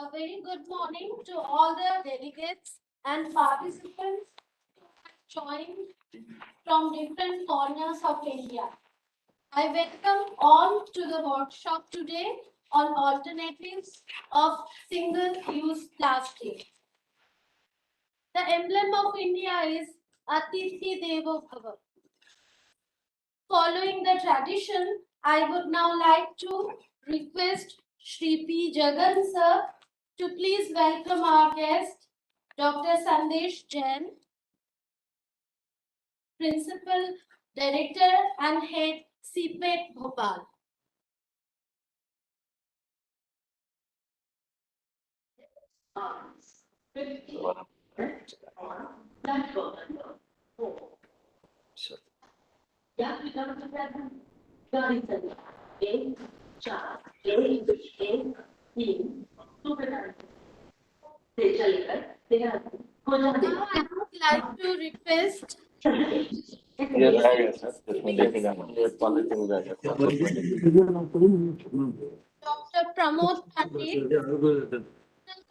A very good morning to all the delegates and participants who have joined from different corners of India. I welcome all to the workshop today on alternatives of single-use plastic. The emblem of India is Atithi Devo Bhava. Following the tradition, I would now like to request Shri P. Jagan sir to please welcome our guest, Dr. Sandesh Jain, Principal Director and Head CPET Bhopal. Now I would like to request Dr. Pramod Pandit,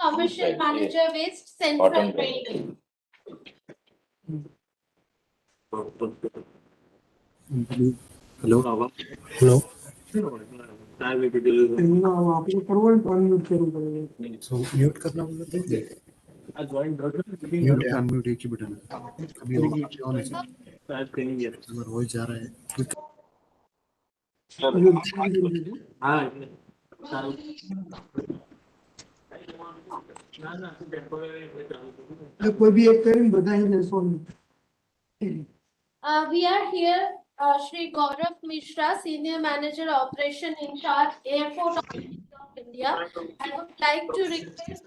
Commercial Manager West Central Railway. Hello hello mute करना होगा देख दे mute unmute एक ही button है अभी on है अगर voice जा रहा है कोई भी एक करें बताइए phone We are here, Shri Gaurav Mishra, Senior Manager Operation in charge Airport Authority of India. I would like to request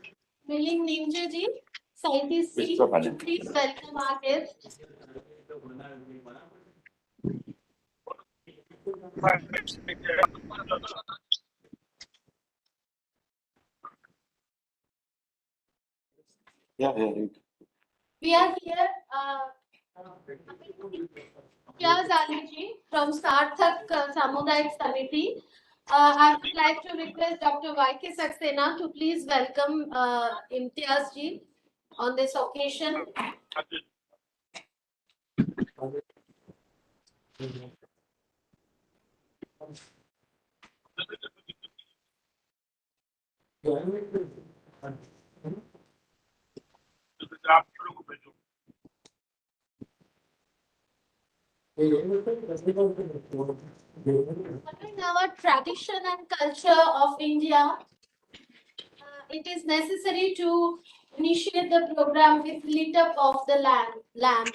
Miling Ninja ji, Scientist C, to please welcome our guest. We are here, Pyazali ji from Sarthak Samudayak Samiti. I would like to request Dr. Y.K. Saxena to please welcome Imtiaz ji on this occasion. Following our tradition and culture of India, it is necessary to initiate the program with lit up of the lamp.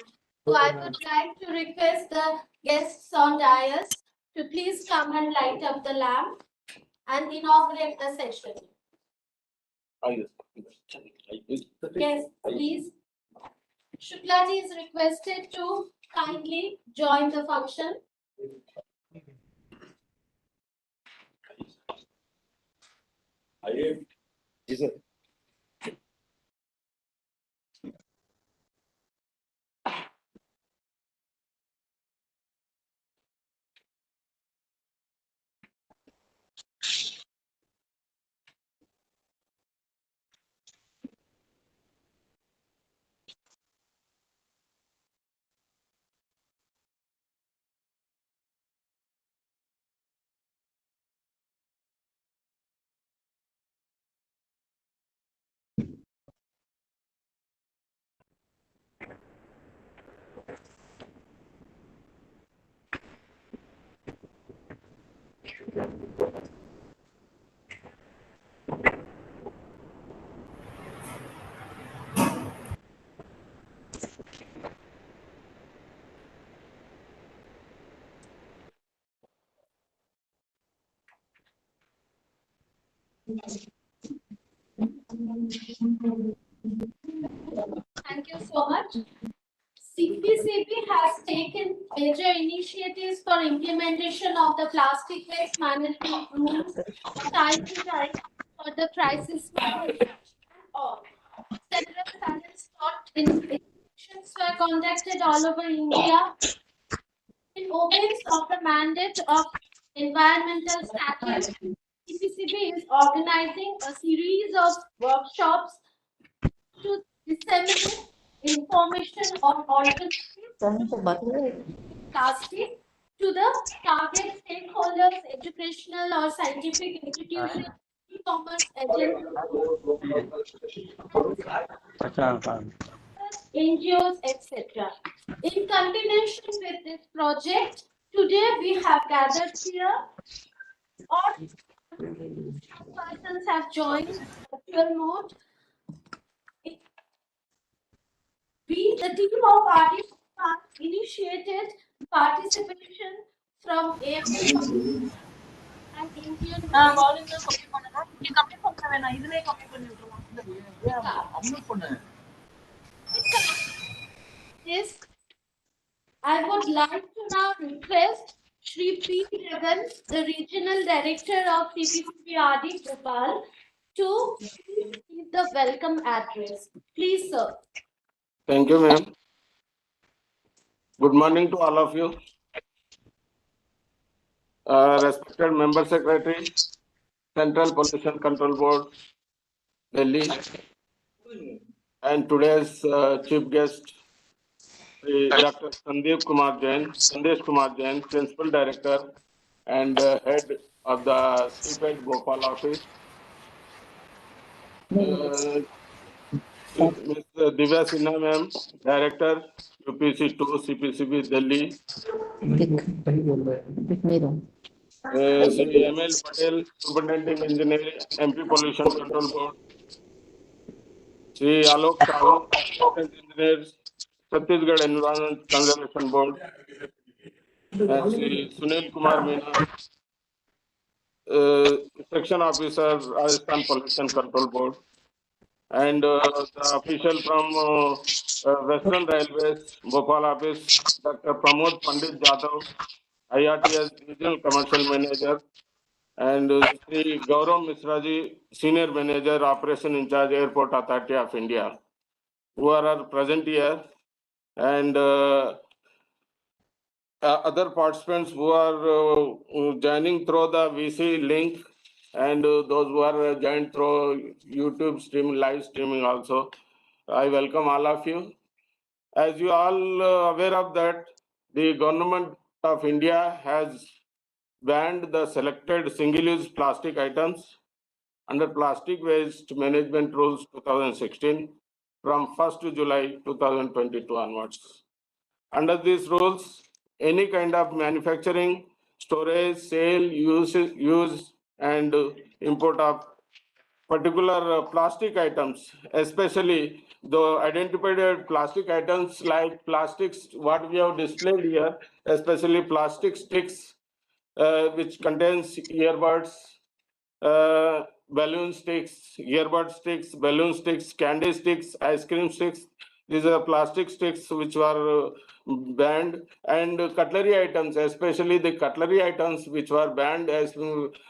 So I would like to request the guests on dais to please come and light up the lamp and inaugurate the session. Yes, please. Shuklaji is requested to kindly join the function. Thank you so much. CPCB has taken major initiatives for implementation of the plastic waste management rules time to time for the crisis management and all. Several talent spot inspections were conducted all over India in obedience of the mandate of environmental statute CPCB is organizing a series of workshops to disseminate information on alternatives plastic to the target stakeholders, educational or scientific institutions, e-commerce agencies, NGOs, etc. In continuation with this project, today we have gathered here. All persons have joined the virtual mode. We, the team of participants, initiated participation from AFP and Indian Yes, I would like to now request Shri P. Jagan, the Regional Director of CPCB RD Bhopal, to give the welcome address. Please, sir. Thank you, ma'am. Good morning to all of you. Respected Member Secretary, Central Pollution Control Board, Delhi, and today's chief guest, Dr. Sandesh Kumar Jain, Principal Director and Head of the CPED Bhopal office. Ms. Divya Sinha, ma'am, Director, UPC 2, CPCB, Delhi. Sri M.L. Patel, Superintendent Engineer, MP Pollution Control Board. Sri Alok Sahu, Assistant Engineer, Chhattisgarh Environment Conservation Board. And Sri Sunil Kumar Meena, Section Officer, Rajasthan Pollution Control Board. And the official from Western Railways, Bhopal office, Dr. Pramod Pandit Jadhav, IRTS Regional Commercial Manager. And Sri Gaurav Misraji, Senior Manager, Operation in Charge, Airport Authority of India, who are present here, and other participants who are joining through the VC link, and those who are joined through YouTube stream, live streaming also. I welcome all of you. As you all aware of that, the government of India has banned the selected single-use plastic items under Plastic Waste Management Rules 2016 from 1st July 2022 onwards. Under these rules, any kind of manufacturing, storage, sale, use and import of particular plastic items, especially the identified plastic items like plastics, what we have displayed here, especially plastic sticks, which contains earbuds, balloon sticks, earbud sticks, balloon sticks, candy sticks, ice cream sticks. These are plastic sticks which were banned, and cutlery items, especially the cutlery items which were banned, as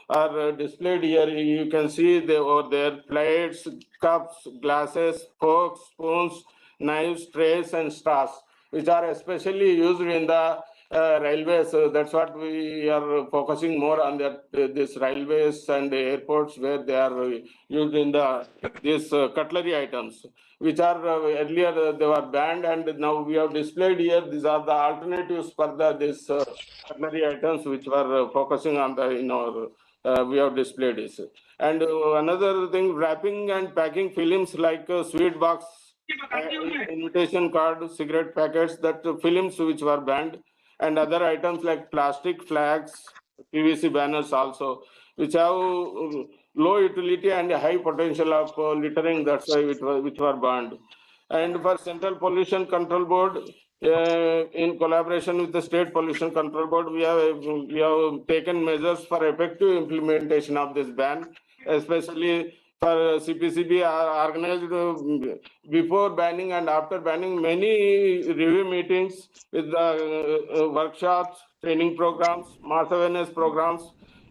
are displayed here. You can see they over there: plates, cups, glasses, forks, spoons, knives, trays, and straws, which are especially used in the railways. That's what we are focusing more on, that this railways and airports, where they are used in the these cutlery items, which are earlier they were banned, and now we have displayed here. These are the alternatives for the this cutlery items which were focusing on the we have displayed this. And another thing, wrapping and packing films like sweet box, invitation card, cigarette packets, that films which were banned, and other items like plastic flags, PVC banners also, which have low utility and high potential of littering. That's why which were banned. And for Central Pollution Control Board, in collaboration with the State Pollution Control Board, we have taken measures for effective implementation of this ban, especially for CPCB are organized before banning and after banning many review meetings with the workshops, training programs, mass awareness programs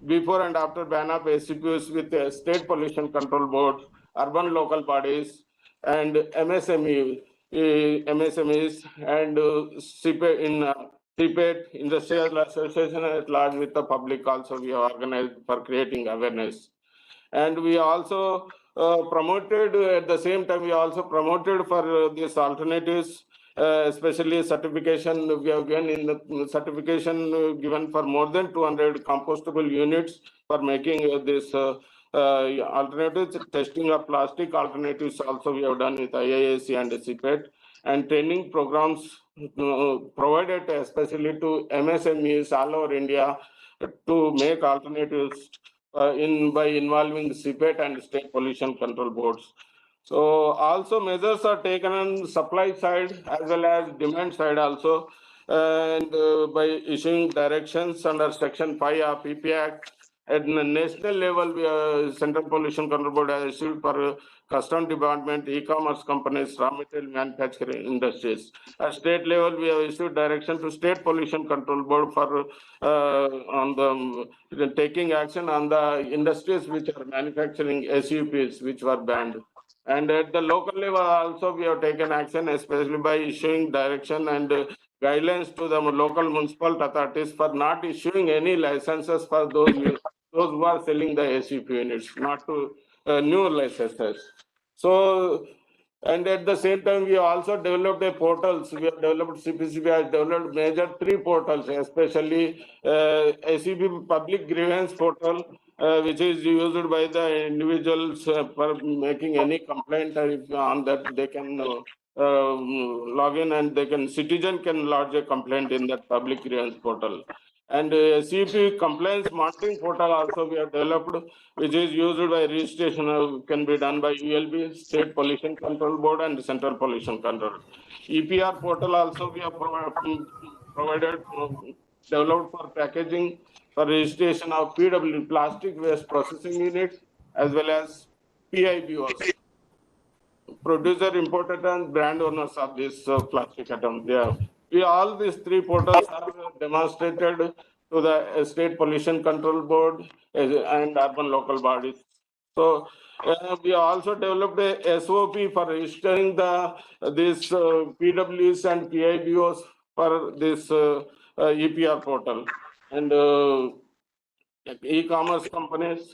before and after ban of SCPs with the State Pollution Control Board, urban local bodies, and MSMEs and CP in CPET, Industrial Association at large with the public also we have organized for creating awareness. And we also promoted at the same time we also promoted for these alternatives, especially certification. We have given in the certification given for more than 200 compostable units for making this alternatives. Testing of plastic alternatives also we have done with IISc and CPET, and training programs provided especially to MSMEs all over India to make alternatives by involving CPET and state pollution control boards. So also measures are taken on supply side as well as demand side also, and by issuing directions under Section 5 of PP Act. At the national level, Central Pollution Control Board has issued for custom department, e-commerce companies, raw material manufacturing industries. At state level, we have issued direction to State Pollution Control Board for on the taking action on the industries which are manufacturing SUPs which were banned. And at the local level also we have taken action, especially by issuing direction and guidelines to the local municipal authorities for not issuing any licenses for those who are selling the SUP units, not to new licenses. So, and at the same time, we also developed a portals. We have developed, CPCB has developed major 3 portals, especially SEB public grievance portal, which is used by the individuals for making any complaint. If on that they can log in and citizen can lodge a complaint in that public grievance portal. And CP compliance monitoring portal also we have developed, which is used by registration can be done by ULB, State Pollution Control Board, and Central Pollution Control. EPR portal also we have provided, developed for packaging for registration of PW, plastic waste processing units, as well as PIBOs, producer, importer, and brand owners of this plastic items. All these 3 portals are demonstrated to the State Pollution Control Board and urban local bodies. So we also developed a SOP for registering these PWs and PIBOs for this EPR portal. And e-commerce companies,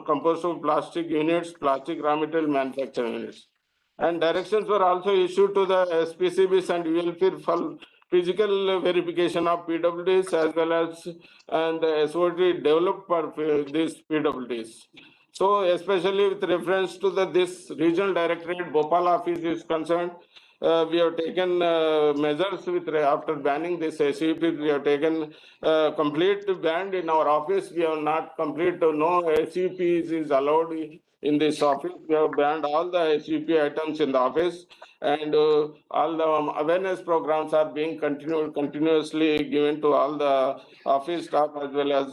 composed of plastic units, plastic raw material manufacturing units. And directions were also issued to the SPCBs and ULP for physical verification of PWDs as well as and the SOT developed for these PWDs. So especially with reference to this regional directorate Bhopal office is concerned, we have taken measures after banning this SUP. We have taken complete ban in our office. We have not complete no SUPs is allowed in this office. We have banned all the SUP items in the office, and all the awareness programs are being continuously given to all the office staff as well as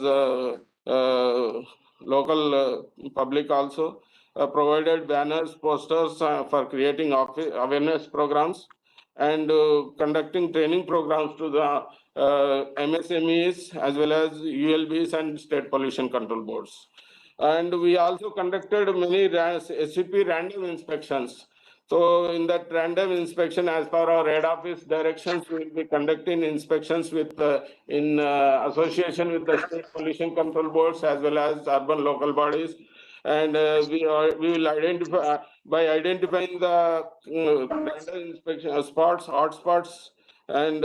local public also. Provided banners, posters for creating awareness programs, and conducting training programs to the MSMEs as well as ULBs and state pollution control boards. And we also conducted many SCP random inspections. So in that random inspection, as per our head office directions, we will be conducting inspections with in association with the state pollution control boards as well as urban local bodies. And we will identify by identifying the random inspection spots, hot spots, and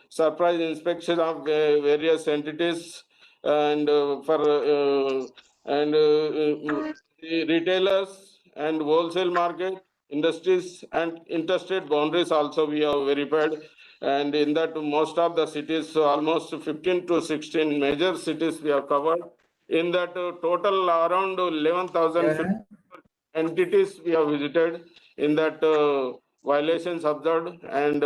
surprise inspection of various entities, and the retailers and wholesale market industries and interstate boundaries also we have verified. And in that, most of the cities, almost 15 to 16 major cities we have covered. In that, total around 11,000 entities we have visited. In that, violations observed, and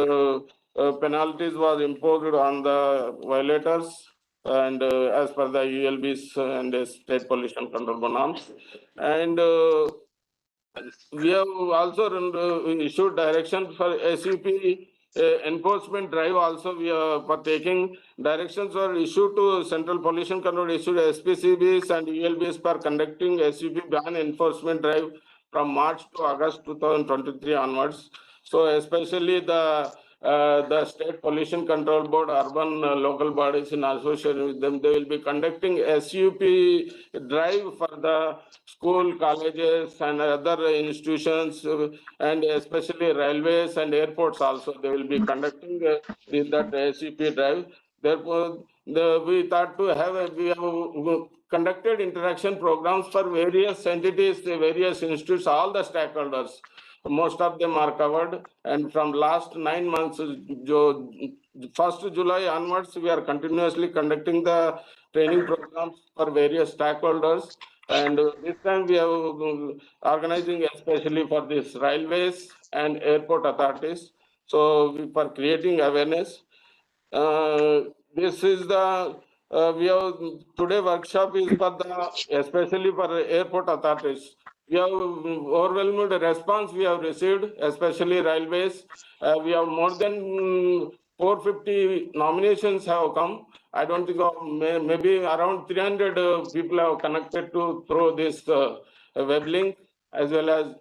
penalties was imposed on the violators, and as per the ULBs and the state pollution control norms. And we have also issued directions for SUP enforcement drive also. We are for taking directions were issued to Central Pollution Control, issued SPCBs and ULBs for conducting SUP ban enforcement drive from March to August 2023 onwards. So especially the the State Pollution Control Board, urban local bodies in association with them, they will be conducting SUP drive for the school, colleges, and other institutions, and especially railways and airports also. They will be conducting that SUP drive. Therefore, we thought to have we have conducted interaction programs for various entities, various institutes, all the stakeholders. Most of them are covered, and from last 9 months, 1st July onwards, we are continuously conducting the training programs for various stakeholders. And this time we are organizing especially for this railways and airport authorities. So for creating awareness. This is the we have today workshop is for the especially for airport authorities. We have overwhelming response we have received, especially railways. We have more than 450 nominations have come. I don't think maybe around 300 people have connected to through this web link, as well as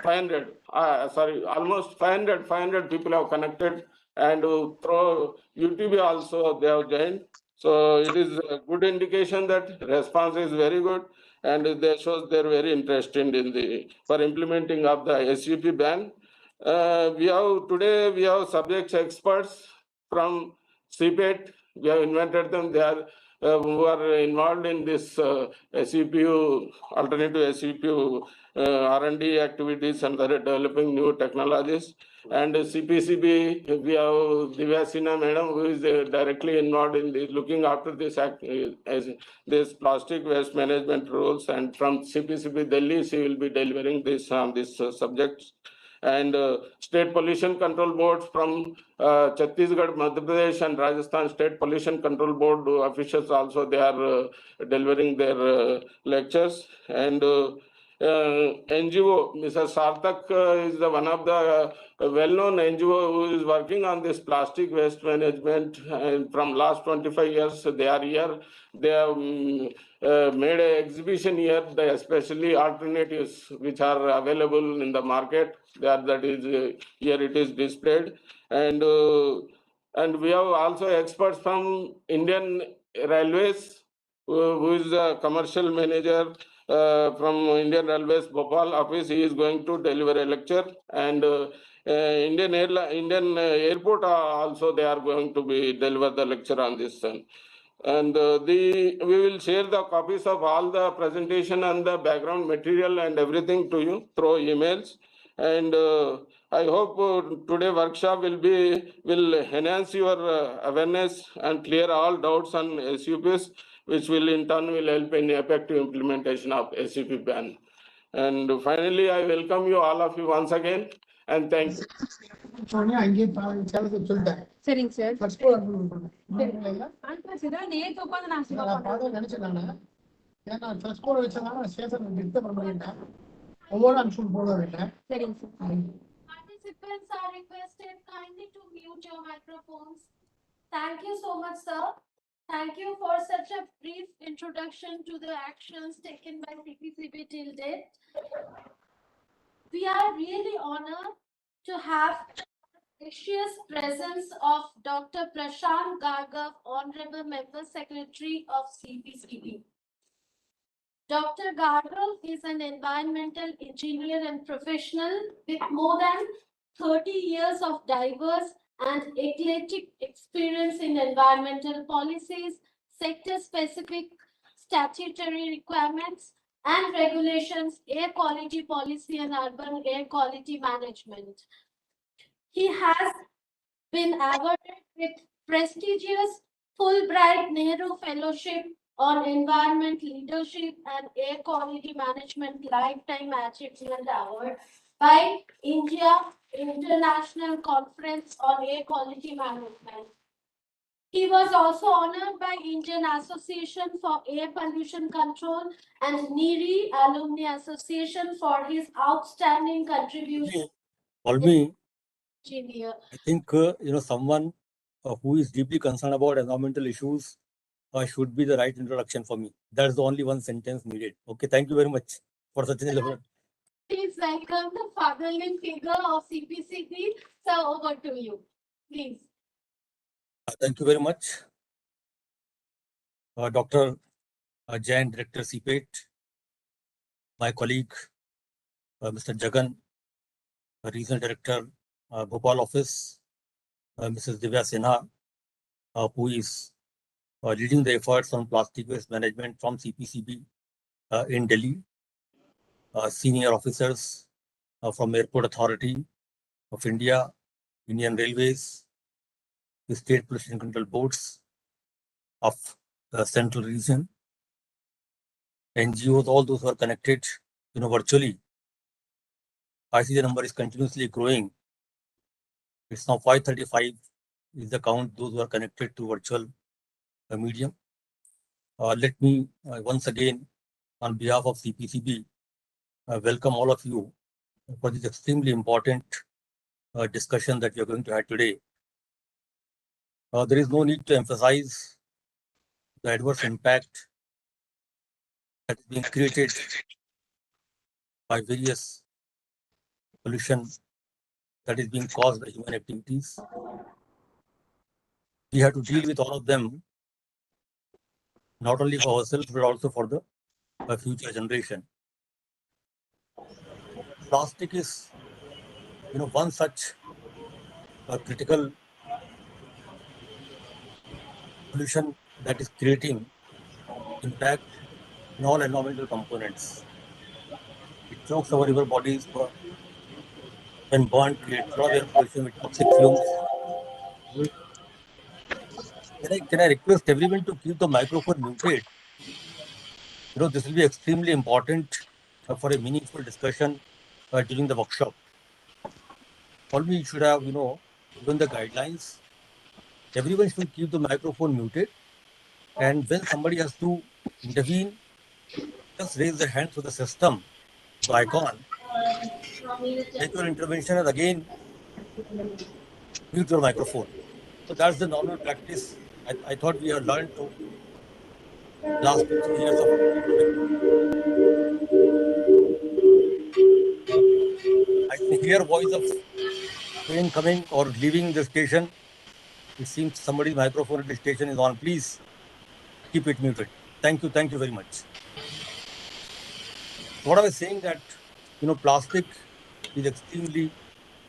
500, almost 500 people have connected, and through YouTube also they have joined. So it is a good indication that response is very good, and they shows they're very interested in the for implementing of the SUP ban. We have subject experts from CPET. We have invited them. They are who are involved in this SUPU, alternative SUPU R&D activities, and they're developing new technologies. And CPCB, we have Divya Sinha madam, who is directly involved in this, looking after this as this plastic waste management rules. And from CPCB Delhi, she will be delivering this on this subjects. And state pollution control boards from Chhattisgarh, Madhya Pradesh, and Rajasthan state pollution control board officials also, they are delivering their lectures. And NGO, Mr. Sarthak is the one of the well-known NGO who is working on this plastic waste management, and from last 25 years they are here. They have made an exhibition here, especially alternatives which are available in the market. That is here it is displayed, and we have also experts from Indian Railways, who is the commercial manager from Indian Railways Bhopal office. He is going to deliver a lecture, and Indian Airport also they are going to be deliver the lecture on this. And we will share the copies of all the presentation and the background material and everything to you through emails. And I hope today workshop will enhance your awareness and clear all doubts on SUPs, which will in turn will help in effective implementation of SUP ban. And finally, I welcome you all of you once again, and thank you. சரிங்க sir Participants are requested kindly to mute your microphones. Thank you so much, sir. Thank you for such a brief introduction to the actions taken by CPCB till date. We are really honored to have gracious presence of Dr. Prashant Gargav, Honorable Member Secretary of CPCB. Dr. Gargav is an environmental engineer and professional with more than 30 years of diverse and eclectic experience in environmental policies, sector-specific statutory requirements and regulations, air quality policy, and urban air quality management. He has been awarded with prestigious Fulbright Nehru Fellowship on Environment Leadership and Air Quality Management Lifetime Achievement Award by India International Conference on Air Quality Management. He was also honored by Indian Association for Air Pollution Control and NERI Alumni Association for his outstanding contribution. Almi, Engineer. I think someone who is deeply concerned about environmental issues should be the right introduction for me. That's the only one sentence needed. Okay, thank you very much for such an elaborate. Please welcome the fatherly figure of CPCB. Sir, over to you. Please. Thank you very much, Dr. Jain, Director CPET, my colleague, Mr. Jagan, Regional Director, Bhopal Office, Mrs. Divya Sinha, who is leading the efforts on plastic waste management from CPCB in Delhi, senior officers from Airport Authority of India, Indian Railways, the State Pollution Control Boards of the Central Region, NGOs, all those who are connected, virtually. I see the number is continuously growing. It's now 535 is the count, those who are connected to virtual medium. Let me once again, on behalf of CPCB, welcome all of you for this extremely important discussion that we are going to have today. There is no need to emphasize the adverse impact that is being created by various pollution that is being caused by human activities. We have to deal with all of them, not only for ourselves, but also for the future generation. Plastic is, one such critical pollution that is creating impact in all environmental components. It chokes our river bodies when burned, creates a lot of air pollution with toxic fumes. Can I request everyone to keep the microphone muted? This will be extremely important for a meaningful discussion during the workshop. All we should have, given the guidelines. Everyone should keep the microphone muted. And when somebody has to intervene, just raise the hand through the system, the icon. Make your intervention and again mute your microphone. So that's the normal practice. I thought we have learned to last 2-3 years of. I can hear voice of train coming or leaving the station. It seems somebody's microphone at the station is on. Please keep it muted. Thank you. Thank you very much. What I was saying that, plastic is extremely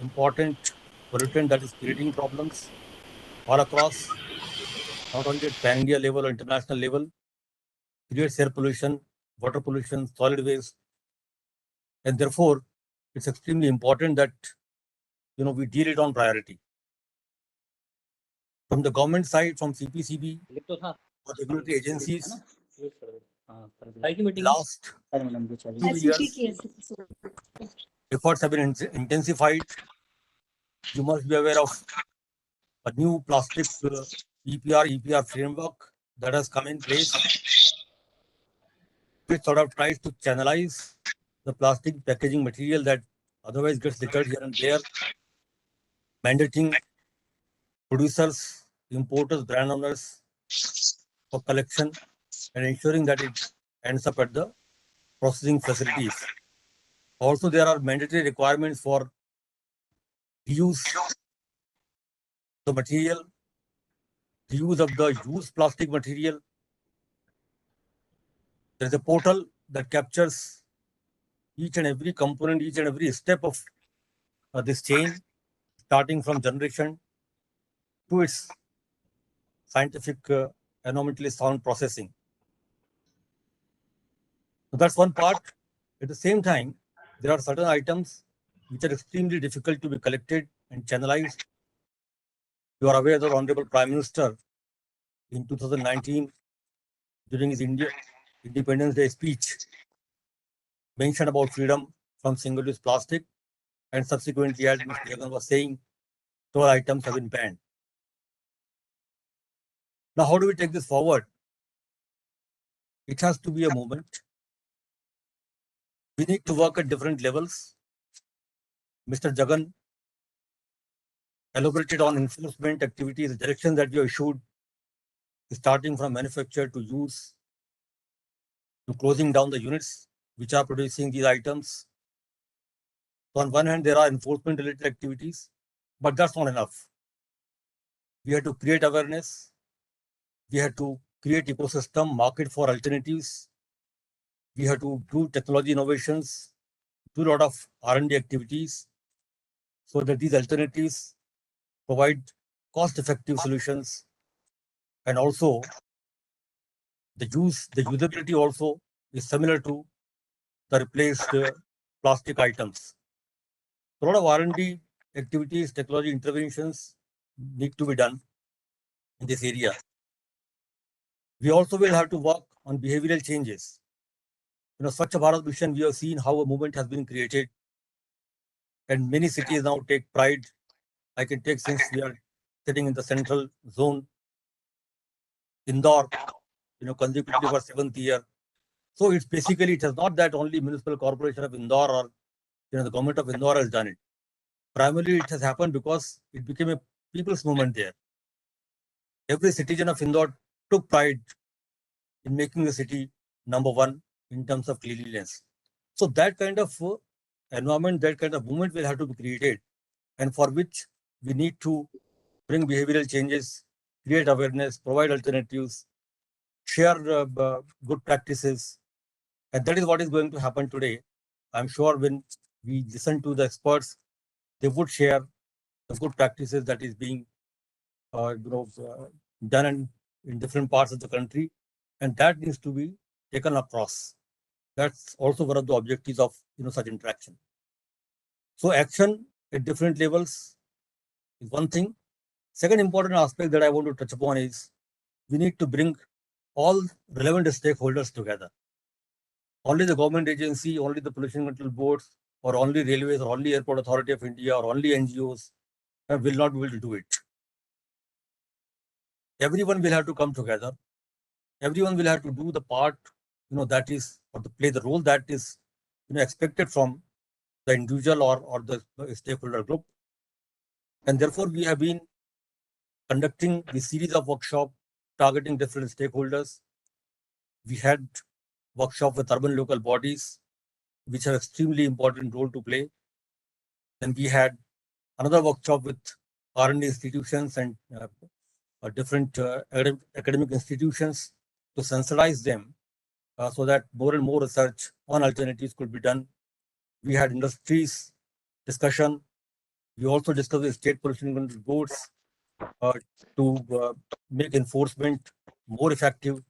important pollutant that is creating problems all across, not only at pan-India level or international level, creates air pollution, water pollution, solid waste. And therefore, it's extremely important that, we deal it on priority. From the government side, from CPCB, or regulatory agencies, last 2 years, efforts have been intensified. You must be aware of a new plastic EPR framework that has come in place, which sort of tries to channelize the plastic packaging material that otherwise gets littered here and there, mandating producers, importers, brand owners for collection and ensuring that it ends up at the processing facilities. Also, there are mandatory requirements for reuse the material, the use of the used plastic material. There is a portal that captures each and every component, each and every step of this chain, starting from generation to its scientific, environmentally sound processing. So that's one part. At the same time, there are certain items which are extremely difficult to be collected and channelized. You are aware that the Honorable Prime Minister in 2019, during his Independence Day speech, mentioned about freedom from single-use plastic, and subsequently, as Mr. Jagan was saying, 12 items have been banned. Now, how do we take this forward? It has to be a movement. We need to work at different levels. Mr. Jagan elaborated on enforcement activities, the direction that we have issued, starting from manufacture to use, to closing down the units which are producing these items. So on one hand, there are enforcement related activities, but that's not enough. We had to create awareness. We had to create ecosystem, market for alternatives. We had to do technology innovations, do a lot of R&D activities so that these alternatives provide cost-effective solutions, and also the usability also is similar to the replaced plastic items. A lot of R&D activities, technology interventions need to be done in this area. We also will have to work on behavioral changes. Swachh Bharat Mission, we have seen how a movement has been created, and many cities now take pride. I can take, since we are sitting in the central zone, Indore, consecutively for 7th year. So it's basically, it is not that only Municipal Corporation of Indore or the government of Indore has done it. Primarily, it has happened because it became a people's movement there. Every citizen of Indore took pride in making the city #1 in terms of cleanliness. So that kind of environment, that kind of movement will have to be created, and for which we need to bring behavioral changes, create awareness, provide alternatives, share good practices. And that is what is going to happen today. I'm sure when we listen to the experts, they would share the good practices that is being done in different parts of the country, and that needs to be taken across. That's also one of the objectives of such interaction. So action at different levels is one thing. Second important aspect that I want to touch upon is we need to bring all relevant stakeholders together. Only the government agency, only the pollution control boards, or only railways, or only Airport Authority of India, or only NGOs will not be able to do it. Everyone will have to come together. Everyone will have to do the part, that is, or to play the role that is, expected from the individual or the stakeholder group. And therefore, we have been conducting the series of workshops targeting different stakeholders. We had workshop with urban local bodies, which have extremely important role to play. Then we had another workshop with R&D institutions and different academic institutions to sensitize them so that more and more research on alternatives could be done. We had industries discussion. We also discussed the state pollution control boards to make enforcement more effective,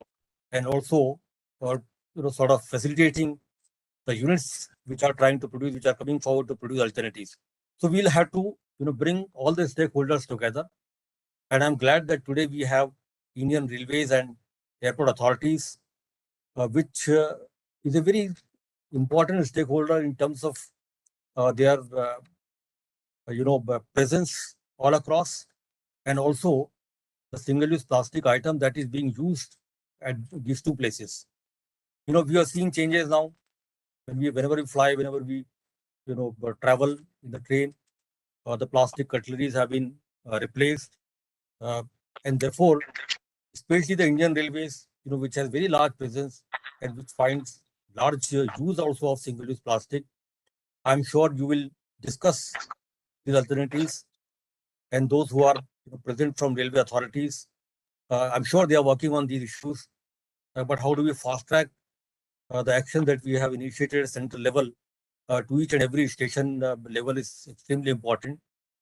and also sort of facilitating the units which are trying to produce, which are coming forward to produce alternatives. So we'll have to bring all the stakeholders together. And I'm glad that today we have Indian Railways and airport authorities, which is a very important stakeholder in terms of their presence all across, and also the single-use plastic item that is being used at these two places. We are seeing changes now. Whenever we fly, whenever we travel in the train, the plastic cutleries have been replaced, and therefore, especially the Indian Railways, which has very large presence and which finds large use also of single-use plastic. I'm sure you will discuss these alternatives, and those who are present from railway authorities, I'm sure they are working on these issues. But how do we fast track the action that we have initiated at central level to each and every station level is extremely important.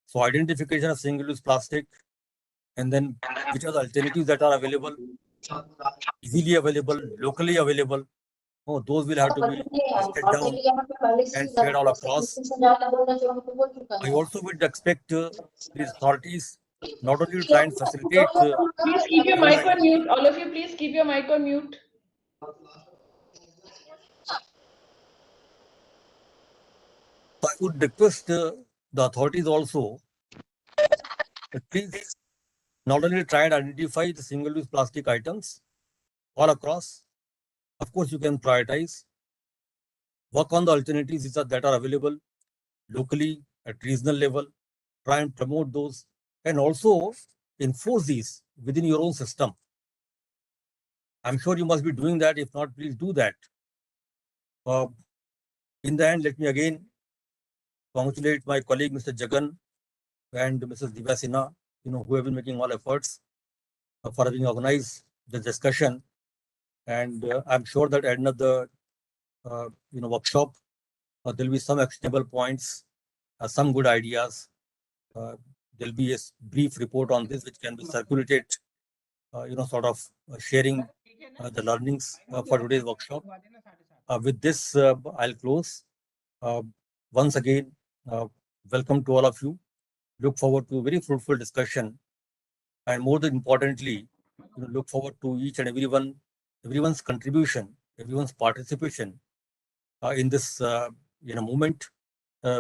So identification of single-use plastic, and then which are the alternatives that are available, easily available, locally available. Those will have to be listed down and shared all across. I also would expect these authorities not only to try and facilitate. Please keep your mic on mute. All of you, please keep your mic on mute. I would request the authorities also that please not only try and identify the single-use plastic items all across. Of course, you can prioritize, work on the alternatives that are available locally at regional level, try and promote those, and also enforce these within your own system. I'm sure you must be doing that. If not, please do that. In the end, let me again congratulate my colleague, Mr. Jagan, and Mrs. Divya Sinha, who have been making all efforts for having organized the discussion. And I'm sure that at the end of the workshop, there'll be some actionable points, some good ideas. There'll be a brief report on this, which can be circulated, sort of sharing the learnings for today's workshop. With this, I'll close. Once again, welcome to all of you. Look forward to a very fruitful discussion, and more than importantly, look forward to each and everyone's contribution, everyone's participation in this movement,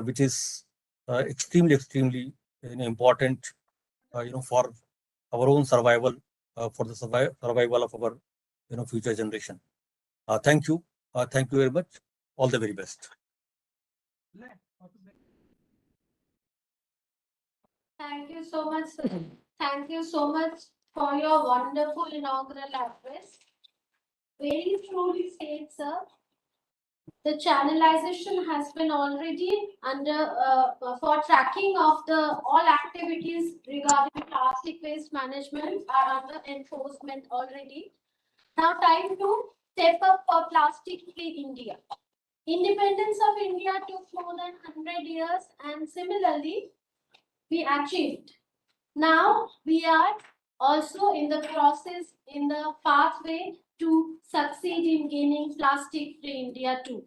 which is extremely important, for our own survival, for the survival of our future generation. Thank you very much. All the very best. Thank you so much, sir. Thank you so much for your wonderful inaugural address. Very truly said, sir. The channelization has been already under for tracking of the all activities regarding plastic waste management are under enforcement already. Now time to step up for plastic-free India. Independence of India took more than 100 years, and similarly, we achieved. Now we are also in the process, in the pathway to succeed in gaining plastic-free India too.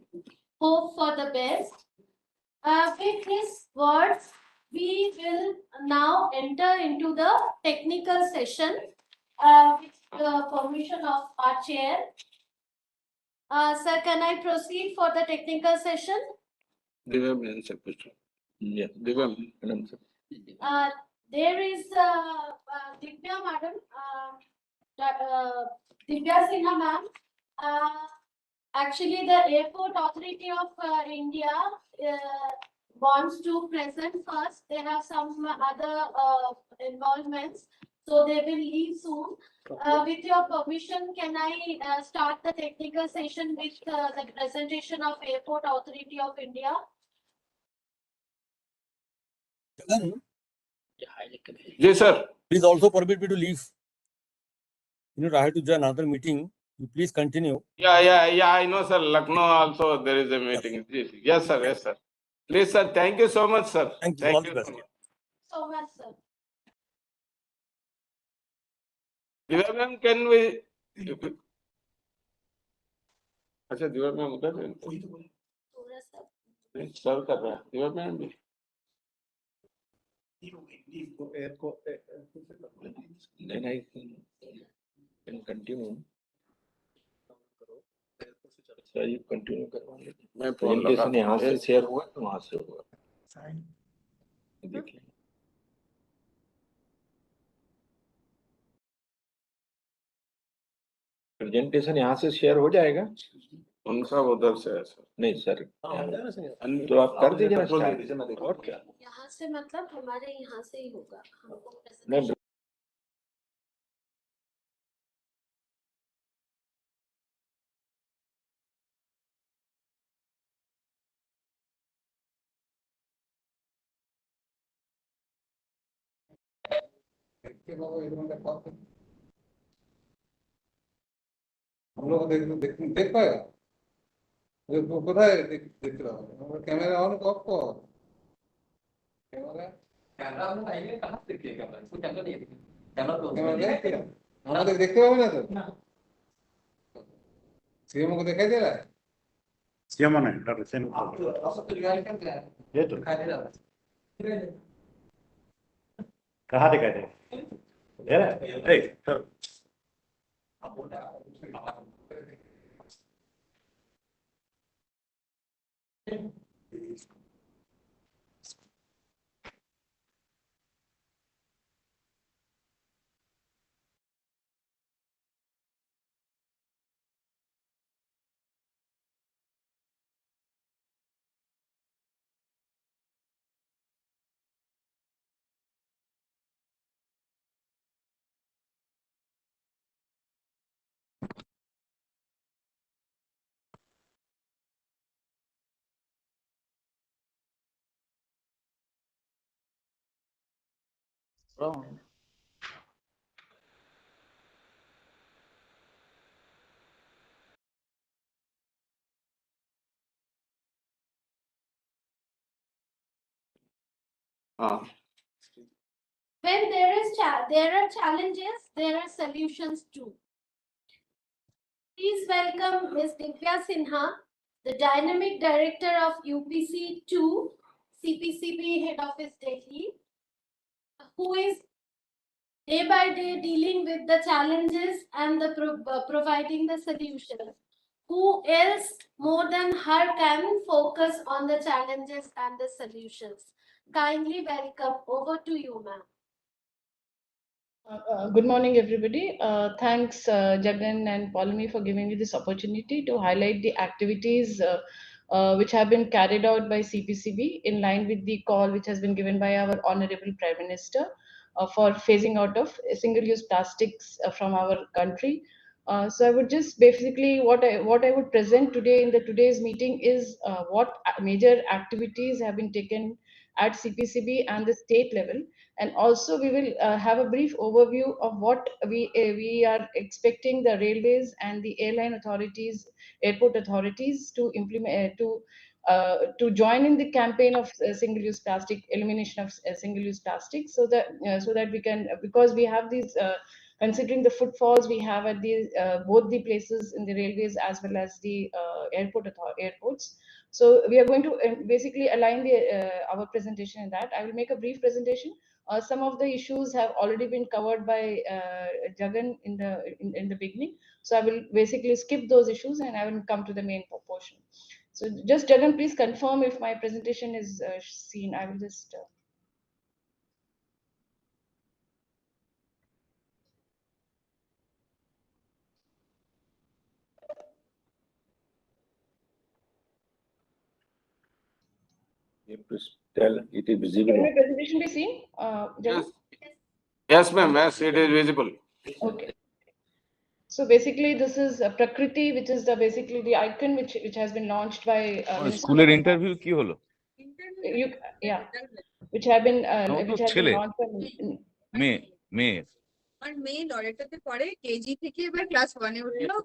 Hope for the best. With these words, we will now enter into the technical session with the permission of our chair. Sir, can I proceed for the technical session? Divya Madam, yeah, Divya Madam, sir. There is Divya Madam, Divya Sinha ma'am. Actually, the Airport Authority of India wants to present first. They have some other involvements, so they will leave soon. With your permission, can I start the technical session with the presentation of Airport Authority of India? Jagan, Yes, sir. please also permit me to leave. I have to join another meeting. You please continue. Yeah, I know, sir. Lucknow also there is a meeting. Yes, sir. Yes, sir. Please, sir. Thank you so much, sir. Thank you. All the best. So much, sir. Divya ma'am, can we? अच्छा Divya ma'am उधर है थोड़ा सा सर्व कर रहा है Divya ma'am भी then I can continue. Sir ये कंटिन्यू करवाइए मैं प्रेजेंटेशन यहाँ से शेयर हुआ तो वहाँ से हुआ देखिए प्रेजेंटेशन यहाँ से शेयर हो जाएगा उनका उधर से है सर नहीं सर तो आप कर दीजिए ना स्टार्ट और क्या यहाँ से मतलब हमारे यहाँ से ही होगा नहीं हम लोग देख पाएगा কোথায় দেখতে পাবো ক্যামেরা অন অফ কর कैमरा ऑन आएगा कहां से दिखेगा इसको कैमरा नहीं दिखेगा कैमरा तो আমাদের দেখতে পাবে না তো सीएम को दिखाई दे रहा है सीएम ने डर से तो ये तो दिखाई दे रहा है कहां दिखाई दे रहा है ए sir When there are challenges, there are solutions too. Please welcome Ms. Divya Sinha, the Dynamic Director of UPC 2, CPCB Head Office Delhi, who is day by day dealing with the challenges and providing the solutions. Who else more than her can focus on the challenges and the solutions? Kindly welcome. Over to you, ma'am. Good morning, everybody. Thanks, Jagan and Paulami, for giving me this opportunity to highlight the activities which have been carried out by CPCB in line with the call which has been given by our Honorable Prime Minister for phasing out of single-use plastics from our country. So I would just basically what I would present today in today's meeting is what major activities have been taken at CPCB and the state level, and also we will have a brief overview of what we are expecting the railways and the airline authorities, airport authorities to implement to join in the campaign of single-use plastic elimination of single-use plastic, so that we can, because we have these considering the footfalls we have at the both the places in the railways as well as the airports. So we are going to basically align our presentation in that. I will make a brief presentation. Some of the issues have already been covered by Jagan in the beginning. So I will basically skip those issues and I will come to the main portion. So just Jagan, please confirm if my presentation is seen. I will just. Tell it is visible. Can my presentation be seen, Jagan? Yes, ma'am. Yes, it is visible. Okay. So basically, this is Prakriti, which is basically the icon which has been launched by School interview ki holo? Yeah, which have been launched by মেয়ে আর মেয়ে লরেটাতে পড়ে KG থেকে এবার class 1 এ উঠলো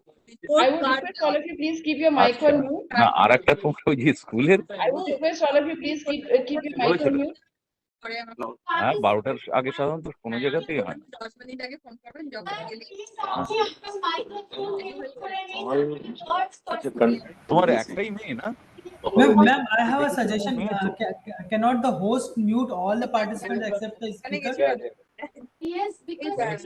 I would request all of you please keep your mic on mute. না আরেকটা তোমরা ওই যে স্কুলের I would request all of you please keep your mic on mute. পরে আমার হ্যাঁ 12টার আগে সাধারণত কোনো জায়গাতেই হয় না 10 মিনিট আগে ফোন করবেন যখন গেলে তোমার একটাই মেয়ে না Ma'am, I have a suggestion. Cannot the host mute all the participants except the speaker? Yes, because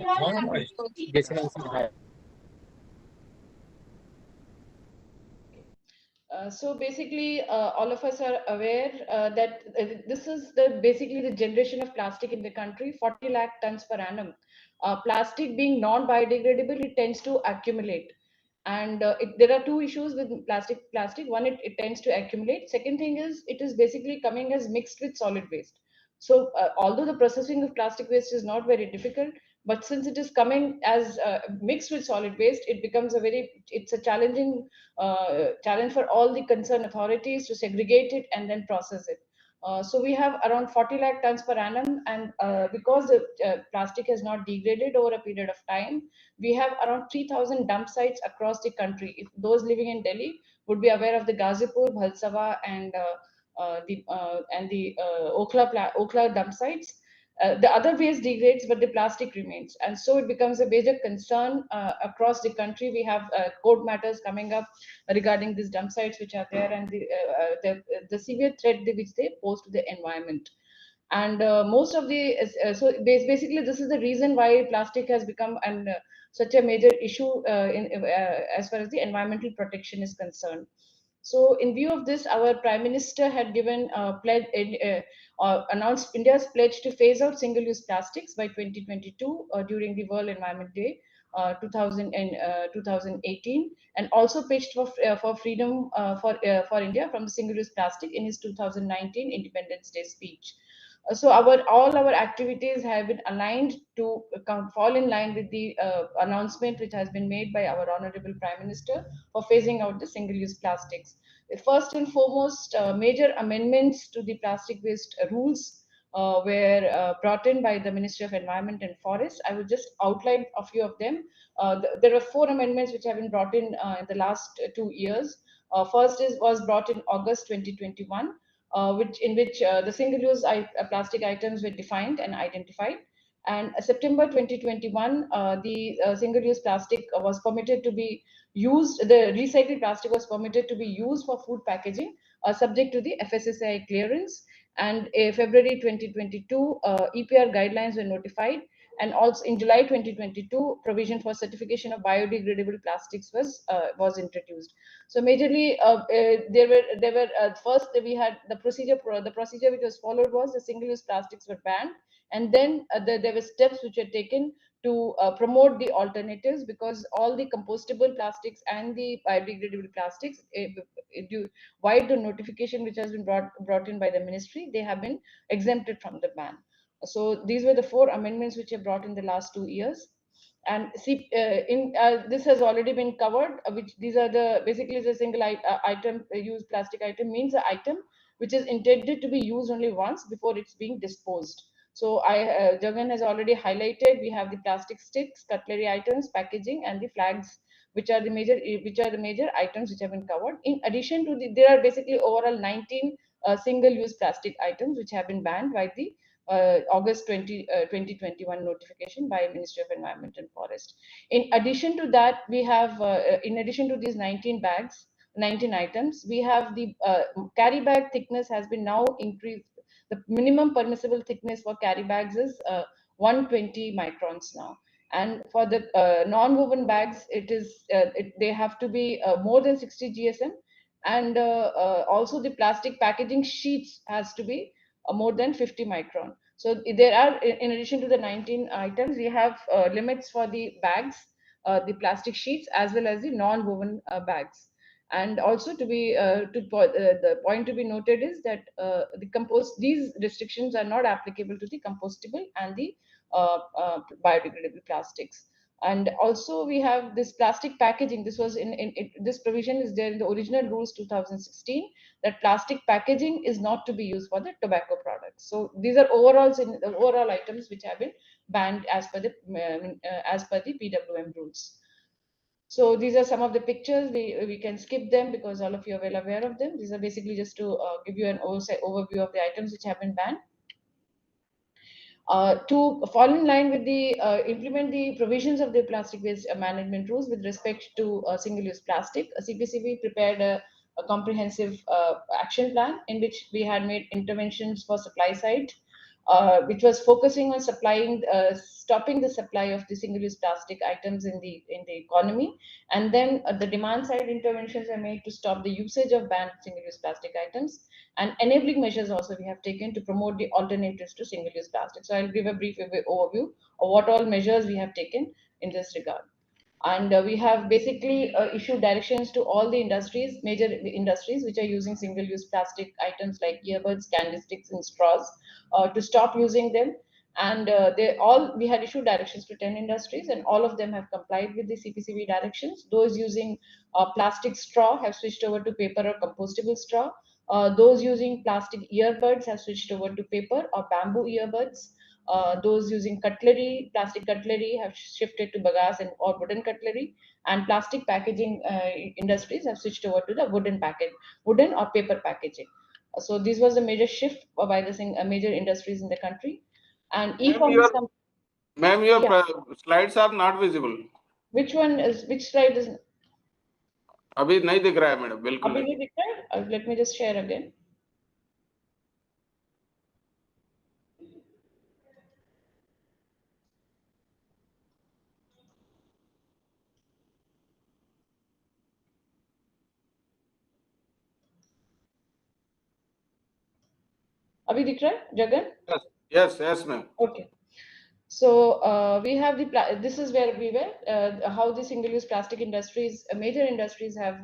So basically, all of us are aware that this is basically the generation of plastic in the country, 40 lakh tons per annum. Plastic being non-biodegradable, it tends to accumulate. And there are two issues with plastic. One, it tends to accumulate. Second thing is, it is basically coming as mixed with solid waste. So although the processing of plastic waste is not very difficult, but since it is coming as mixed with solid waste, it becomes it's a challenging challenge for all the concerned authorities to segregate it and then process it. So we have around 40 lakh tons per annum, and because the plastic has not degraded over a period of time, we have around 3,000 dump sites across the country. If those living in Delhi would be aware of the Ghazipur, Bhalsawa, and the Okhla dump sites. The other waste degrades, but the plastic remains, and so it becomes a major concern across the country. We have court matters coming up regarding these dump sites which are there, and the severe threat which they pose to the environment. And most of the so basically this is the reason why plastic has become such a major issue as far as the environmental protection is concerned. So in view of this, our Prime Minister had given announced India's pledge to phase out single-use plastics by 2022 during the World Environment Day 2018, and also pitched for freedom for India from the single-use plastic in his 2019 Independence Day speech. So all our activities have been aligned to fall in line with the announcement which has been made by our Honorable Prime Minister for phasing out the single-use plastics. First and foremost, major amendments to the plastic waste rules were brought in by the Ministry of Environment and Forest. I will just outline a few of them. There are 4 amendments which have been brought in the last 2 years. First was brought in August 2021, which the single-use plastic items were defined and identified. And September 2021, the single-use plastic was permitted to be used. The recycled plastic was permitted to be used for food packaging, subject to the FSSAI clearance. And February 2022, EPR guidelines were notified, and also in July 2022, provision for certification of biodegradable plastics was introduced. So majorly, there were first we had the procedure. The procedure which was followed was the single-use plastics were banned, and then there were steps which were taken to promote the alternatives, because all the compostable plastics and the biodegradable plastics, wide the notification which has been brought in by the ministry, they have been exempted from the ban. So these were the 4 amendments which are brought in the last 2 years. And see, this has already been covered, which these are the basically the single item used plastic item means an item which is intended to be used only once before it's being disposed. So Jagan has already highlighted, we have the plastic sticks, cutlery items, packaging, and the flags, which are the major items which have been covered. In addition to there are basically overall 19 single-use plastic items which have been banned by the August 2021 notification by Ministry of Environment and Forest. In addition to that, we have, in addition to these 19 bags, 19 items, we have the carry bag thickness has been now increased. The minimum permissible thickness for carry bags is 120 microns now. And for the non-woven bags, they have to be more than 60 GSM. And also the plastic packaging sheets has to be more than 50 micron. So there are, in addition to the 19 items, we have limits for the bags, the plastic sheets, as well as the non-woven bags. And also the point to be noted is that these restrictions are not applicable to the compostable and the biodegradable plastics. And also we have this plastic packaging. This was this provision is there in the original rules 2016, that plastic packaging is not to be used for the tobacco products. So these are overall items which have been banned as per the PWM rules. So these are some of the pictures. We can skip them because all of you are well aware of them. These are basically just to give you an overview of the items which have been banned. To fall in line with the implement the provisions of the plastic waste management rules with respect to single-use plastic, CPCB prepared a comprehensive action plan in which we had made interventions for supply side, which was focusing on stopping the supply of the single-use plastic items in the economy, and then the demand side interventions are made to stop the usage of banned single-use plastic items, and enabling measures also we have taken to promote the alternatives to single-use plastic. So I'll give a brief overview of what all measures we have taken in this regard. And we have basically issued directions to all the major industries which are using single-use plastic items like earbuds, candy sticks, and straws, to stop using them. And we had issued directions to 10 industries, and all of them have complied with the CPCB directions. Those using plastic straw have switched over to paper or compostable straw. Those using plastic earbuds have switched over to paper or bamboo earbuds. Those using plastic cutlery have shifted to bagasse or wooden cutlery, and plastic packaging industries have switched over to the wooden or paper packaging. So this was a major shift by the major industries in the country. And e-commerce. Ma'am, your Yeah. slides are not visible. Which slide is? अभी नहीं दिख रहा है madam, बिल्कुल अभी नहीं दिख रहा है. Let me just share again. अभी दिख रहा है, Jagan? Yes, ma'am. Okay. So we have this is where we were, how the single-use plastic industries, major industries have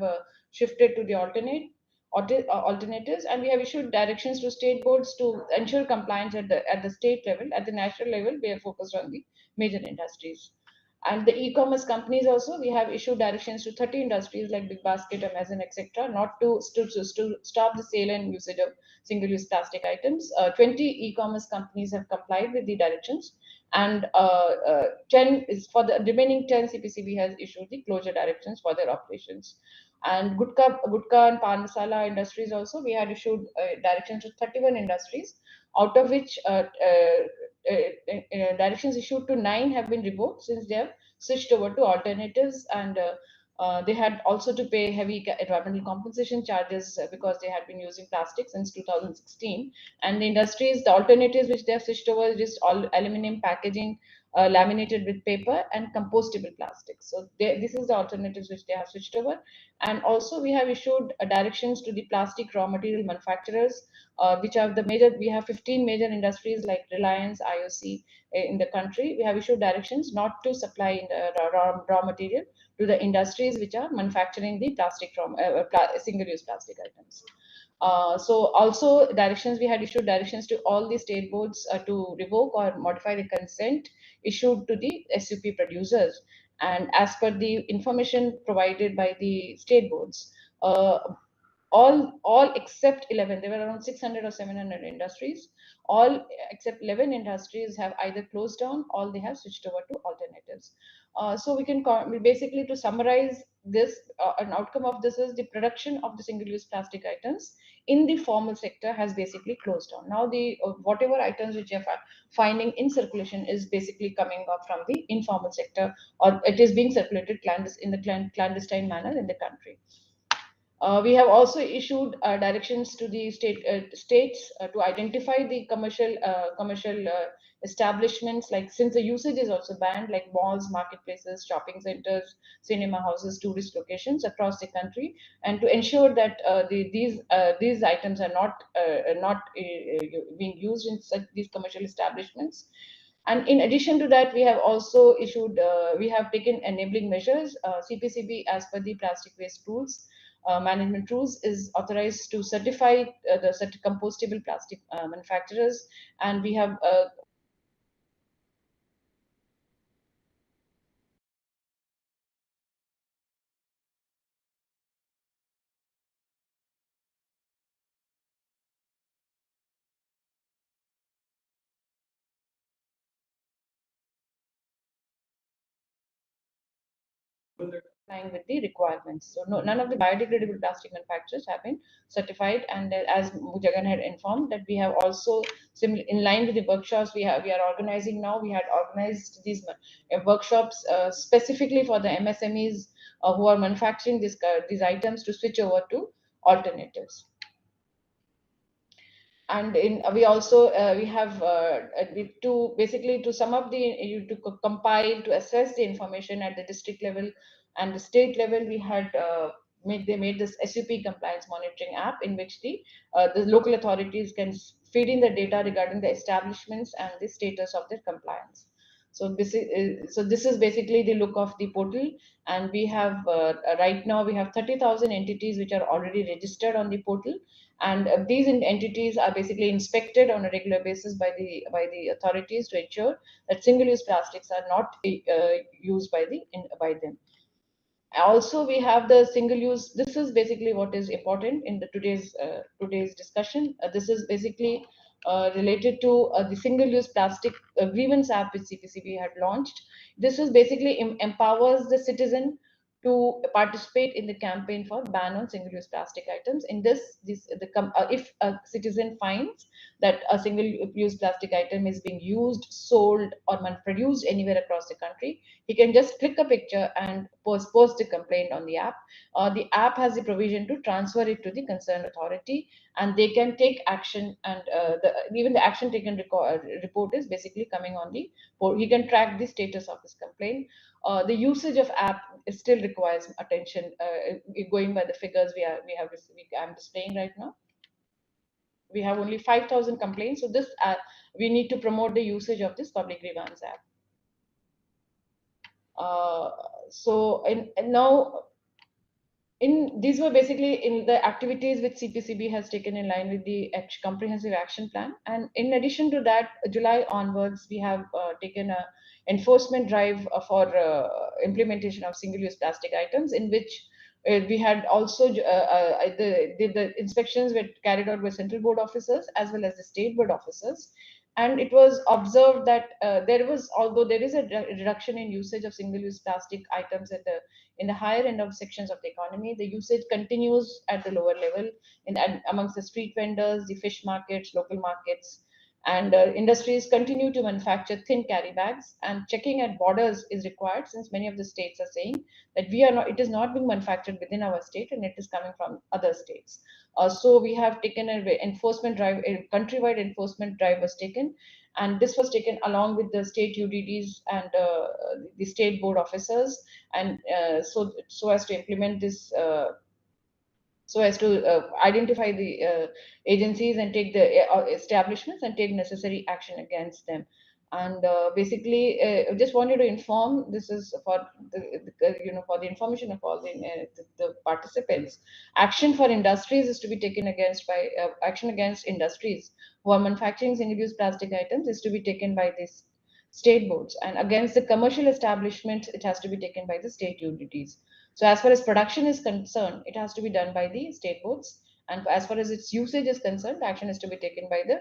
shifted to the alternatives, and we have issued directions to state boards to ensure compliance at the state level. At the national level, we are focused on the major industries. And the e-commerce companies also, we have issued directions to 30 industries like Big Basket, Amazon, etc., not to stop the sale and usage of single-use plastic items. 20 e-commerce companies have complied with the directions, and 10 is for the remaining 10. CPCB has issued the closure directions for their operations. And Gutka and Pan Masala industries also, we had issued directions to 31 industries, out of which directions issued to 9 have been revoked since they have switched over to alternatives, and they had also to pay heavy environmental compensation charges because they had been using plastic since 2016. And the industries, the alternatives which they have switched over is just all aluminum packaging, laminated with paper, and compostable plastics. So this is the alternatives which they have switched over. And also we have issued directions to the plastic raw material manufacturers, which are the major, we have 15 major industries like Reliance, IOC in the country. We have issued directions not to supply in the raw material to the industries which are manufacturing the plastic from single-use plastic items. So also directions, we had issued directions to all the state boards to revoke or modify the consent issued to the SUP producers. And as per the information provided by the state boards, uh, all except 11, there were around 600 or 700 industries, all except 11 industries have either closed down or they have switched over to alternatives. So we can basically, to summarize this, an outcome of this is the production of the single-use plastic items in the formal sector has basically closed down. Now the whatever items which are finding in circulation is basically coming up from the informal sector, or it is being circulated in the clandestine manner in the country. We have also issued directions to the states to identify the commercial establishments, like, since the usage is also banned, like malls, marketplaces, shopping centers, cinema houses, tourist locations across the country, and to ensure that these items are not being used in such these commercial establishments. And in addition to that, we have also issued, we have taken enabling measures. CPCB, as per the plastic waste rules, management rules, is authorized to certify the compostable plastic manufacturers, and we have complying with the requirements. So none of the biodegradable plastic manufacturers have been certified. And as Jagan had informed, that we have also, in line with the workshops we are organizing now, we had organized these workshops specifically for the MSMEs who are manufacturing these items to switch over to alternatives. And we also we have to basically, to sum up compile, to assess the information at the district level and the state level, we had made this SUP compliance monitoring app, in which the local authorities can feed in the data regarding the establishments and the status of their compliance. So this is basically the look of the portal. And we have right now we have 30,000 entities which are already registered on the portal, and these entities are basically inspected on a regular basis by the authorities to ensure that single-use plastics are not used by them. Also, we have the single use. This is basically what is important in the today's discussion. This is basically related to the single use plastic grievance app which CPCB had launched. This is basically empowers the citizen to participate in the campaign for ban on single use plastic items. In if a citizen finds that a single use plastic item is being used, sold, or produced anywhere across the country, he can just click a picture and post the complaint on the app. The app has the provision to transfer it to the concerned authority, and they can take action. And even the action taken report is basically coming on the board. He can track the status of this complaint. The usage of app still requires attention. Going by the figures I'm displaying right now, we have only 5,000 complaints. So this we need to promote the usage of this public grievance app. So and now These were basically in the activities which CPCB has taken in line with the comprehensive action plan. And in addition to that, July onwards, we have taken a enforcement drive for implementation of single-use plastic items, in which we had also the inspections were carried out by central board officers as well as the state board officers. And it was observed that although there is a reduction in usage of single-use plastic items in the higher end of sections of the economy, the usage continues at the lower level and amongst the street vendors, the fish markets, local markets, and industries continue to manufacture thin carry bags. And checking at borders is required, since many of the states are saying that it is not being manufactured within our state and it is coming from other states. So we have taken an enforcement drive, a countrywide enforcement drive was taken, and this was taken along with the state UDDs and the state board officers, and so as to implement this, so as to identify the agencies and take the establishments and take necessary action against them. And basically, I just wanted to inform, this is for for the information of all the participants. Action for industries is to be taken action against industries who are manufacturing single-use plastic items is to be taken by these state boards, and against the commercial establishments, it has to be taken by the state UDTs. So as far as production is concerned, it has to be done by the state boards. And as far as its usage is concerned, action is to be taken by the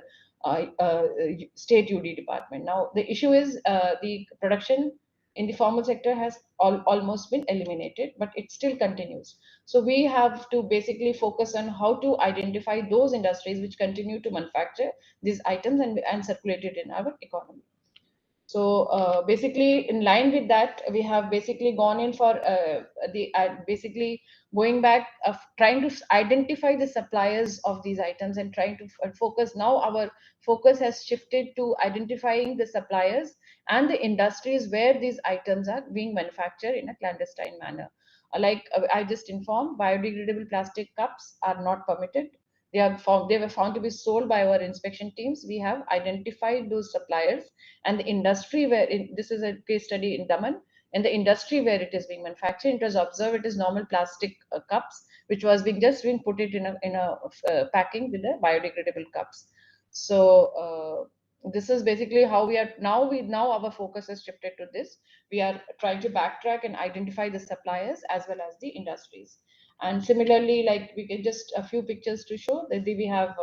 state UD department. Now, the issue is the production in the formal sector has almost been eliminated, but it still continues. So we have to basically focus on how to identify those industries which continue to manufacture these items and circulate it in our economy. So basically, in line with that, we have basically gone in for basically going back of trying to identify the suppliers of these items and trying to focus. Now our focus has shifted to identifying the suppliers and the industries where these items are being manufactured in a clandestine manner. Like I just informed, biodegradable plastic cups are not permitted. They were found to be sold by our inspection teams. We have identified those suppliers and the industry where this is a case study in Daman. In the industry where it is being manufactured, it was observed it is normal plastic cups, which was being put it in a packing with the biodegradable cups. So this is basically how we are now our focus has shifted to this. We are trying to backtrack and identify the suppliers as well as the industries. And similarly, like we get just a few pictures to show that we have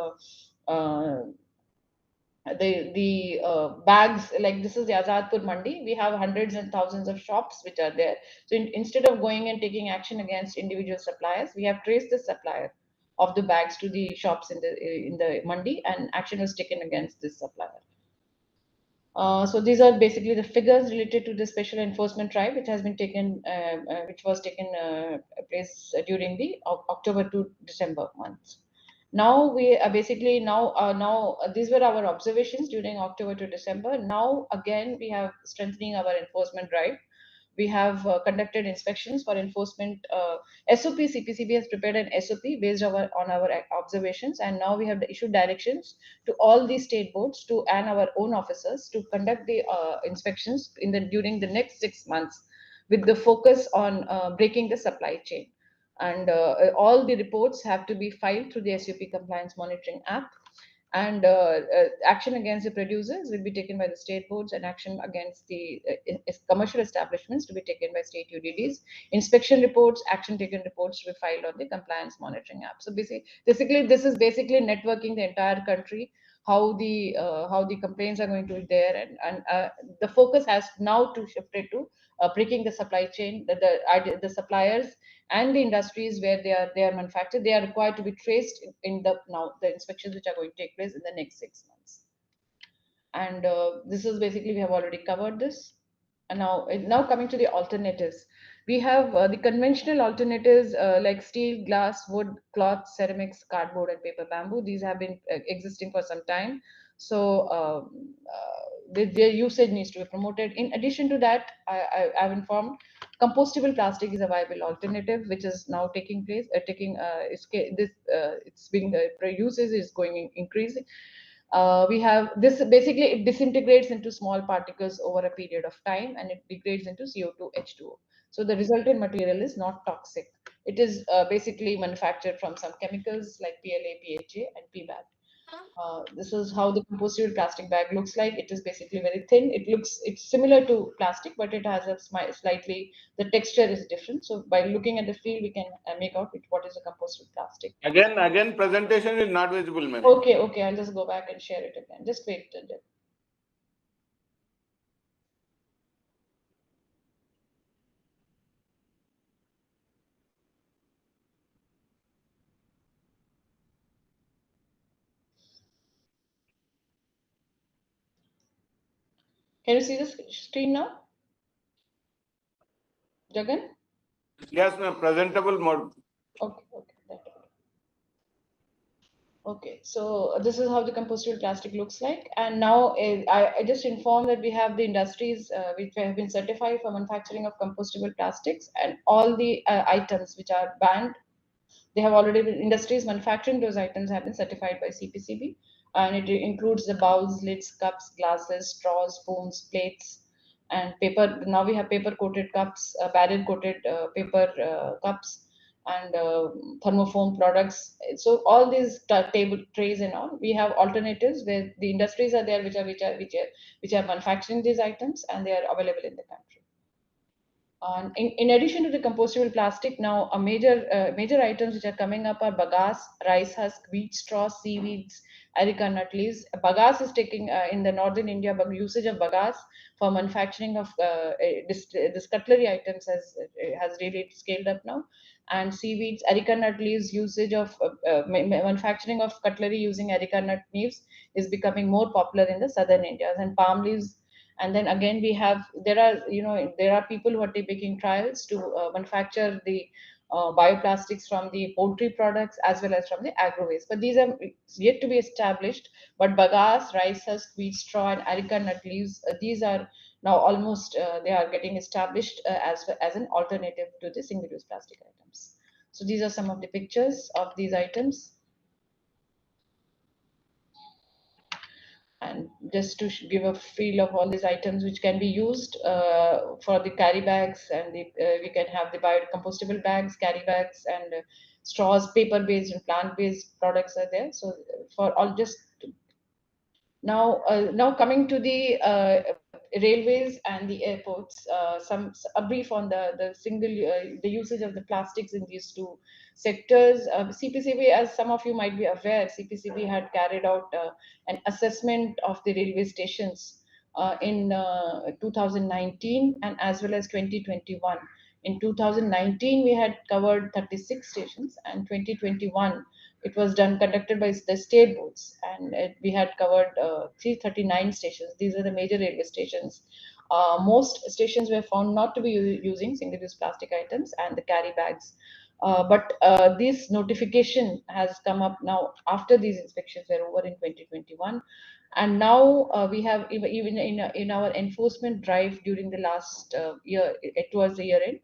the bags, like this is the Azadpur Mandi. We have hundreds and thousands of shops which are there. So instead of going and taking action against individual suppliers, we have traced the supplier of the bags to the shops in the Mandi, and action was taken against this supplier. So these are basically the figures related to the special enforcement drive, which has been taken, which was taken place during the October to December months. Now we are basically these were our observations during October to December. Now again we have strengthening our enforcement drive. We have conducted inspections for enforcement. SOP CPCB has prepared an SOP based on our observations, and now we have issued directions to all the state boards and our own officers to conduct the inspections during the next 6 months, with the focus on breaking the supply chain. And all the reports have to be filed through the SUP compliance monitoring app. And action against the producers will be taken by the state boards, and action against the commercial establishments to be taken by state UDDs. Inspection reports, action taken reports to be filed on the compliance monitoring app. So basically this is basically networking the entire country, how the complaints are going to be there, and the focus has now to shifted to breaking the supply chain. The suppliers and the industries where they are manufactured, they are required to be traced in the inspections which are going to take place in the next 6 months. And this is basically, we have already covered this. And now coming to the alternatives, we have the conventional alternatives like steel, glass, wood, cloth, ceramics, cardboard, and paper bamboo. These have been existing for some time. So their usage needs to be promoted. In addition to that, I've informed compostable plastic is a viable alternative, which is now taking place. It's being usage is going increasing. We have this, basically it disintegrates into small particles over a period of time, and it degrades into CO2, H2O. So the resultant material is not toxic. It is basically manufactured from some chemicals like PLA, PHA, and PBAT. This is how the compostable plastic bag looks like. It is basically very thin. It's similar to plastic, but it has a slightly, the texture is different. So by looking at the feel, we can make out what is a compostable plastic. Again, presentation is not visible, ma'am. Okay, I'll just go back and share it again. Just wait a bit. Can you see the screen now, Jagan? Yes, ma'am. Presentable mode. Okay. Okay, so this is how the compostable plastic looks like. And now I just informed that we have the industries which have been certified for manufacturing of compostable plastics, and all the items which are banned, they have already been, industries manufacturing those items have been certified by CPCB, and it includes the bowls, lids, cups, glasses, straws, spoons, plates, and paper. Now we have paper coated cups, barrel coated paper cups, and thermoform products. So all these table trays and all, we have alternatives where the industries are there which are manufacturing these items, and they are available in the country. In addition to the compostable plastic, now a major items which are coming up are bagasse, rice husk, wheat straw, seaweeds, areca nut leaves. Bagasse is taking in the northern India, usage of bagasse for manufacturing of this cutlery items has really scaled up now. And seaweeds, areca nut leaves, usage of manufacturing of cutlery using areca nut leaves is becoming more popular in the southern India. And palm leaves, and then again we have, there are people who are taking trials to manufacture the bioplastics from the poultry products as well as from the agro waste, but these are yet to be established. But bagasse, rice husk, wheat straw, and areca nut leaves, these are now almost they are getting established as an alternative to the single use plastic items. So these are some of the pictures of these items. And just to give a feel of all these items which can be used for the carry bags, and we can have the biocompostable bags, carry bags, and straws, paper based and plant based products are there. So for all, just now coming to the railways and the airports, a brief on the usage of the plastics in these two sectors. CPCB, as some of you might be aware, CPCB had carried out an assessment of the railway stations in 2019 and as well as 2021. In 2019, we had covered 36 stations, and 2021 it was conducted by the state boards, and we had covered 339 stations. These are the major railway stations. Most stations were found not to be using single-use plastic items and the carry bags. But this notification has come up now after these inspections were over in 2021. And now we have, even in our enforcement drive during the last year, towards the year end,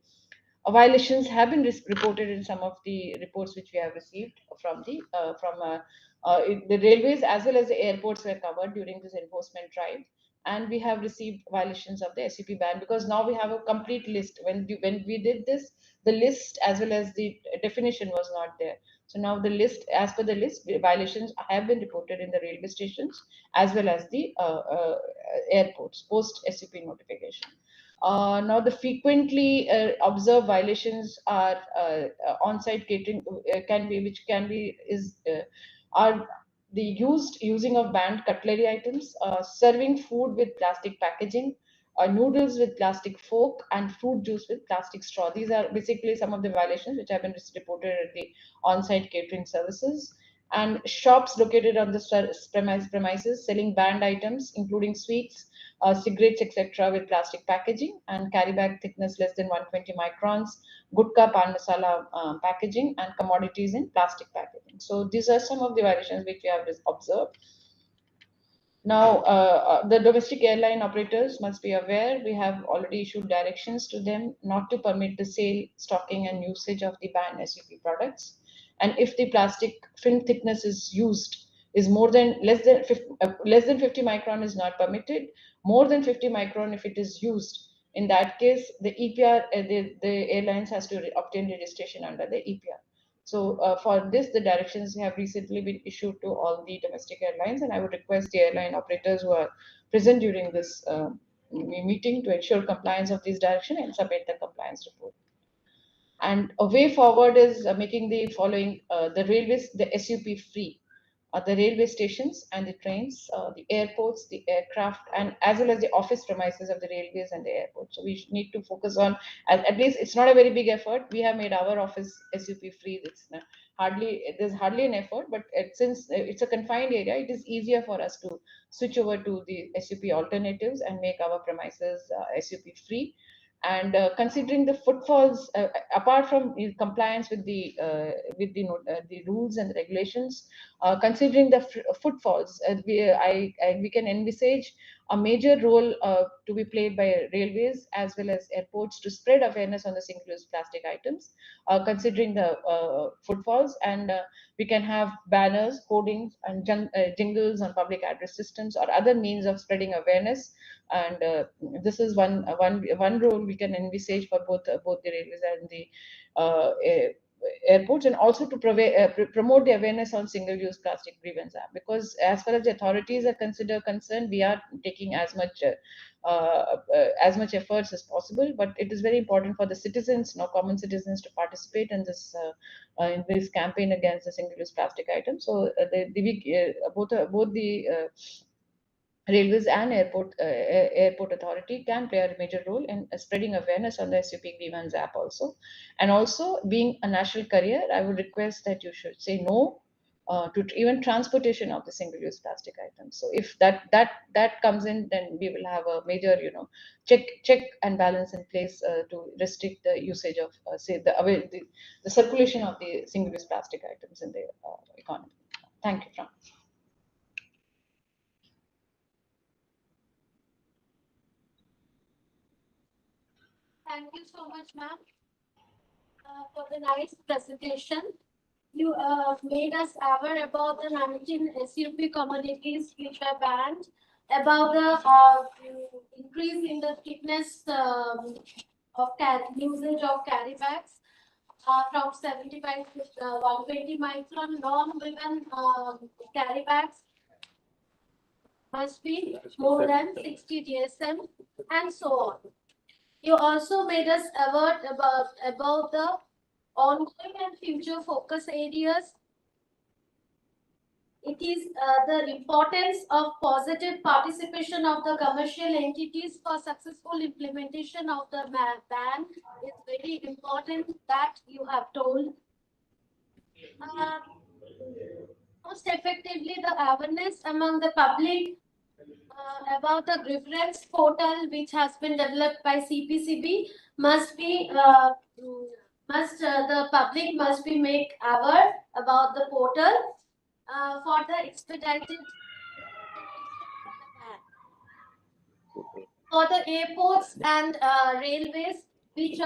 violations have been reported in some of the reports which we have received from the railways as well as the airports were covered during this enforcement drive, and we have received violations of the SUP ban, because now we have a complete list. When we did this, the list as well as the definition was not there. So now the list, as per the list, the violations have been reported in the railway stations as well as the airports post SUP notification. Now, the frequently observed violations are on-site catering which can be are the using of banned cutlery items, serving food with plastic packaging, noodles with plastic fork, and fruit juice with plastic straw. These are basically some of the violations which have been reported at the on-site catering services. And shops located on the premises selling banned items, including sweets, cigarettes, etc., with plastic packaging, and carry bag thickness less than 120 microns, gutka, pan masala packaging, and commodities in plastic packaging. So these are some of the violations which we have observed. Now, the domestic airline operators must be aware, we have already issued directions to them not to permit the sale, stocking, and usage of the banned SUP products. And if the plastic film thickness is used, is less than 50 micron is not permitted. More than 50 micron if it is used, In that case, the EPR, the airlines has to obtain registration under the EPR. So for this, the directions have recently been issued to all the domestic airlines, and I would request the airline operators who are present during this meeting to ensure compliance of these directions and submit the compliance report. And a way forward is making the following: the railways, the SUP free, the railway stations and the trains, the airports, the aircraft, and as well as the office premises of the railways and the airports. So we need to focus on, at least it's not a very big effort. We have made our office SUP free. There's hardly an effort, but since it's a confined area, it is easier for us to switch over to the SUP alternatives and make our premises SUP free. And considering the footfalls, apart from the compliance with the rules and regulations, considering the footfalls, we can envisage a major role to be played by railways as well as airports to spread awareness on the single-use plastic items, considering the footfalls. And we can have banners, hoardings, and jingles on public address systems or other means of spreading awareness. And this is one role we can envisage for both the railways and the airports, and also to promote the awareness on single-use plastic grievance app. Because as far as the authorities are concerned, we are taking as much efforts as possible. But it is very important for the citizens, common citizens, to participate in this campaign against the single-use plastic items. So both the railways and airport authority can play a major role in spreading awareness on the SUP grievance app also. And also, being a national carrier, I would request that you should say no to even transportation of the single-use plastic items. So if that comes in, then we will have a major check and balance in place to restrict the usage of the circulation of the single-use plastic items in the economy. Thank you, Frank. Thank you so much, ma'am, for the nice presentation. You made us aware about the 19 SUP commodities which were banned, about the increase in the thickness of usage of carry bags from 75 to 120 micron. Non-woven carry bags must be more than 60 GSM, and so on. You also made us aware about the ongoing and future focus areas. It is the importance of positive participation of the commercial entities for successful implementation of the ban is very important that you have told. Most effectively, the awareness among the public about the grievance portal which has been developed by CPCB must be the public must be made aware about the portal for the expedited for the airports and railways, which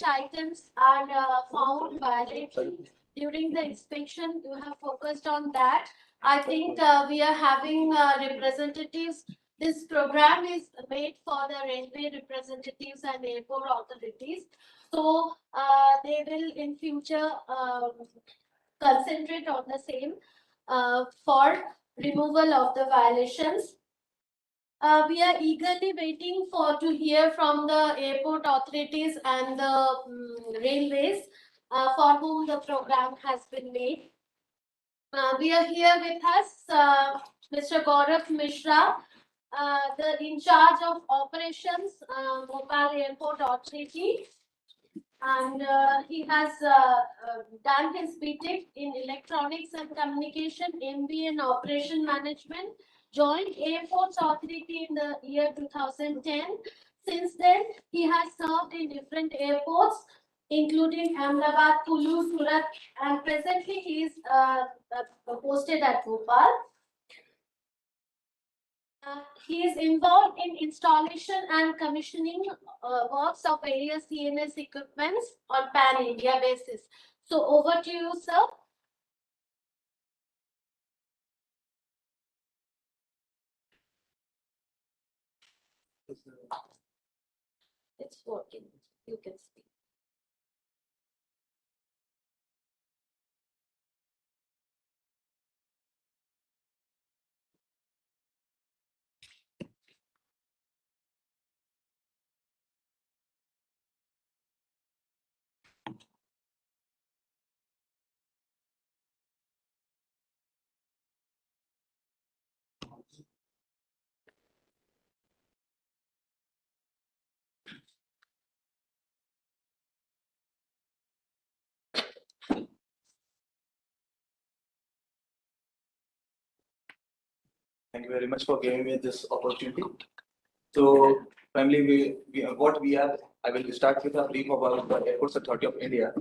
items are found violating during the inspection. You have focused on that. I think we are having representatives. This program is made for the railway representatives and airport authorities. So they will in future concentrate on the same for removal of the violations. We are eagerly waiting to hear from the airport authorities and the railways for whom the program has been made. We are here with us, Mr. Gaurav Mishra, the in charge of operations, Bhopal Airport Authority, and he has done his BTech in Electronics and Communication, MBA in Operation Management, joined Airports Authority in the year 2010. Since then, he has served in different airports, including Ahmedabad, Kulu, Surat, and presently he is posted at Bhopal. He is involved in installation and commissioning works of various CNS equipments on pan-India basis. So over to you, sir. It's working. You can speak. Thank you very much for giving me this opportunity. So, finally, what we are, I will start with a brief about the Airports Authority of India.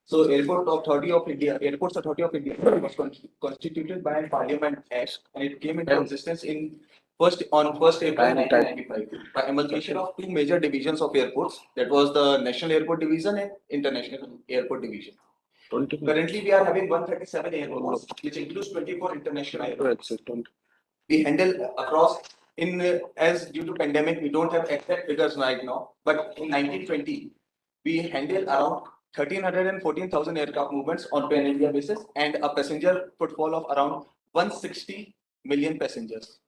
So, Airports Authority of India was constituted by Parliament Act, and it came into existence on 1st April 1995 by amalgamation of two major divisions of airports. That was the National Airport Division and International Airport Division. Currently, we are having 137 airports, which includes 24 international airports. We handle across as due to pandemic, we don't have exact figures right now, but in 1920, we handle around 1,314,000 aircraft movements on pan-India basis and a passenger footfall of around 160 million passengers.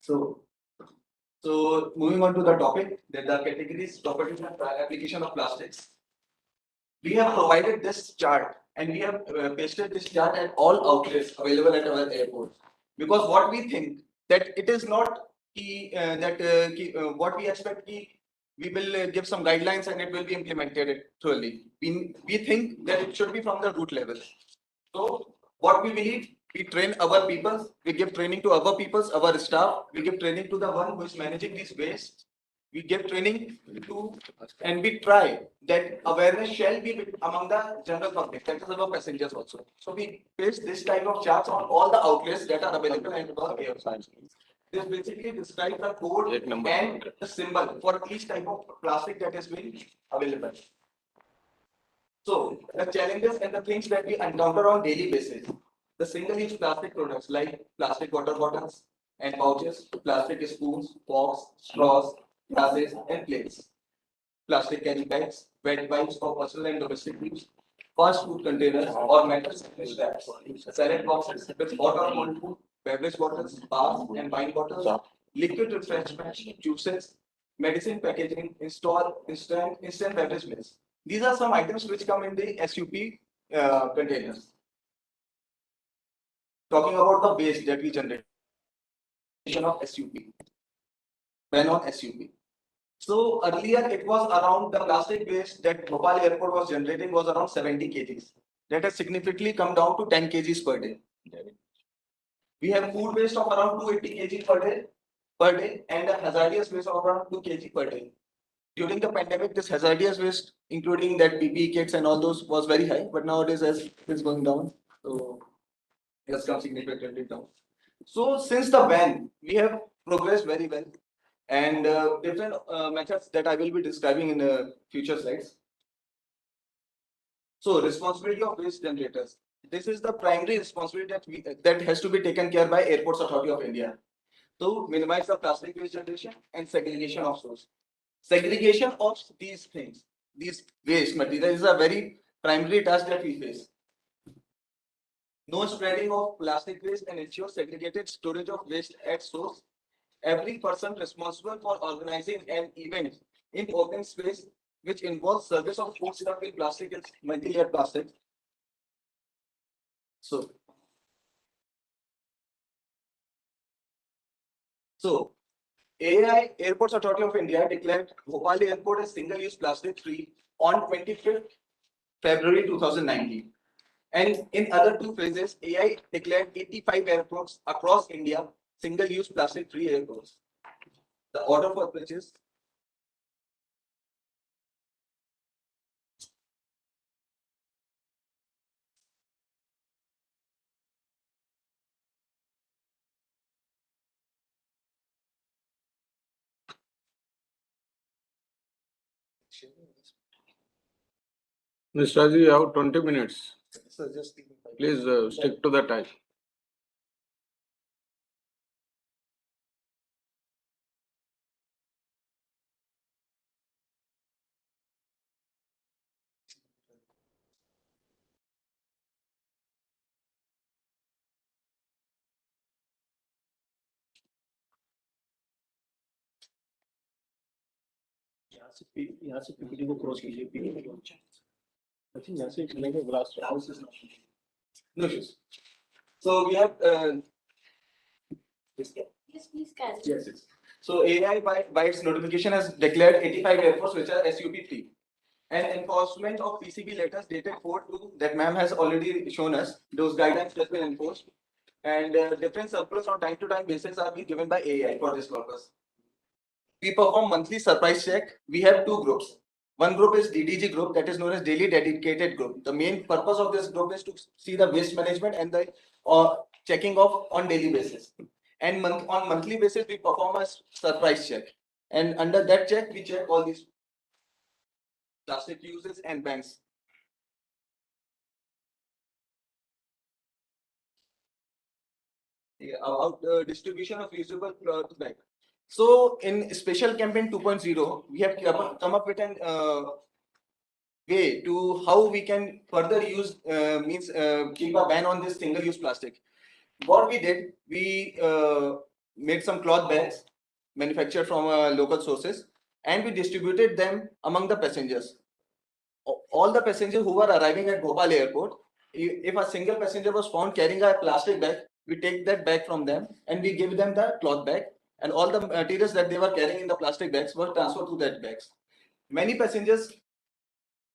So moving on to the topic, that the categories, properties and application of plastics. We have provided this chart and we have pasted this chart at all outlets available at our airports. Because what we think that it is not what we expect we will give some guidelines and it will be implemented thoroughly. We think that it should be from the root level. So what we believe, we train our people, we give training to our people, our staff, we give training to the one who is managing these waste. We give training to, and we try that awareness shall be among the general public, that is our passengers also. So we paste this type of charts on all the outlets that are available in our airlines. This basically describes the code and the symbol for each type of plastic that is being available. So the challenges and the things that we encounter on daily basis, the single-use plastic products like plastic water bottles and pouches, plastic spoons, forks, straws, glasses and plates, plastic carry bags, wet wipes for personal and domestic use, fast food containers or metal wraps, salad boxes with hot or cold food, beverage bottles, bars and wine bottles, liquid refreshments, juices, medicine packaging, instant beverage meals. These are some items which come in the SUP containers. Talking about the waste that we generate of SUP, ban on SUP. So earlier it was around the plastic waste that Bhopal airport was generating was around 70 kgs. That has significantly come down to 10 kgs per day. We have food waste of around 280 kg per day and a hazardous waste of around 2 kg per day. During the pandemic, this hazardous waste, including that PPE kits and all those, was very high, but nowadays as it's going down, so it has come significantly down. So since the ban, we have progressed very well, and different methods that I will be describing in the future slides. So responsibility of waste generators. This is the primary responsibility that has to be taken care by Airports Authority of India to minimize the plastic waste generation and segregation of source. Segregation of these things, these waste material is a very primary task that we face. No spreading of plastic waste and ensure segregated storage of waste at source. Every person responsible for organizing an event in open space which involves service of food stuff in plastic is multi-layer plastic. So AI, Airports Authority of India, declared Bhopal Airport as single-use plastic-free on 25th February 2019. And in other two phases, AI declared 85 airports across India single-use plastic-free airports. The order for which is Mr. Ji, you have 20 minutes. so just Please stick to the time. यहाँ से PPT को cross कीजिए, PPT को अच्छा यहाँ से चलेंगे glass house is No issues. So we have Yes, please can. yes, yes. So AI by its notification has declared 85 airports which are SUP free. And enforcement of PCB letters dated 4/2 that ma'am has already shown us. Those guidelines have been enforced. And different circulars on time to time basis are being given by AI for this purpose. We perform monthly surprise check. We have two groups. One group is DDG group, that is known as daily dedicated group. The main purpose of this group is to see the waste management and the checking off on daily basis. And on monthly basis, we perform a surprise check. And under that check, we check all these plastic uses and bans. Yeah, about the distribution of reusable cloth bag. So in special campaign 2.0, we have come up with an way to how we can further use keep a ban on this single-use plastic. What we did, we made some cloth bags manufactured from local sources, and we distributed them among the passengers. All the passengers who were arriving at Bhopal airport, if a single passenger was found carrying a plastic bag, we take that bag from them and we give them the cloth bag, and all the materials that they were carrying in the plastic bags were transferred to that bags. Many passengers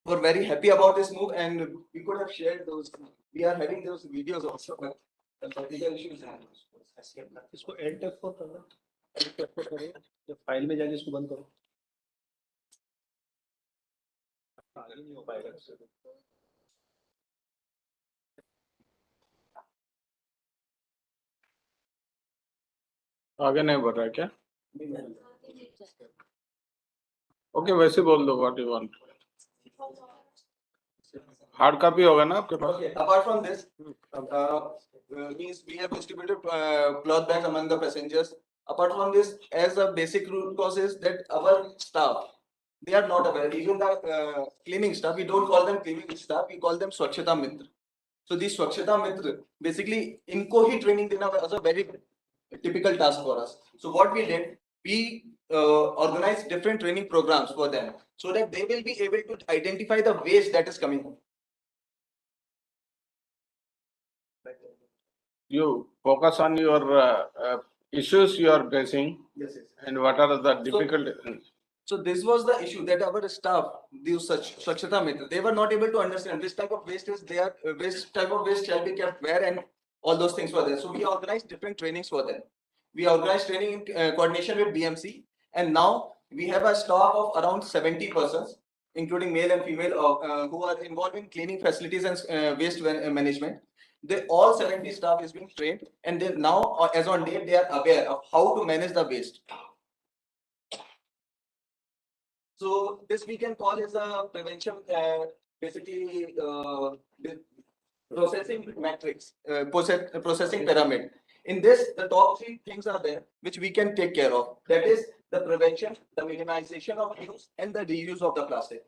were very happy about this move, and we could have shared those. We are having those videos also, but the practical issues are. इसको and tap पर करना, and tap पर करो, जब file में जाके इसको बंद करो, आगे नहीं हो पाएगा। आगे नहीं बढ़ रहा है क्या? ओके, वैसे बोल दो what you want. Hard copy होगा ना आपके पास? Okay, apart from this, means we have distributed cloth bags among the passengers. Apart from this, as a basic root cause is that our staff, they are not aware. Even the cleaning staff, we don't call them cleaning staff, we call them Swachhata Mitra. So these Swachhata Mitra, basically, इनको ही training देना was a very typical task for us. So what we did, we organized different training programs for them so that they will be able to identify the waste that is coming. You focus on your issues you are facing Yes, yes. and what are the difficult. So this was the issue that our staff, these Swachhata Mitra, they were not able to understand which type of waste is there, which type of waste shall be kept where, and all those things were there. So we organized different trainings for them. We organized training in coordination with BMC, and now we have a staff of around 70 persons, including male and female, who are involved in cleaning facilities and waste management. They all 70 staff is being trained, and they now, as on date, they are aware of how to manage the waste. So this we can call as a prevention, basically processing matrix, processing pyramid. In this, the top three things are there which we can take care of. That is the prevention, the minimization of use, and the reuse of the plastic.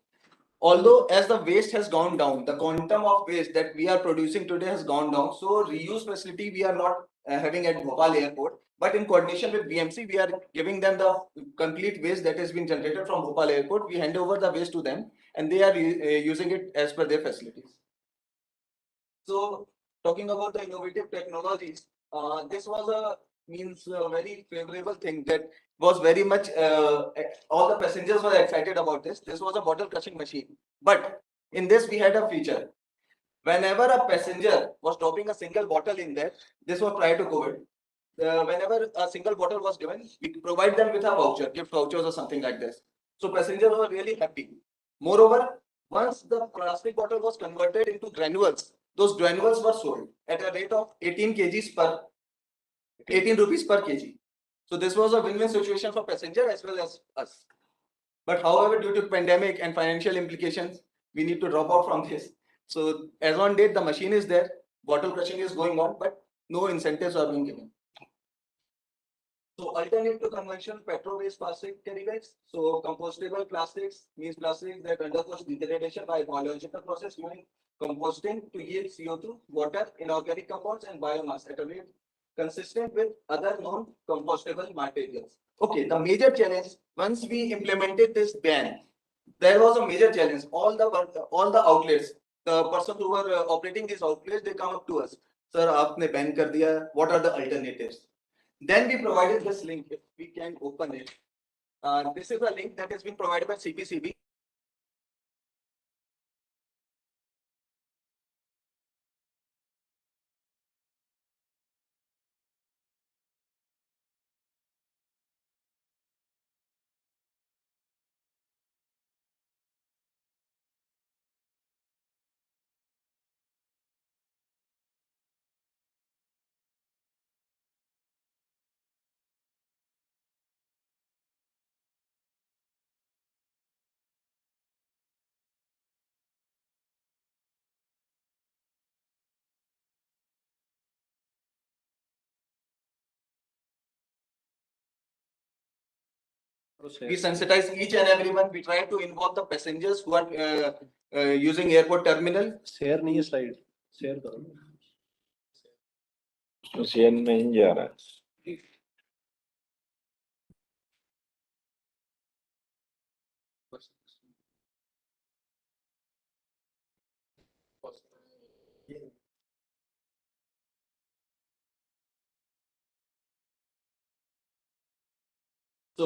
Although as the waste has gone down, the quantum of waste that we are producing today has gone down. So reuse facility we are not having at Bhopal airport, but in coordination with BMC, we are giving them the complete waste that has been generated from Bhopal airport. We hand over the waste to them, and they are using it as per their facilities. So talking about the innovative technologies, this was a very favorable thing that was very much all the passengers were excited about this. This was a bottle crushing machine, but in this we had a feature. Whenever a passenger was dropping a single bottle in there, this was prior to COVID. Whenever a single bottle was given, we provide them with a voucher, gift vouchers or something like this. So passengers were really happy. Moreover, once the plastic bottle was converted into granules, those granules were sold at a rate of 18 rupees per kg. So this was a win-win situation for passenger as well as us. But however, due to pandemic and financial implications, we need to drop out from this. So as on date, the machine is there, bottle crushing is going on, but no incentives are being given. So alternative to conventional petrol-based plastic carry bags. So compostable plastics means plastics that undergoes degradation by biological process during composting to yield CO2, water, inorganic compounds, and biomass at a rate consistent with other non-compostable materials. Okay, the major challenge, once we implemented this ban, there was a major challenge. All the outlets, the persons who were operating these outlets, they come up to us. Sir, aapne ban kar diya. What are the alternatives? Then we provided this link. If we can open it. This is a link that has been provided by CPCB. We sensitize each and everyone. We try to involve the passengers who are using airport terminal. Share नहीं है slide share करो share नहीं जा रहा है So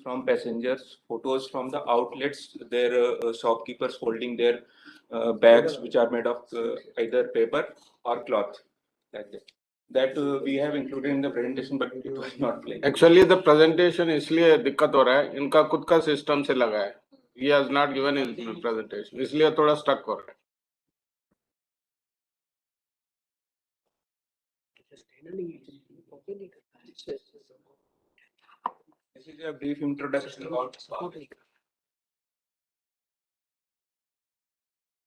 from passengers, photos from the outlets, their shopkeepers holding their bags which are made of either paper or cloth. Like that. That we have included in the presentation, but it was not playing. Actually, the presentation इसलिए दिक्कत हो रहा है, इनका खुद का system से लगा है. He has not given his presentation, इसलिए थोड़ा stuck हो रहा है. This is a brief introduction about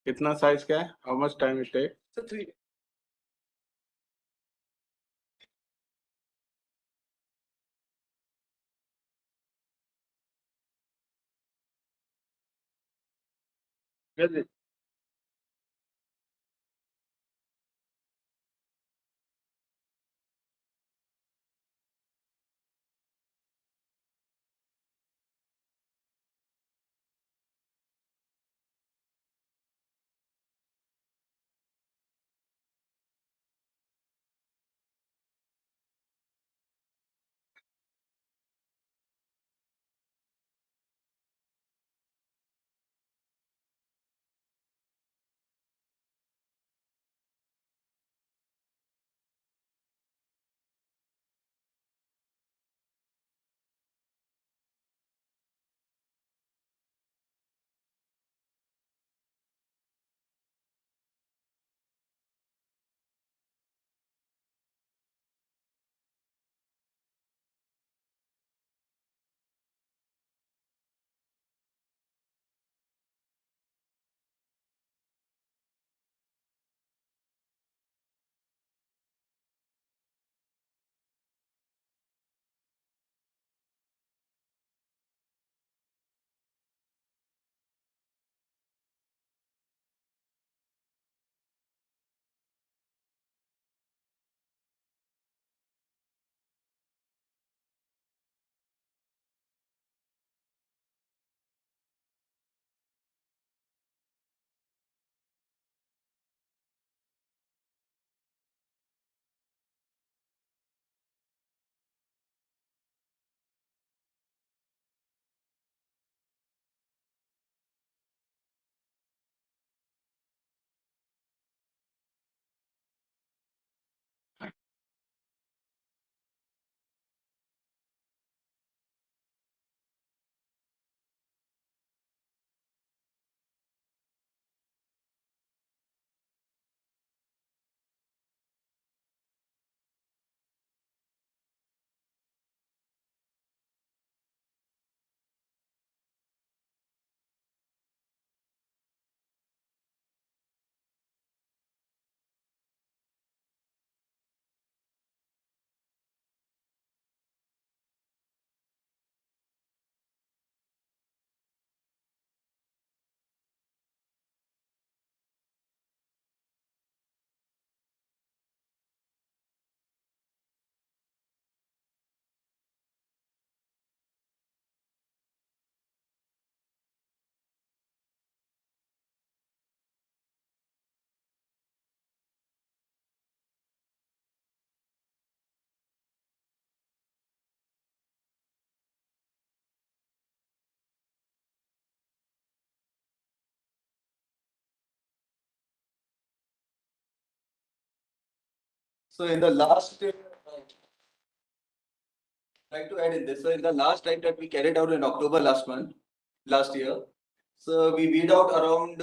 कितना size क्या है? How much time it take? so three. So in the last, like to add in this, so in the last drive that we carried out in October last year, so we weed out around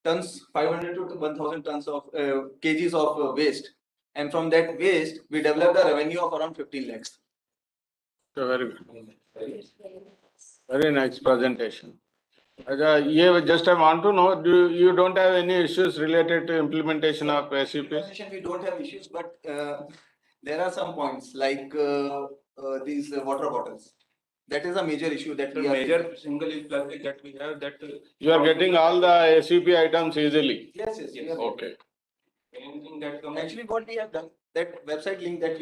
tons, 500 to 1,000 tons of kgs of waste. And from that waste, we developed a revenue of around 15 lakhs. So very good. Very nice presentation. Yeah, just I want to know, you don't have any issues related to implementation of SUP? We don't have issues, but there are some points like these water bottles. That is a major issue that The we are major single-use plastic that we have, that You are getting all the SUP items easily? Yes. Okay. anything that comes. Actually, what we have done, that website link that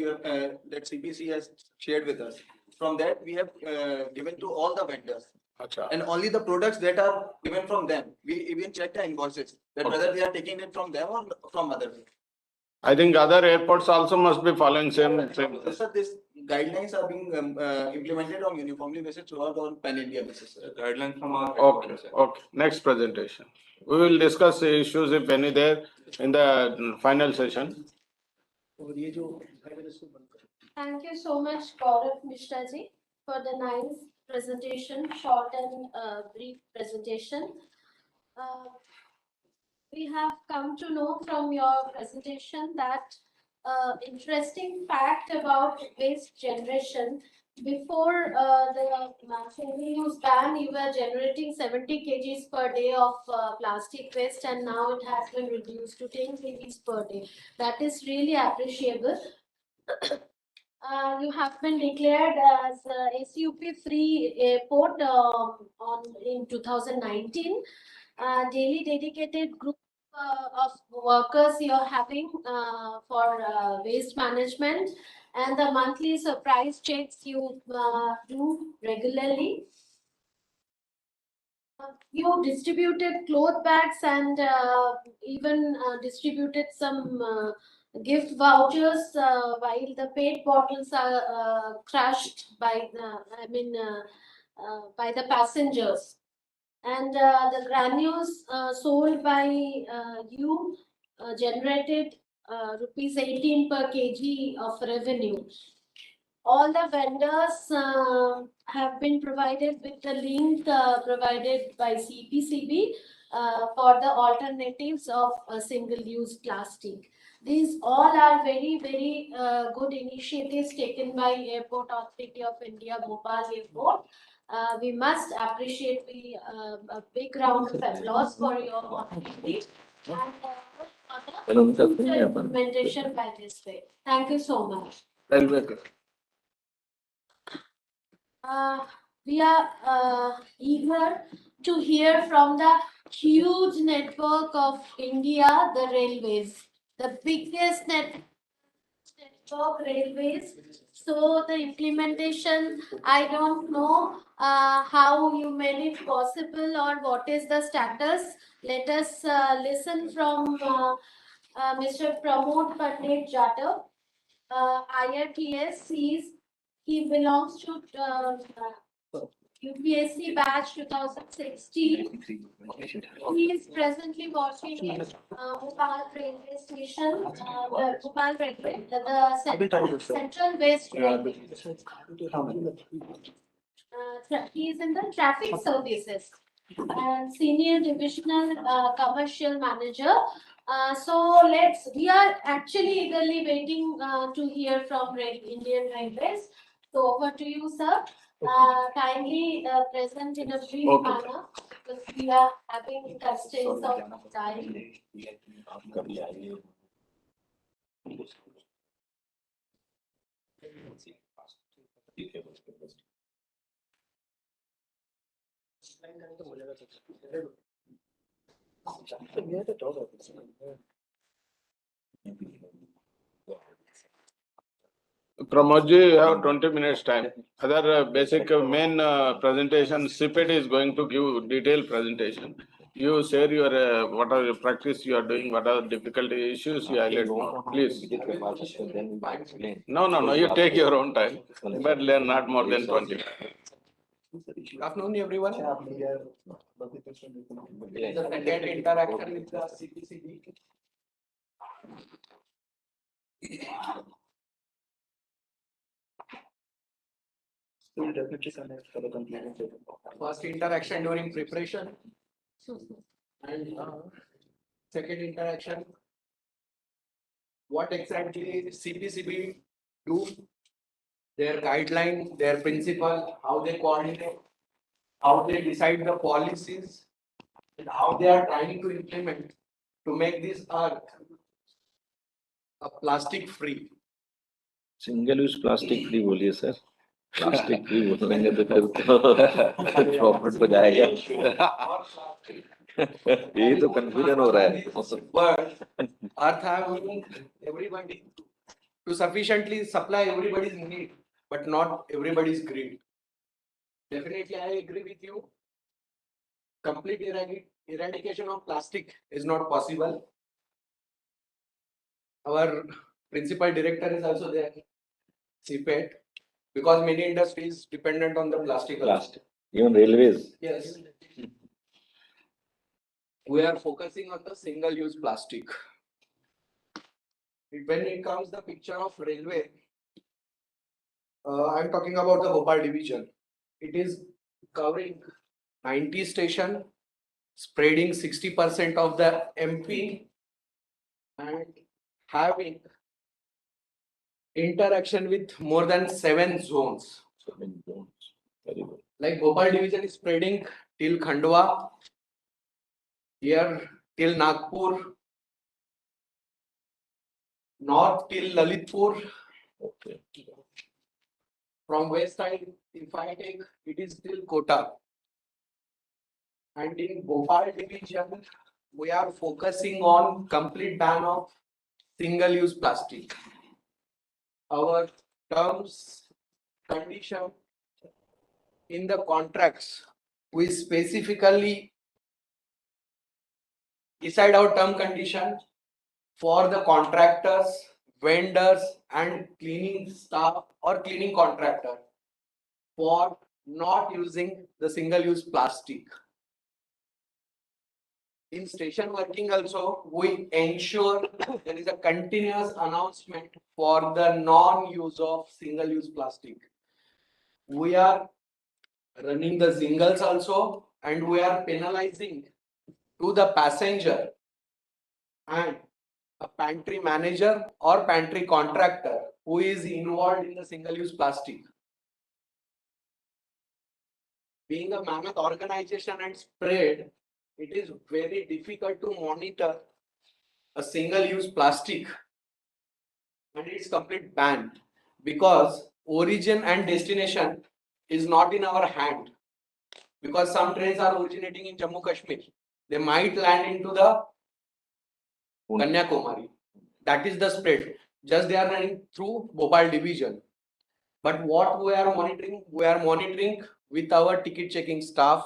that CPC has shared with us, from that we have given to all the vendors. Acha. And only the products that are given from them, we even check the invoices, that Okay. whether they are taking it from them or from other. I think other airports also must be following same. Sir, these guidelines are being implemented on uniformly basis throughout on pan-India basis. Guidelines from our. Okay, okay. Next presentation. We will discuss the issues, if any, there in the final session. Thank you so much, Gaurav Mishra ji, for the nice presentation, short and brief presentation. We have come to know from your presentation that interesting fact about waste generation. Before the single-use ban, you were generating 70 kgs per day of plastic waste, and now it has been reduced to 10 kgs per day. That is really appreciable. You have been declared as SUP-free airport in 2019. Daily dedicated group of workers you're having for waste management, and the monthly surprise checks you do regularly. You distributed cloth bags and even distributed some gift vouchers while the paid bottles are crushed by by the passengers. And the granules sold by you generated rupees 18 per kg of revenue. All the vendors have been provided with the link provided by CPCB for the alternatives of single-use plastic. These all are very, very good initiatives taken by Airport Authority of India, Bhopal Airport. We must appreciate a big round of applause for your activity and for the future implementation by this way. Thank you so much. We are eager to hear from the huge network of India, the railways, the biggest network railways. So the implementation, I don't know how you made it possible or what is the status. Let us listen from Mr. Pramod Pandit Jadhav, IRTS. He belongs to UPSC batch 2016. He is presently working in Bhopal railway station, Bhopal railway, the Central West Railway. He is in the traffic services and senior divisional commercial manager. So we are actually eagerly waiting to hear from Indian Railways. So over to you, sir. Kindly present in a brief manner because we are having constraints of time. Pramodji, you have 20 minutes time. Other basic main presentation, CPD is going to give detailed presentation. You share your what are the practice you are doing, what are the difficulty issues you highlight more, please. No, you take your own time, but learn not more than 20. Good afternoon, everyone. Get interaction with the CPCB. First interaction during preparation and second interaction. What exactly CPCB do? Their guideline, their principle, how they coordinate, how they decide the policies, and how they are trying to implement to make this earth a plastic free. Single use plastic free बोलिए sir plastic free बोलेंगे तो फिर तो चौपट हो जाएगा यही तो कंफ्यूजन हो रहा है But earth have everybody to sufficiently supply everybody's need, but not everybody's greed. Definitely, I agree with you. Complete eradication of plastic is not possible. Our principal director is also there, CPET, because many industries dependent on the plastic. Plastic. Even railways. Yes. We are focusing on the single-use plastic. When it comes the picture of railway, I'm talking about the Bhopal division. It is covering 90 stations, spreading 60% of the MP, and having interaction with more than 7 zones. 7 zones. Very good. Like Bhopal division is spreading till Khandwa, here till Nagpur, north till Lalitpur. Okay. From west side, if I take, it is till Kota. And in Bhopal division, we are focusing on complete ban of single-use plastic. Our terms, condition in the contracts, we specifically decide our term condition for the contractors, vendors, and cleaning staff or cleaning contractor for not using the single-use plastic. In station working also, we ensure there is a continuous announcement for the non-use of single-use plastic. We are running the singles also, and we are penalizing to the passenger and a pantry manager or pantry contractor who is involved in the single-use plastic. Being a mammoth organization and spread, it is very difficult to monitor a single-use plastic, and it's complete ban because origin and destination is not in our hand. Because some trains are originating in Jammu Kashmir, they might land into the Kanyakumari. That is the spread. Just they are running through Bhopal division. But what we are monitoring with our ticket checking staff,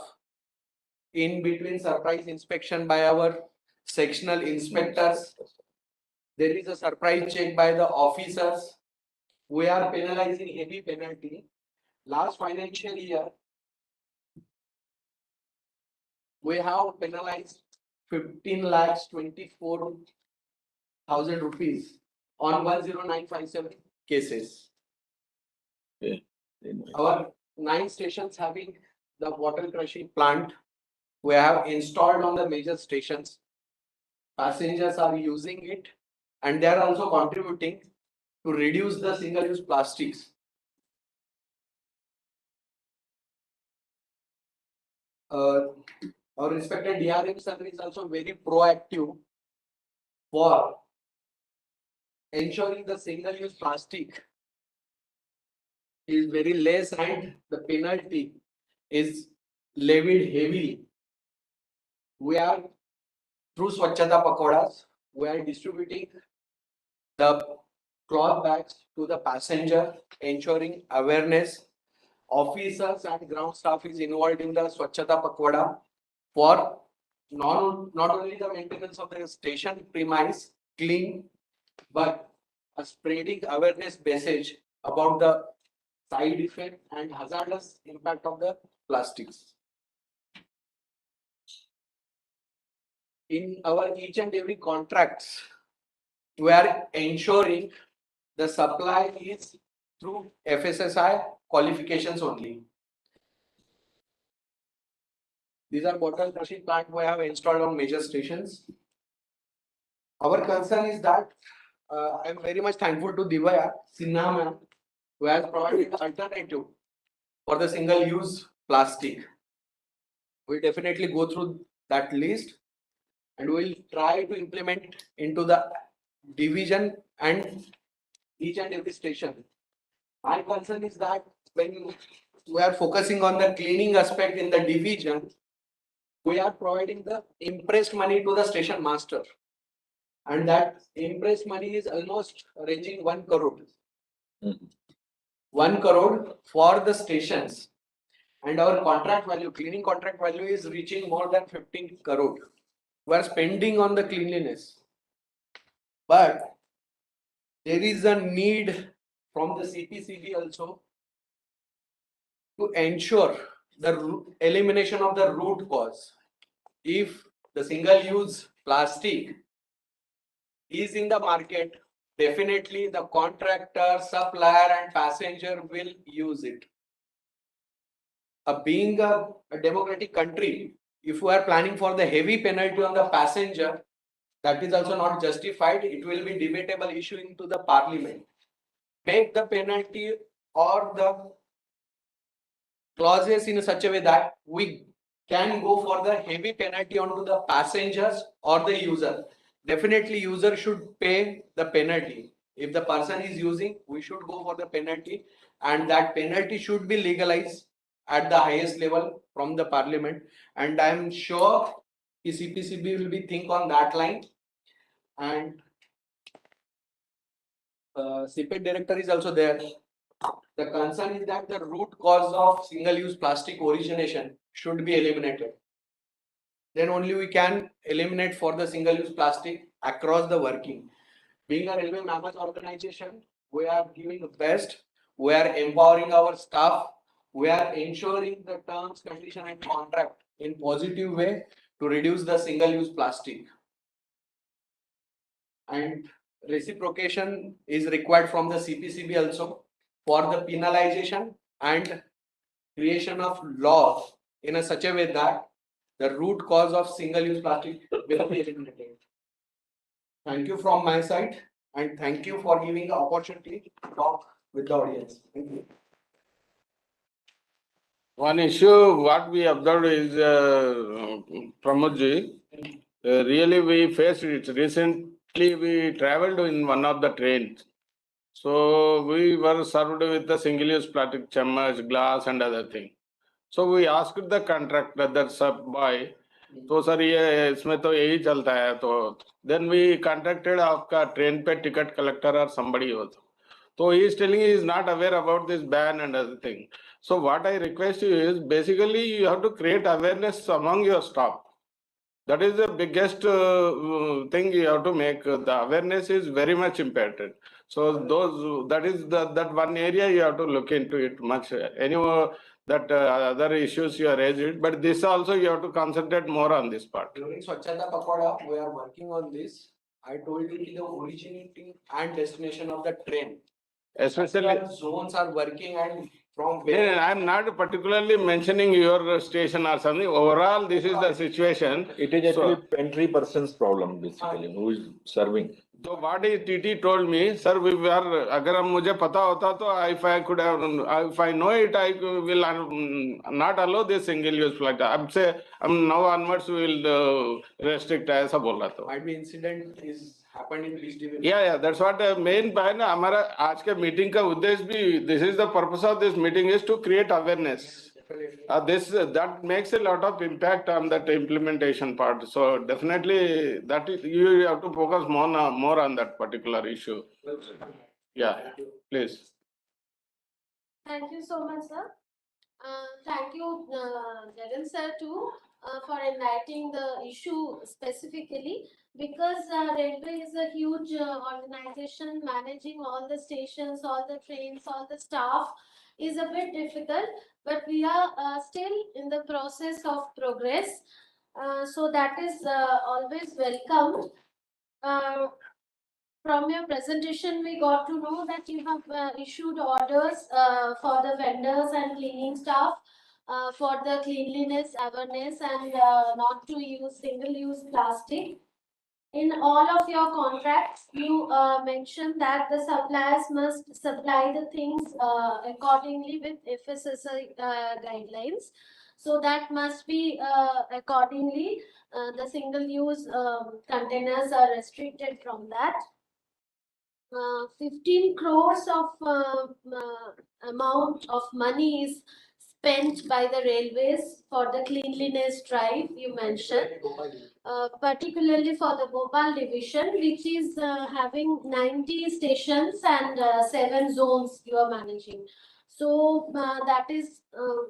in between surprise inspection by our sectional inspectors. There is a surprise check by the officers. We are penalizing heavy penalty. Last financial year, we have penalized 15,24,000 rupees on 10957 cases. Okay. Our 9 stations having the bottle crushing plant, we have installed on the major stations. Passengers are using it, and they are also contributing to reduce the single-use plastics. Our respected DRM sir is also very proactive for ensuring the single-use plastic is very less and the penalty is levied heavily. We are through Swachhata Pakodas, we are distributing the cloth bags to the passenger, ensuring awareness. Officers and ground staff is involved in the Swachhata Pakoda for not only the maintenance of the station premise clean, but a spreading awareness message about the side effect and hazardous impact of the plastics. In our each and every contracts, we are ensuring the supply is through FSSI qualifications only. These are bottle crushing plant we have installed on major stations. Our concern is that I am very much thankful to Divya Sinha ma'am, who has provided alternative for the single-use plastic. We'll definitely go through that list and we'll try to implement into the division and each and every station. My concern is that when we are focusing on the cleaning aspect in the division, we are providing the impressed money to the station master. And that impressed money is almost ranging 1 crore. 1 crore for the stations. And our contract value, cleaning contract value is reaching more than 15 crore. We are spending on the cleanliness. But there is a need from the CPCB also to ensure the elimination of the root cause. If the single-use plastic is in the market, definitely the contractor, supplier and passenger will use it. Being a democratic country, if we are planning for the heavy penalty on the passenger, that is also not justified. It will be debatable issue into the parliament. Make the penalty or the clauses in such a way that we can go for the heavy penalty onto the passengers or the user. Definitely user should pay the penalty. If the person is using, we should go for the penalty and that penalty should be legalized at the highest level from the parliament. And I am sure the CPCB will be think on that line. And CPET director is also there. The concern is that the root cause of single-use plastic origination should be eliminated. Then only we can eliminate for the single-use plastic across the working. Being a railway mammoth organization, we are giving the best. We are empowering our staff. We are ensuring the terms, condition and contract in positive way to reduce the single-use plastic. And reciprocation is required from the CPCB also for the penalization and creation of law in a such a way that the root cause of single-use plastic will be eliminated. Thank you from my side and thank you for giving the opportunity to talk with the audience. Thank you. One issue what we observed is Pramodji, really we faced it. Recently we traveled in one of the trains. So we were served with the single-use plastic chammach, glass and other thing. So we asked the contractor that sub boy, तो sir ये इसमें तो यही चलता है तो then we contacted आपका train पे ticket collector or somebody also. So he is telling he is not aware about this ban and other thing. So what I request you is basically you have to create awareness among your staff. That is the biggest thing you have to make. The awareness is very much important. So that is that one area you have to look into it much. Anyway, that other issues you are raised, but this also you have to concentrate more on this part. During Swachhata Pakoda, we are working on this. I told you the originating and destination of the train. Especially zones are working and from where I am not particularly mentioning your station or something. Overall, this is the situation. It is actually pantry person's problem basically, who is serving. So what is TT told me, sir, we were, अगर हम मुझे पता होता तो if I could have, if I know it, I will not allow this single use like that. अब से हम now onwards will restrict ऐसा बोल रहा था. Might be incident is happened in this division. Yeah, that's what main है ना हमारा आज के meeting का उद्देश्य भी, this is the purpose of this meeting is to create awareness. That makes a lot of impact on that implementation part. So definitely that is, you have to focus more on that particular issue. Yeah, please. Thank you so much, sir. Thank you, Jagan sir, too, for enlightening the issue specifically, because railway is a huge organization. Managing all the stations, all the trains, all the staff is a bit difficult, but we are still in the process of progress. So that is always welcome. from your presentation, we got to know that you have issued orders for the vendors and cleaning staff for the cleanliness awareness and not to use single-use plastic. In all of your contracts, you mentioned that the suppliers must supply the things accordingly with FSSAI guidelines. So that must be accordingly. The single-use containers are restricted from that. 15 crores of amount of money is spent by the railways for the cleanliness drive you mentioned, particularly for the Bhopal division, which is having 90 stations and 7 zones you are managing. So that is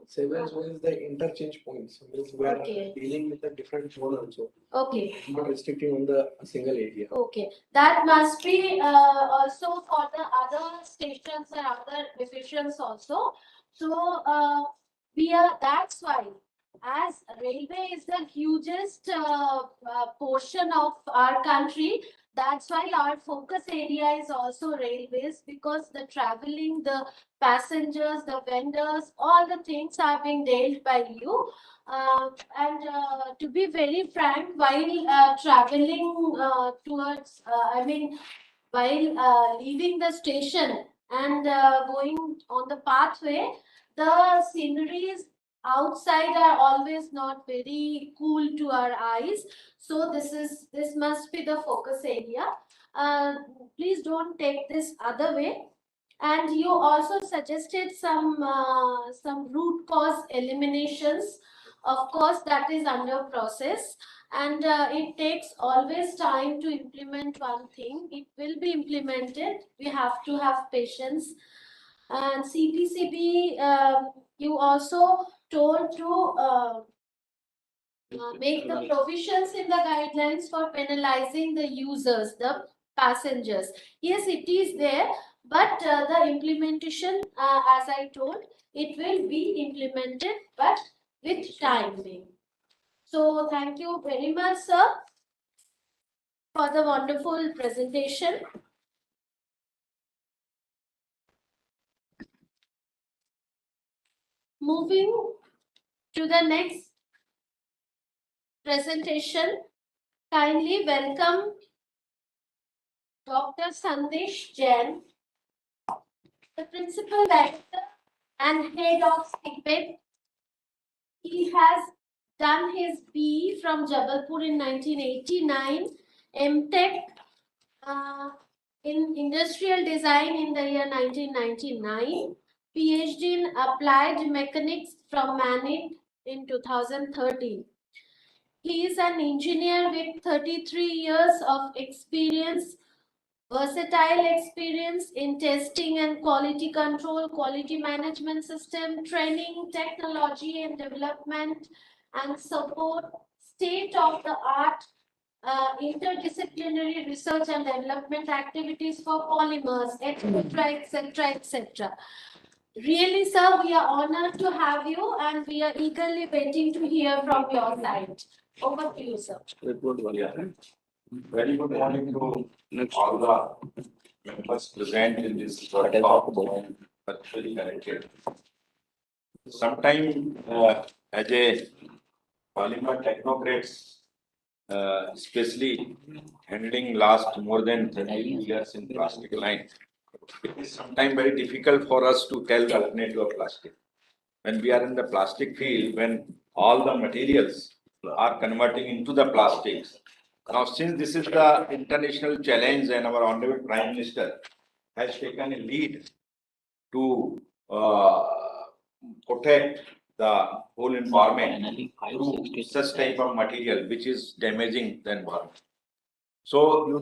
7 zones is the interchange points. Means we are dealing with a different zone also. Okay. Not restricting on the single area. Okay, that must be also for the other stations and other divisions also. So that's why, as railway is the hugest portion of our country, that's why our focus area is also railways, because the traveling, the passengers, the vendors, all the things are being dealt by you. To be very frank, while traveling towards, while leaving the station and going on the pathway, the sceneries outside are always not very cool to our eyes. So this must be the focus area. Please don't take this other way. And you also suggested some root cause eliminations. Of course, that is under process, and it takes always time to implement one thing. It will be implemented. We have to have patience. And CPCB, you also told to make the provisions in the guidelines for penalizing the users, the passengers. Yes, it is there, but the implementation, as I told, it will be implemented, but with timing. So thank you very much, sir, for the wonderful presentation. Moving to the next presentation, kindly welcome Dr. Sandesh Jain, the Principal Director and Head of CPCB. He has done his BE from Jabalpur in 1989, MTech in Industrial Design in the year 1999, PhD in Applied Mechanics from Manit in 2013. He is an engineer with 33 years of experience, versatile experience in testing and quality control, quality management system, training, technology and development and support, state-of-the-art interdisciplinary research and development activities for polymers, etc., etc., etc. Really, sir, we are honored to have you, and we are eagerly waiting to hear from your side. Over to you, sir. Very good morning to all the members present in this workshop and virtually connected. Sometime as a polymer technocrats, especially handling last more than 30 years in plastic line, it is sometimes very difficult for us to tell the alternative of plastic. When we are in the plastic field, when all the materials are converting into the plastics. Now, since this is the international challenge and our Honorable Prime Minister has taken a lead to protect the whole environment through such type of material which is damaging the environment. So,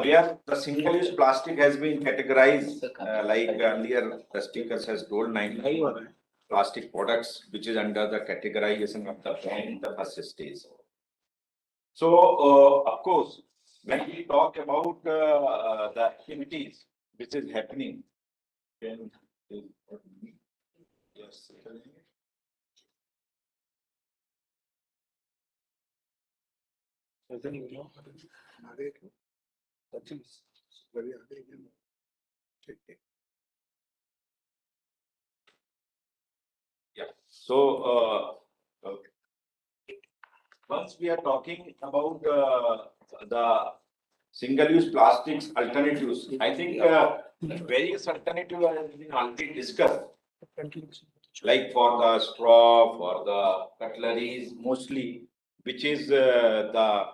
where the single-use plastic has been categorized, like earlier the speakers has told, 9 plastic products, which is under the categorization of the ban in the first stage. So, of course, when we talk about the activities which is happening, then yes. Yeah. So, once we are talking about the single-use plastics alternatives, I think various alternatives have been already discussed, like for the straw, for the cutleries, mostly, which is the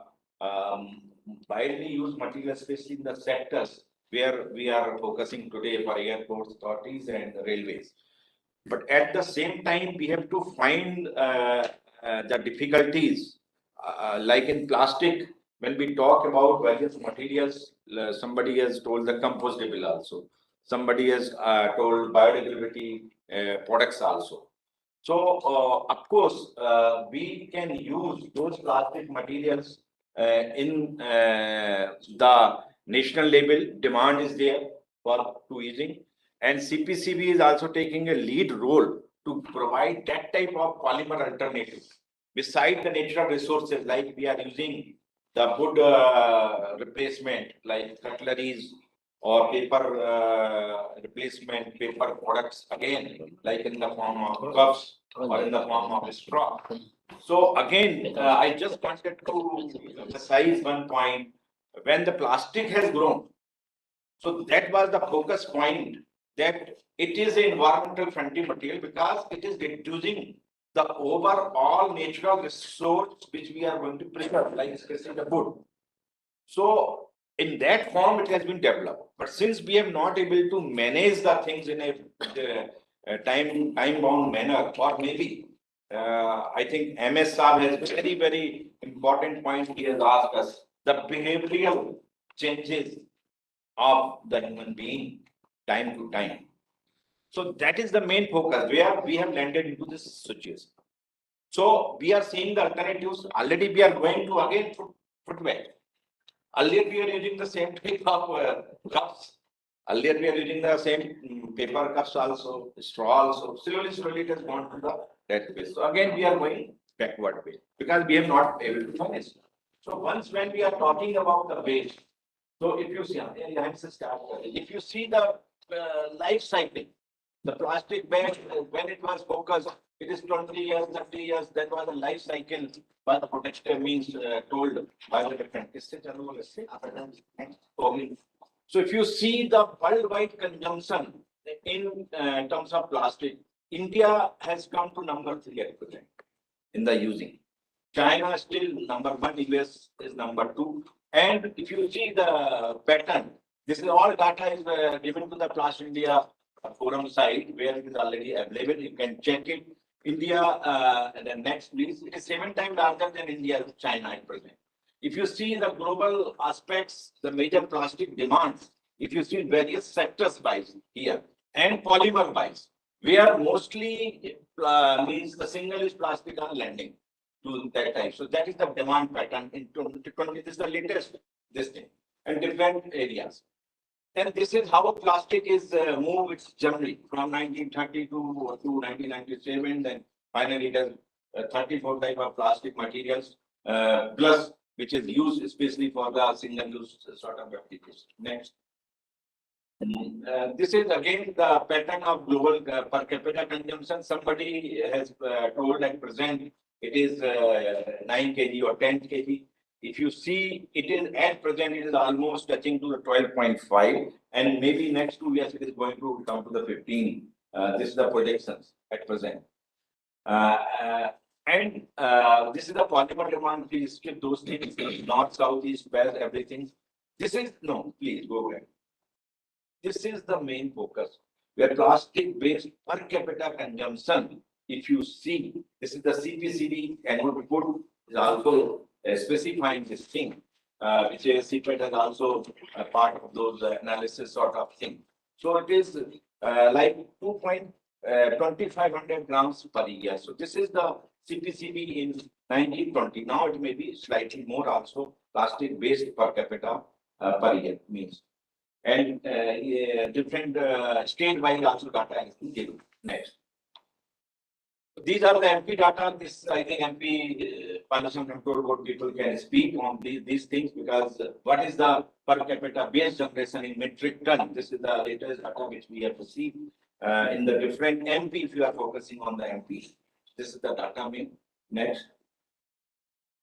widely used material, especially in the sectors where we are focusing today for airports, authorities, and railways. But at the same time, we have to find the difficulties, like in plastic, when we talk about various materials, somebody has told the compostable also. Somebody has told biodegradability products also. So, of course, we can use those plastic materials in the national level. Demand is there for to using, and CPCB is also taking a lead role to provide that type of polymer alternative. Beside the natural resources, like we are using the wood replacement, like cutleries or paper replacement, paper products, again, like in the form of cups or in the form of straw. So again, I just wanted to emphasize one point. When the plastic has grown, so that was the focus point, that it is an environmental friendly material because it is reducing the overall natural resource which we are going to preserve, like especially the wood. So in that form, it has been developed. But since we are not able to manage the things in a time-bound manner, or maybe I think MS Saab has very important point he has asked us, the behavioral changes of the human being time to time. So that is the main focus where we have landed into this situation. So we are seeing the alternatives. Already we are going to again footwear. Earlier we are using the same type of cups. Earlier we are using the same paper cups also, straw also. Slowly it has gone to that way. So again we are going backward way because we have not able to manage. So once when we are talking about the waste, so if you see, if you see the life cycle, the plastic bag, when it was focused, it is 20 years, 30 years, that was a life cycle by the protector means told by the different. So if you see the worldwide consumption in terms of plastic, India has come to number 3 at present in the using. China is still number 1, US is number 2. And if you see the pattern, this is all data is given to the Plastic India forum site where it is already available. You can check it. India, and then next please, it is 7 times larger than India, China at present. If you see the global aspects, the major plastic demands, if you see various sectors wise here and polymer wise, we are mostly means the single-use plastic are landing to that type. So that is the demand pattern in 2020. This is the latest this thing and different areas. And this is how plastic is moved its journey from 1932 to 1997. Then finally it has 34 type of plastic materials plus which is used especially for the single-use sort of application. Next. This is again the pattern of global per capita consumption. Somebody has told at present it is 9 kg or 10 kg. If you see, it is at present, it is almost touching to the 12.5, and maybe next 2 years it is going to come to the 15. This is the projections at present. And this is the polymer demand. Please skip those things. North, south, east, west, everything. This is no. Please go ahead. This is the main focus. Where plastic-based per capita consumption, if you see, this is the CPCB annual report is also specifying this thing, which is CPET has also a part of those analysis sort of thing. So it is like 2.2500 grams per year. So this is the CPCB in 1920. Now it may be slightly more also plastic-based per capita per year means. And different state-wise also data is given. Next. these are the MP data. This, I think, MP Pollution Control Board people can speak on these things, because what is the per capita base generation in metric ton? This is the latest data which we have received in the different MP. If you are focusing on the MP, this is the data. Next,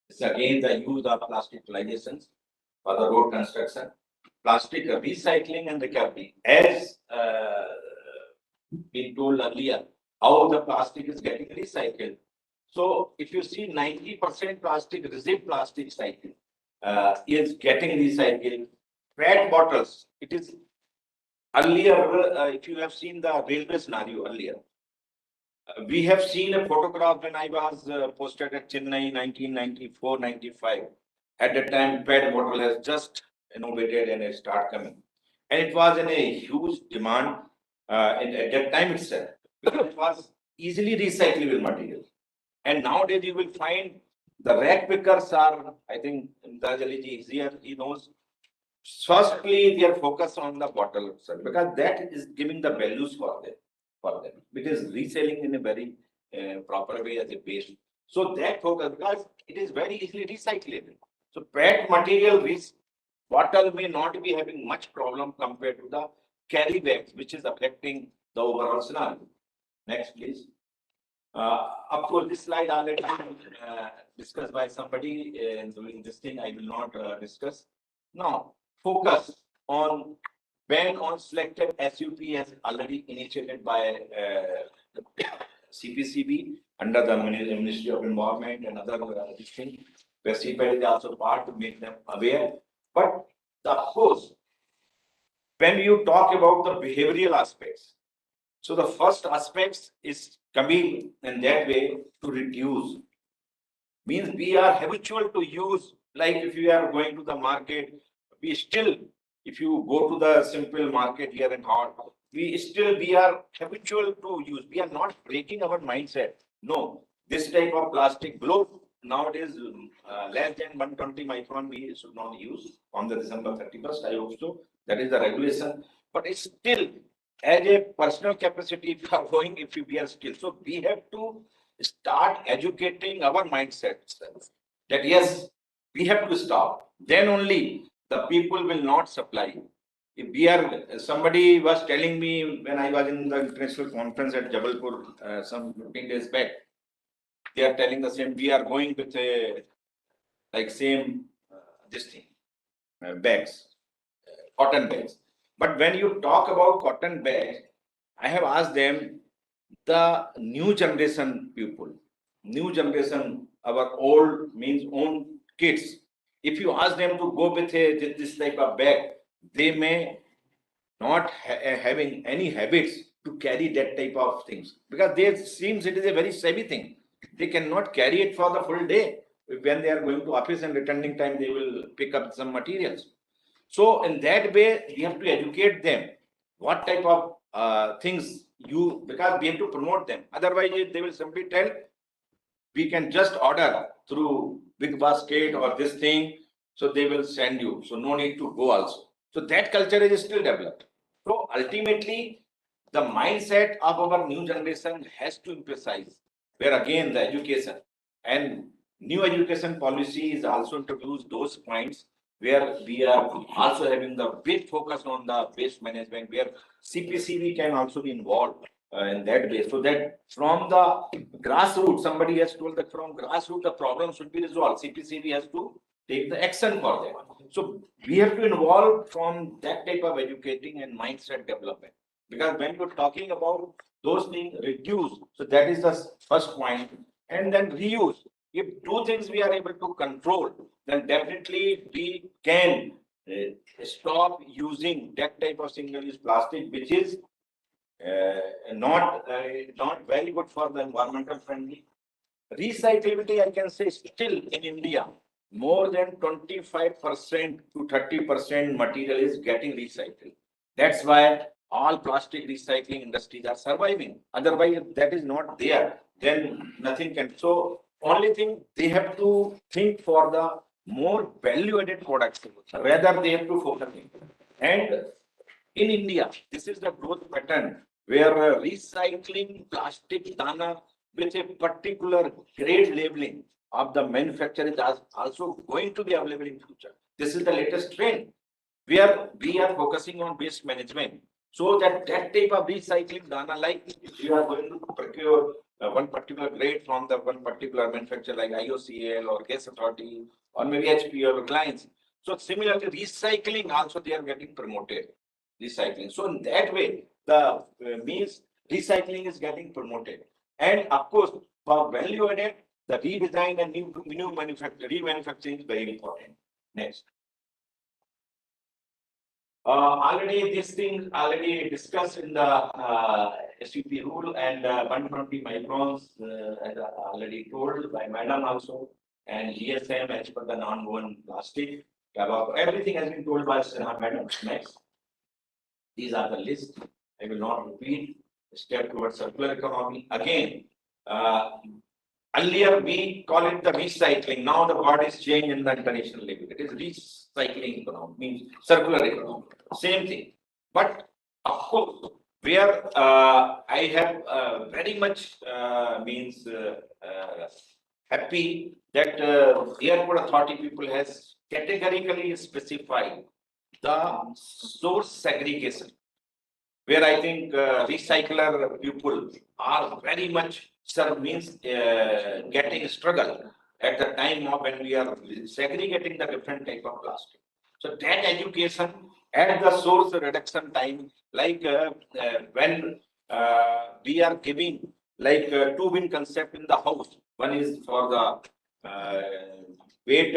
it's again the use of plastic utilizations for the road construction, plastic recycling and recovery. As been told earlier, how the plastic is getting recycled. So if you see 90% plastic, rigid plastic cycle is getting recycled. PET bottles, it is earlier, if you have seen the railway scenario earlier, we have seen a photograph when I was posted at Chennai 1994-95. At that time, PET bottle has just innovated and it started coming. And it was in a huge demand at that time itself, because it was easily recyclable material. And nowadays you will find the rack pickers are, I think, Dajaliji is here, he knows. Firstly, they are focused on the bottle itself, because that is giving the values for them. It is reselling in a very proper way as a base. So that focus, because it is very easily recyclable. So PET material bottle may not be having much problem compared to the carry bags, which is affecting the overall scenario. Next, please. Of course, this slide already discussed by somebody doing this thing. I will not discuss. Now, focus on ban on selective SUP has already initiated by CPCB under the Ministry of Environment and other this thing, where CPCB is also part to make them aware. But of course, when you talk about the behavioral aspects, so the first aspects is coming in that way to reduce. Means we are habitual to use, like if you are going to the market, we still, if you go to the simple market here in Hot, we are habitual to use. We are not breaking our mindset. No, this type of plastic below nowadays less than 120 micron we should not use on the December 31st. I hope so. That is the regulation. But it's still, as a personal capacity, if you are going, if we are still. So we have to start educating our mindsets that yes, we have to stop. Then only the people will not supply. If we are, somebody was telling me when I was in the international conference at Jabalpur some 15 days back, they are telling the same, we are going with a, like same, this thing, bags, cotton bags. But when you talk about cotton bags, I have asked them, the new generation people, our old means own kids, if you ask them to go with this type of bag, they may not having any habits to carry that type of things, because they seems it is a very savvy thing. They cannot carry it for the full day. When they are going to office and returning time, they will pick up some materials. So in that way, we have to educate them what type of things because we have to promote them. Otherwise, they will simply tell, we can just order through Big Basket or this thing, so they will send you. So no need to go also. So that culture is still developed. So ultimately, the mindset of our new generation has to emphasize, where again the education and new education policy is also introduced those points where we are also having the big focus on the waste management, where CPCB can also be involved in that way, so that from the grassroots, somebody has told that from grassroots the problem should be resolved. CPCB has to take the action for that. So we have to involve from that type of educating and mindset development, because when you're talking about those things, reduce, so that is the first point, and then reuse. If two things we are able to control, then definitely we can stop using that type of single-use plastic, which is not very good for the environmental friendly. Recyclability, I can say, still in India, more than 25% to 30% material is getting recycled. That's why all plastic recycling industries are surviving. Otherwise, if that is not there, then nothing can. So only thing they have to think for the more value-added products, rather they have to focus on. And in India, this is the growth pattern where recycling plastic dana with a particular grade labeling of the manufacturer is also going to be available in future. This is the latest trend. We are focusing on waste management so that type of recycling done, like if you are going to procure one particular grade from the one particular manufacturer like IOCL or Gas Authority or maybe HPL or clients. So similarly, recycling also they are getting promoted. Recycling. So in that way, the means recycling is getting promoted. And of course, for value added, the redesign and new remanufacturing is very important. Next. Already this thing already discussed in the SUP rule and 120 microns as already told by Madam also, and GSM as per the non-woven plastic. About everything has been told by Madam. Next. These are the list. I will not repeat. Step towards circular economy. Again, earlier we call it the recycling. Now the word is changed in the international level. It is recycling economy, means circular economy. Same thing. But of course, where I have very much means happy that airport authority people has categorically specified the source segregation, where I think recycler people are very much means getting struggle at the time of when we are segregating the different type of plastic. So that education at the source reduction time, like when we are giving like two bin concept in the house. One is for the weight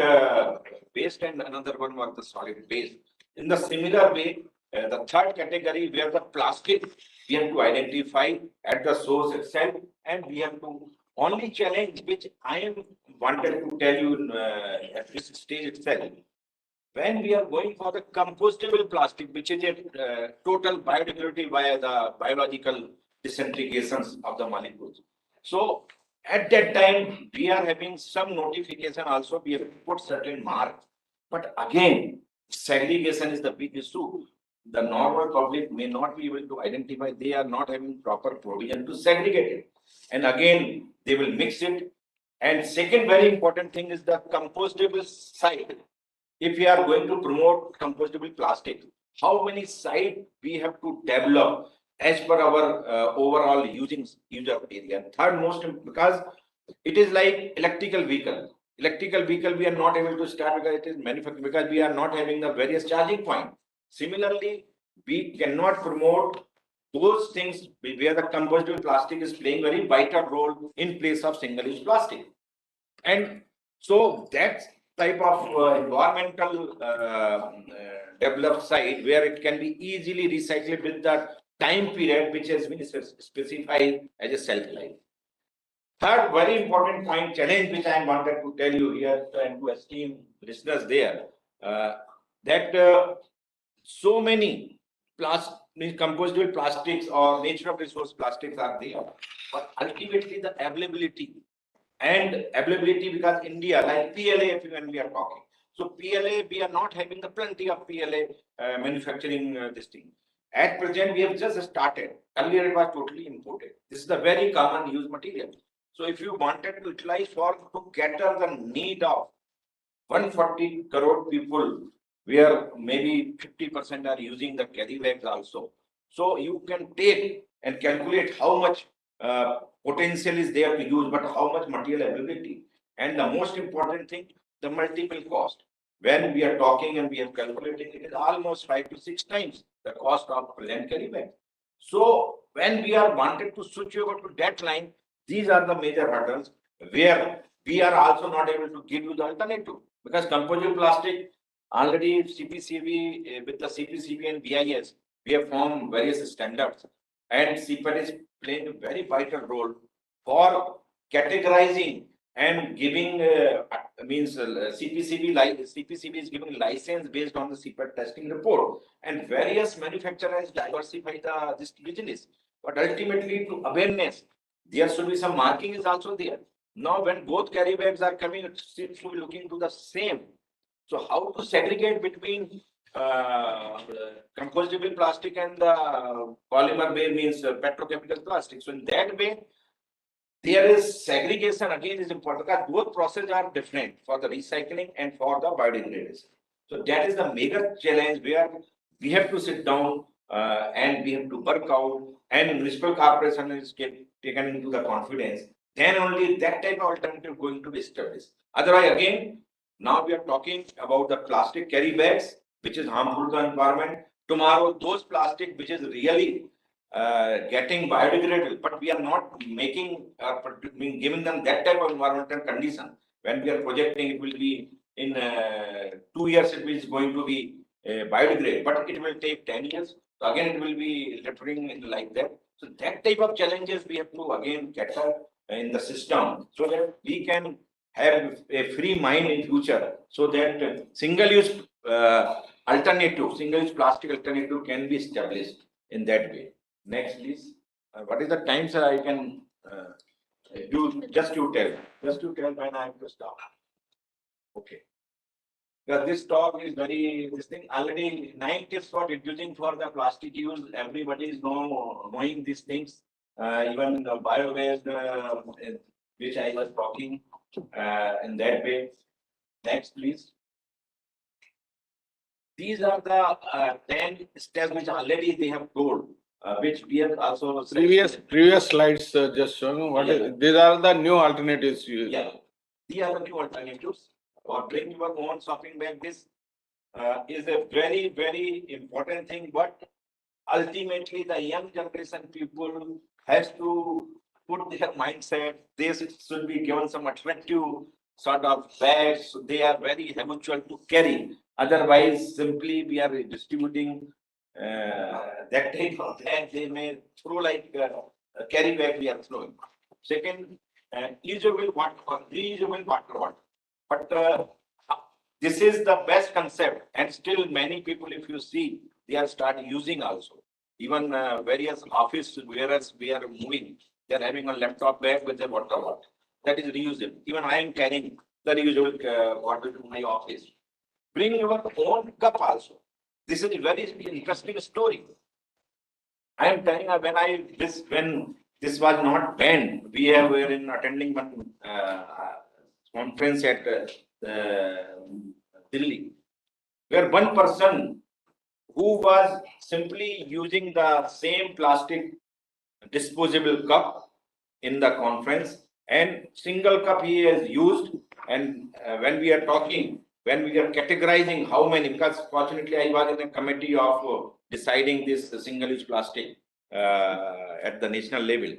waste and another one was the solid waste. In the similar way, the third category where the plastic we have to identify at the source itself, and we have to only challenge which I am wanted to tell you at this stage itself. When we are going for the compostable plastic, which is a total biodegradability via the biological disintegrations of the molecules. So at that time, we are having some notification also, we have to put certain marks. But again, segregation is the big issue. The normal public may not be able to identify, they are not having proper provision to segregate it. And again, they will mix it. And second very important thing is the compostable side. If we are going to promote compostable plastic, how many sites we have to develop as per our overall user area. Third most, because it is like electrical vehicle. Electrical vehicle we are not able to start because it is manufactured, because we are not having the various charging point. Similarly, we cannot promote those things where the compostable plastic is playing very vital role in place of single-use plastic. And so that type of environmental developed site where it can be easily recycled with the time period which has been specified as a shelf life. Third very important point, challenge which I wanted to tell you here and to esteemed listeners there, that so many compostable plastics or natural resource plastics are there, but ultimately the availability because India, like PLA, when we are talking. So PLA, we are not having the plenty of PLA manufacturing this thing. At present, we have just started. Earlier, it was totally imported. This is the very common use material. So if you wanted to utilize to cater the need of 140 crore people, where maybe 50% are using the carry bags also. So you can take and calculate how much potential is there to use, but how much material availability. And the most important thing, the multiple cost. When we are talking and we are calculating, it is almost 5 to 6 times the cost of present carry bag. So when we are wanted to switch over to that line, these are the major hurdles where we are also not able to give you the alternative, because composite plastic already CPCB with the CPCB and BIS, we have formed various standards, and CPAT is playing a very vital role for categorizing and giving CPCB is giving license based on the CPAT testing report, and various manufacturers diversify this business. But ultimately, to awareness, there should be some marking is also there. Now, when both carry bags are coming, it seems to be looking to the same. So, how to segregate between compostable plastic and the polymer way means petrochemical plastic. So, in that way, there is segregation again is important because both processes are different for the recycling and for the biodegradation. So that is the major challenge where we have to sit down and we have to work out, and municipal corporation is taken into the confidence. Then only that type of alternative going to be established. Otherwise, again, now we are talking about the plastic carry bags, which is harmful to the environment. Tomorrow, those plastic which is really getting biodegradable, but we are not making, giving them that type of environmental condition. When we are projecting, it will be in 2 years, it is going to be biodegradable, but it will take 10 years. So again, it will be returning like that. So that type of challenges we have to again cater in the system so that we can have a free mind in future, so that single-use single-use plastic alternative can be established in that way. Next, please. What is the time, sir? I can do just to tell when I have to stop. Okay. Because this talk is very, this thing already 9 tips for reducing for the plastic use. Everybody is knowing these things. Even the bio-waste, which I was talking in that way. Next, please. These are the 10 steps which already they have told, which we have also previous slides just showing what these are the new alternatives. Yeah, these are the new alternatives. Or bring your own shopping bag. This is a very, very important thing. But ultimately, the young generation people has to put their mindset. They should be given some attractive sort of bags. So they are very habitual to carry. Otherwise, simply we are distributing that type of bag. They may throw like a carry bag we are throwing. Second, reusable water bottle. But this is the best concept, and still many people, if you see, they are starting using also. Even various office whereas we are moving, they are having a laptop bag with a water bottle. That is reusable. Even I am carrying the reusable water to my office. Bring your own cup also. This is a very interesting story. I am telling you, when this was not banned, we were in attending one conference at Delhi, where one person who was simply using the same plastic disposable cup in the conference, and single cup he has used. And when we are talking, when we are categorizing how many, because fortunately I was in a committee of deciding this single-use plastic at the national level.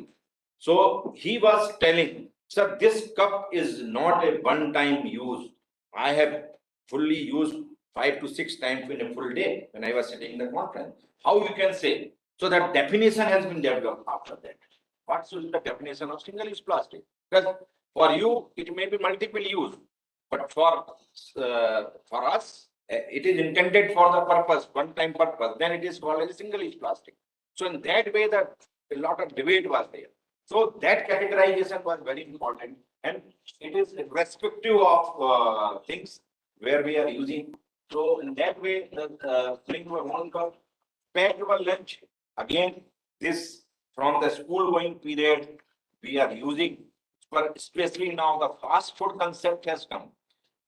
So he was telling, sir, this cup is not a one-time use. I have fully used 5 to 6 times in a full day when I was sitting in the conference. How you can say? So that definition has been developed after that. What is the definition of single-use plastic? Because for you, it may be multiple use, but for us, it is intended for the purpose, one-time purpose. Then it is called as single-use plastic. So in that way, a lot of debate was there. So that categorization was very important, and it is irrespective of things where we are using. So in that way, bring your own cup, pack your lunch. Again, this from the school going period, we are using, but especially now the fast food concept has come.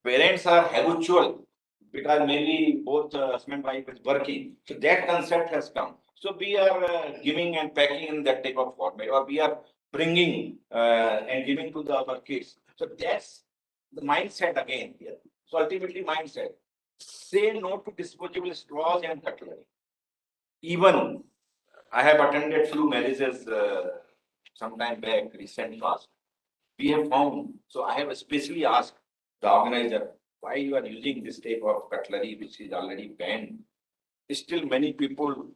Parents are habitual because maybe both husband and wife is working. So that concept has come. So we are giving and packing in that type of format, or we are bringing and giving to our kids. So that's the mindset again here. So ultimately mindset. Say no to disposable straws and cutlery. Even I have attended few marriages sometime back, recent past. We have found, so I have especially asked the organizer why you are using this type of cutlery which is already banned. Still many people,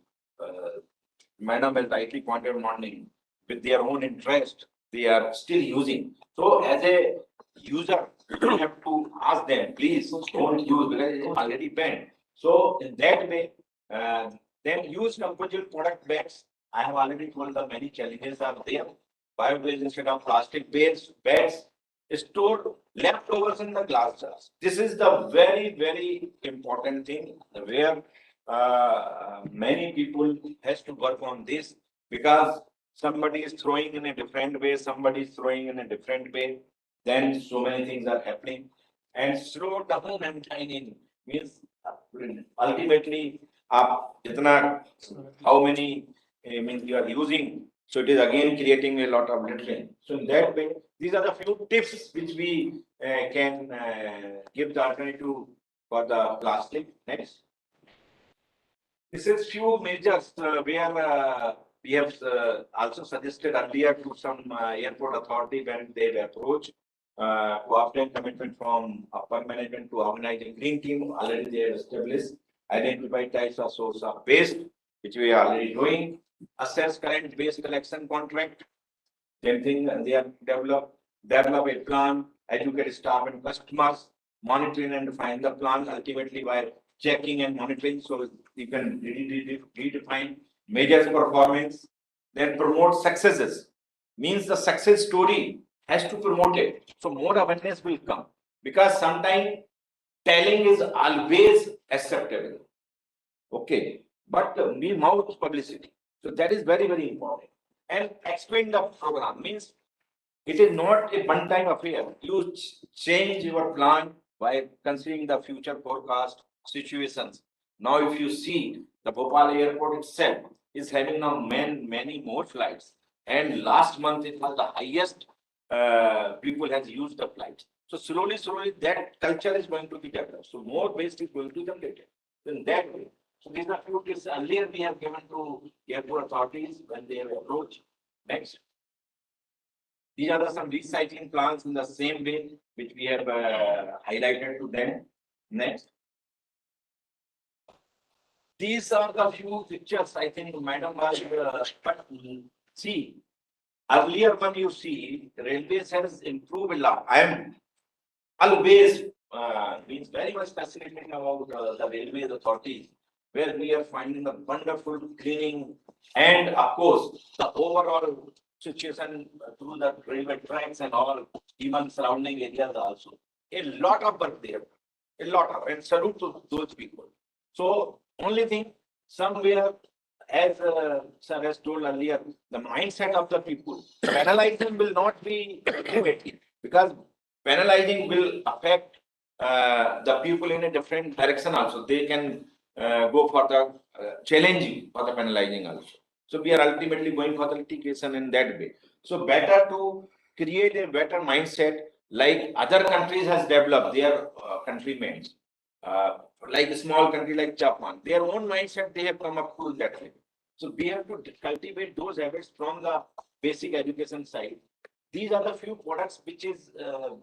madam has rightly pointed morning, with their own interest, they are still using. So as a user, you have to ask them, please don't use because it is already banned. So in that way, then use composite product bags. I have already told the many challenges are there. Bio-based instead of plastic-based bags. Store leftovers in the glass jars. This is the very, very important thing where many people has to work on this, because somebody is throwing in a different way, somebody is throwing in a different way, then so many things are happening. And slow down and dine in means ultimately how many means you are using. So it is again creating a lot of littering. So in that way, these are the few tips which we can give the alternative for the plastic. Next. This is few measures where we have also suggested earlier to some airport authority when they approach to obtain commitment from upper management to organize a green team. Already they have established, identify types of source of waste, which we are already doing, assess current waste collection contract. Same thing, they have develop a plan, educate staff and customers, monitoring and define the plan ultimately by checking and monitoring. So you can redefine measures performance, then promote successes. Means the success story has to promote it. So more awareness will come because sometimes telling is always acceptable. Okay, but we mouth publicity. So that is very, very important. And explain the program means it is not a one-time affair. You change your plan by considering the future forecast situations. Now, if you see the Bhopal airport itself is having now many more flights, and last month it was the highest people has used the flights. So slowly, that culture is going to be developed. So more waste is going to generate in that way. So these are few tips earlier we have given to airport authorities when they have approached. Next. These are some recycling plans in the same way which we have highlighted to them. Next. These are the few pictures I think Madam was, but see, earlier when you see, railways has improved a lot. I am always means very much fascinated about the railways authorities, where we are finding the wonderful cleaning and of course the overall situation through the railway tracks and all, even surrounding areas also. A lot of work there, a lot of, and salute to those people. So only thing, somewhere, as sir has told earlier, the mindset of the people, penalizing will not be motivated because penalizing will affect the people in a different direction also. They can go for the challenging for the penalizing also. So we are ultimately going for the litigation in that way. So better to create a better mindset like other countries has developed their countrymen. Like a small country like Japan, their own mindset they have come up to that way. So we have to cultivate those habits from the basic education side. These are the few products which is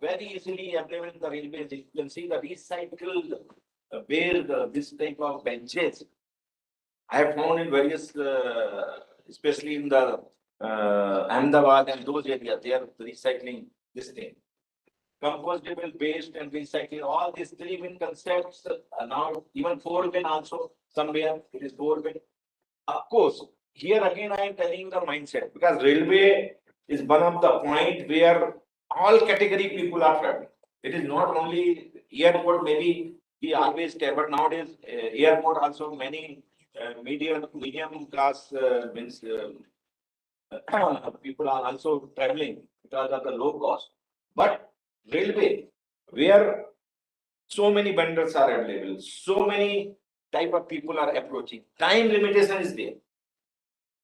very easily available in the railways. You can see the recycled this type of benches. I have found in various, especially in the Ahmedabad and those areas, they are recycling this thing. Compostable waste and recycling, all these three main concepts now, even 4-bin also, somewhere it is 4-bin. Of course, here again I am telling the mindset because railway is one of the point where all category people are traveling. It is not only airport, maybe we always tell, but nowadays airport also many medium class means people are also traveling because of the low cost. But railway, where so many vendors are available, so many type of people are approaching, time limitation is there.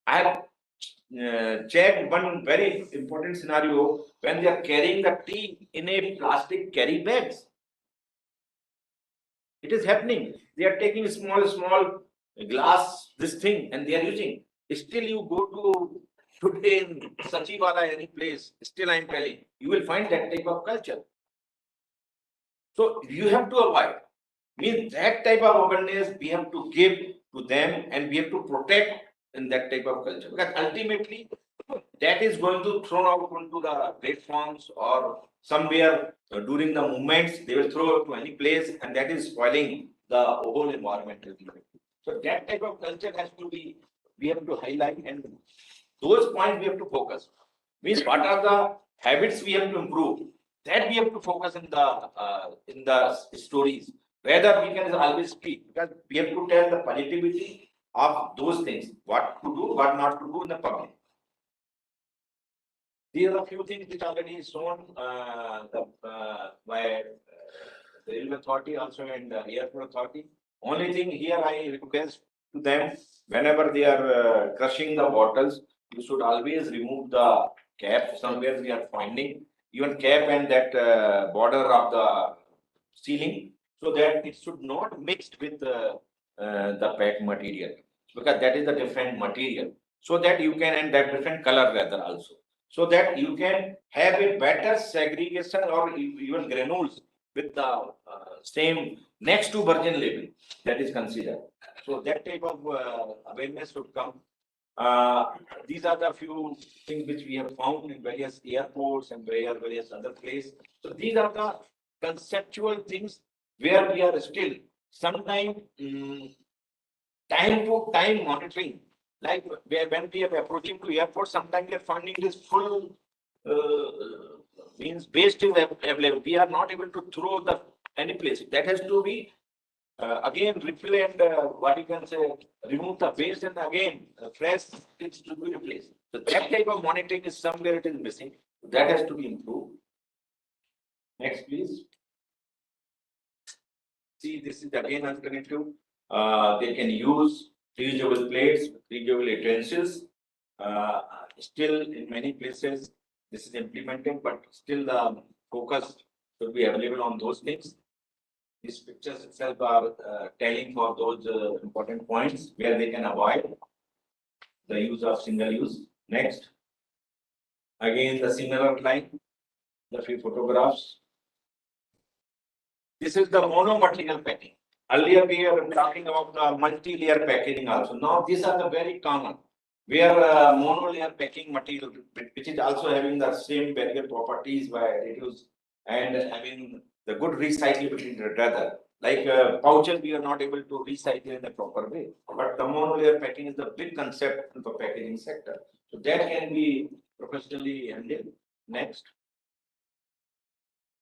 I have checked one very important scenario when they are carrying the tea in a plastic carry bags. It is happening. They are taking small glass, this thing, and they are using. Still, you go to today in Sachiwala, any place, still I am telling, you will find that type of culture. So you have to avoid. Means that type of awareness we have to give to them and we have to protect in that type of culture. Because ultimately, that is going to thrown out onto the platforms or somewhere during the movements, they will throw to any place and that is spoiling the whole environment. So that type of culture has to be, we have to highlight and those points we have to focus. Means what are the habits we have to improve? That we have to focus in the stories. Whether we can always speak because we have to tell the positivity of those things, what to do, what not to do in the public. These are a few things which already shown by the Railway Authority also and Airport Authority. Only thing here I request to them, whenever they are crushing the bottles, you should always remove the cap. Somewhere we are finding even cap and that border of the ceiling, so that it should not mixed with the PET material, because that is the different material. So that you can, and that different color rather also, so that you can have a better segregation or even granules with the same next to virgin label that is considered. So that type of awareness should come. These are the few things which we have found in various airports and various other places. So these are the conceptual things where we are still sometime time to time monitoring. Like when we are approaching to airport, sometimes we are finding this full means waste is available. We are not able to throw the any place. That has to be again refill and what you can say, remove the waste and again fresh things to be replaced. So that type of monitoring is somewhere it is missing. That has to be improved. Next, please. See, this is again alternative. They can use reusable plates, reusable utensils. Still, in many places, this is implemented, but still the focus should be available on those things. These pictures itself are telling for those important points where they can avoid the use of single use. Next. Again, the similar line, the few photographs. This is the mono material packing. Earlier we were talking about the multi-layer packaging also. Now these are the very common, where mono-layer packing material, which is also having the same barrier properties by reduce and having the good recyclability rather. Like pouches, we are not able to recycle in a proper way. But the mono-layer packing is the big concept in the packaging sector. So that can be professionally handled. Next.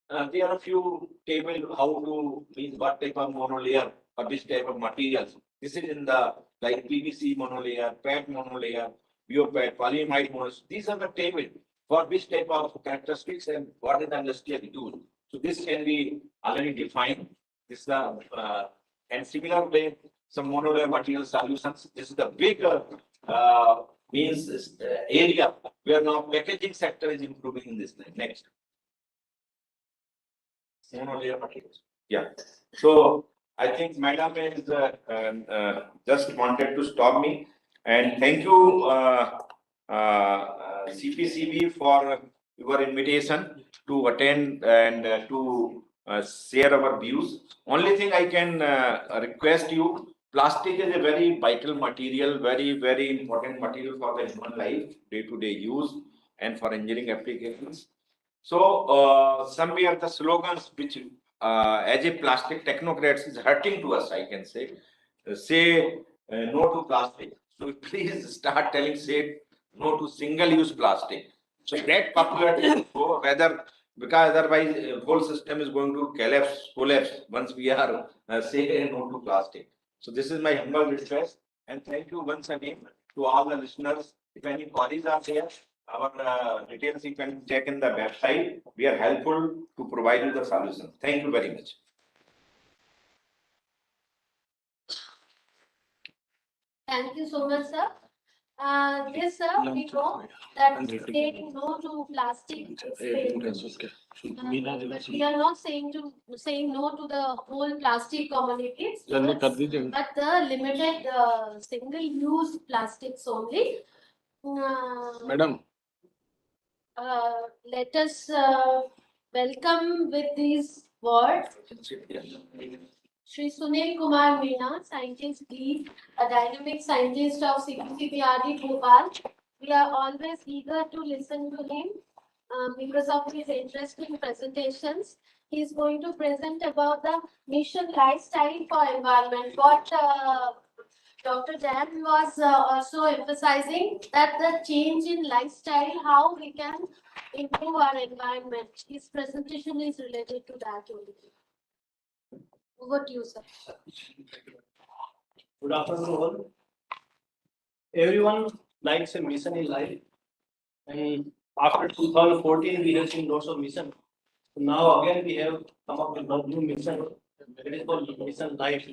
There are a few tables how to means what type of monolayer or which type of materials. This is in the like PVC monolayer, PET monolayer, BioPET, polyamide monolayer. These are the table for which type of characteristics and what is the industrial use. So this can be already defined. This is the and similar way some monolayer material solutions. This is the big means area where now packaging sector is improving in this. Next. Monolayer materials. Yeah. So I think Madam is just wanted to stop me, and thank you CPCB for your invitation to attend and to share our views. Only thing I can request you, plastic is a very vital material, very important material for the human life, day-to-day use and for engineering applications. So somewhere the slogans which as a plastic technocrats is hurting to us, I can say. Say no to plastic. So please start telling say no to single-use plastic. So that popularity will go whether, because otherwise whole system is going to collapse once we are say no to plastic. So this is my humble request, and thank you once again to all the listeners. If any queries are there, our details you can check in the website. We are helpful to provide you the solution. Thank you very much. Thank you so much, sir. Yes, sir, we know that saying no to plastic is painful. But we are not saying no to the whole plastic commodities, but the limited single-use plastics only. Madam. Let us welcome with these words Shri Sunil Kumar Meena, scientist lead, a dynamic scientist of CPCB Bhopal. We are always eager to listen to him because of his interesting presentations. He is going to present about the mission lifestyle for environment. What Dr. Dan was also emphasizing that the change in lifestyle, how we can improve our environment. His presentation is related to that only. Over to you, sir. Good afternoon, all. Everyone likes a mission in life, and After 2014, we have seen lots of mission. Now again, we have come up with one new mission. It is called Mission Life.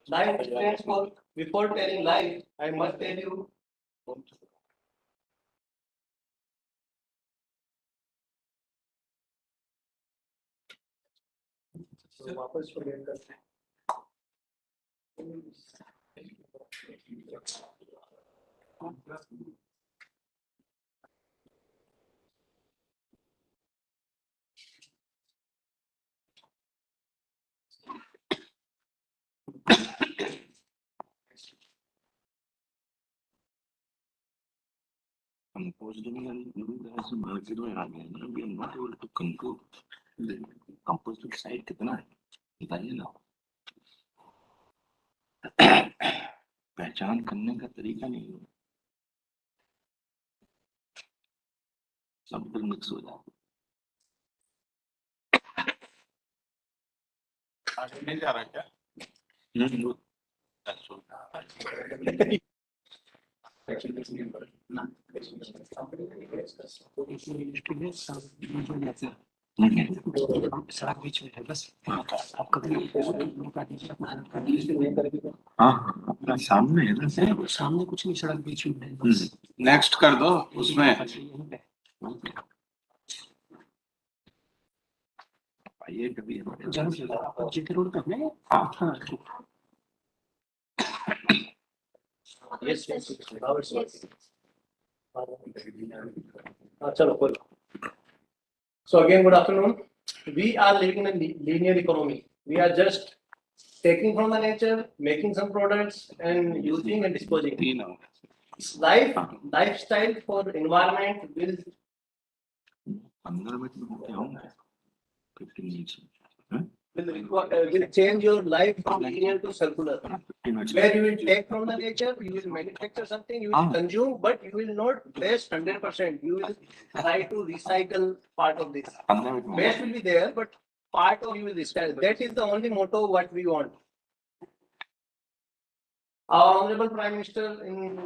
Life stands for, before telling life, I must tell you. वापस forget करते हैं. Market में आ गए ना, we are not able to conclude the composite side कितना है बताइए ना. पहचान करने का तरीका नहीं है, सब कुछ मिक्स हो जाता आगे नहीं जा रहा क्या? सड़क बीच में है बस. आप कभी हाँ अपना सामने है ना, सामने कुछ नहीं, सड़क बीच में है बस. नेक्स्ट कर दो उसमें. आइए कभी जरूर जीके रोड पे है. हाँ Yes, yes. Now it's working. Chalo, cool. So again, good afternoon. We are living in a linear economy. We are just taking from the nature, making some products, and using and disposing. Lifestyle for environment will. 15 minute में होते होंगे 15 minute will change your life from linear to circular. Where you will take from the nature, you will manufacture something, you will consume, but you will not waste 100%. You will try to recycle part of this. Waste will be there, but part of you will recycle. That is the only motto what we want. Our Honorable Prime Minister in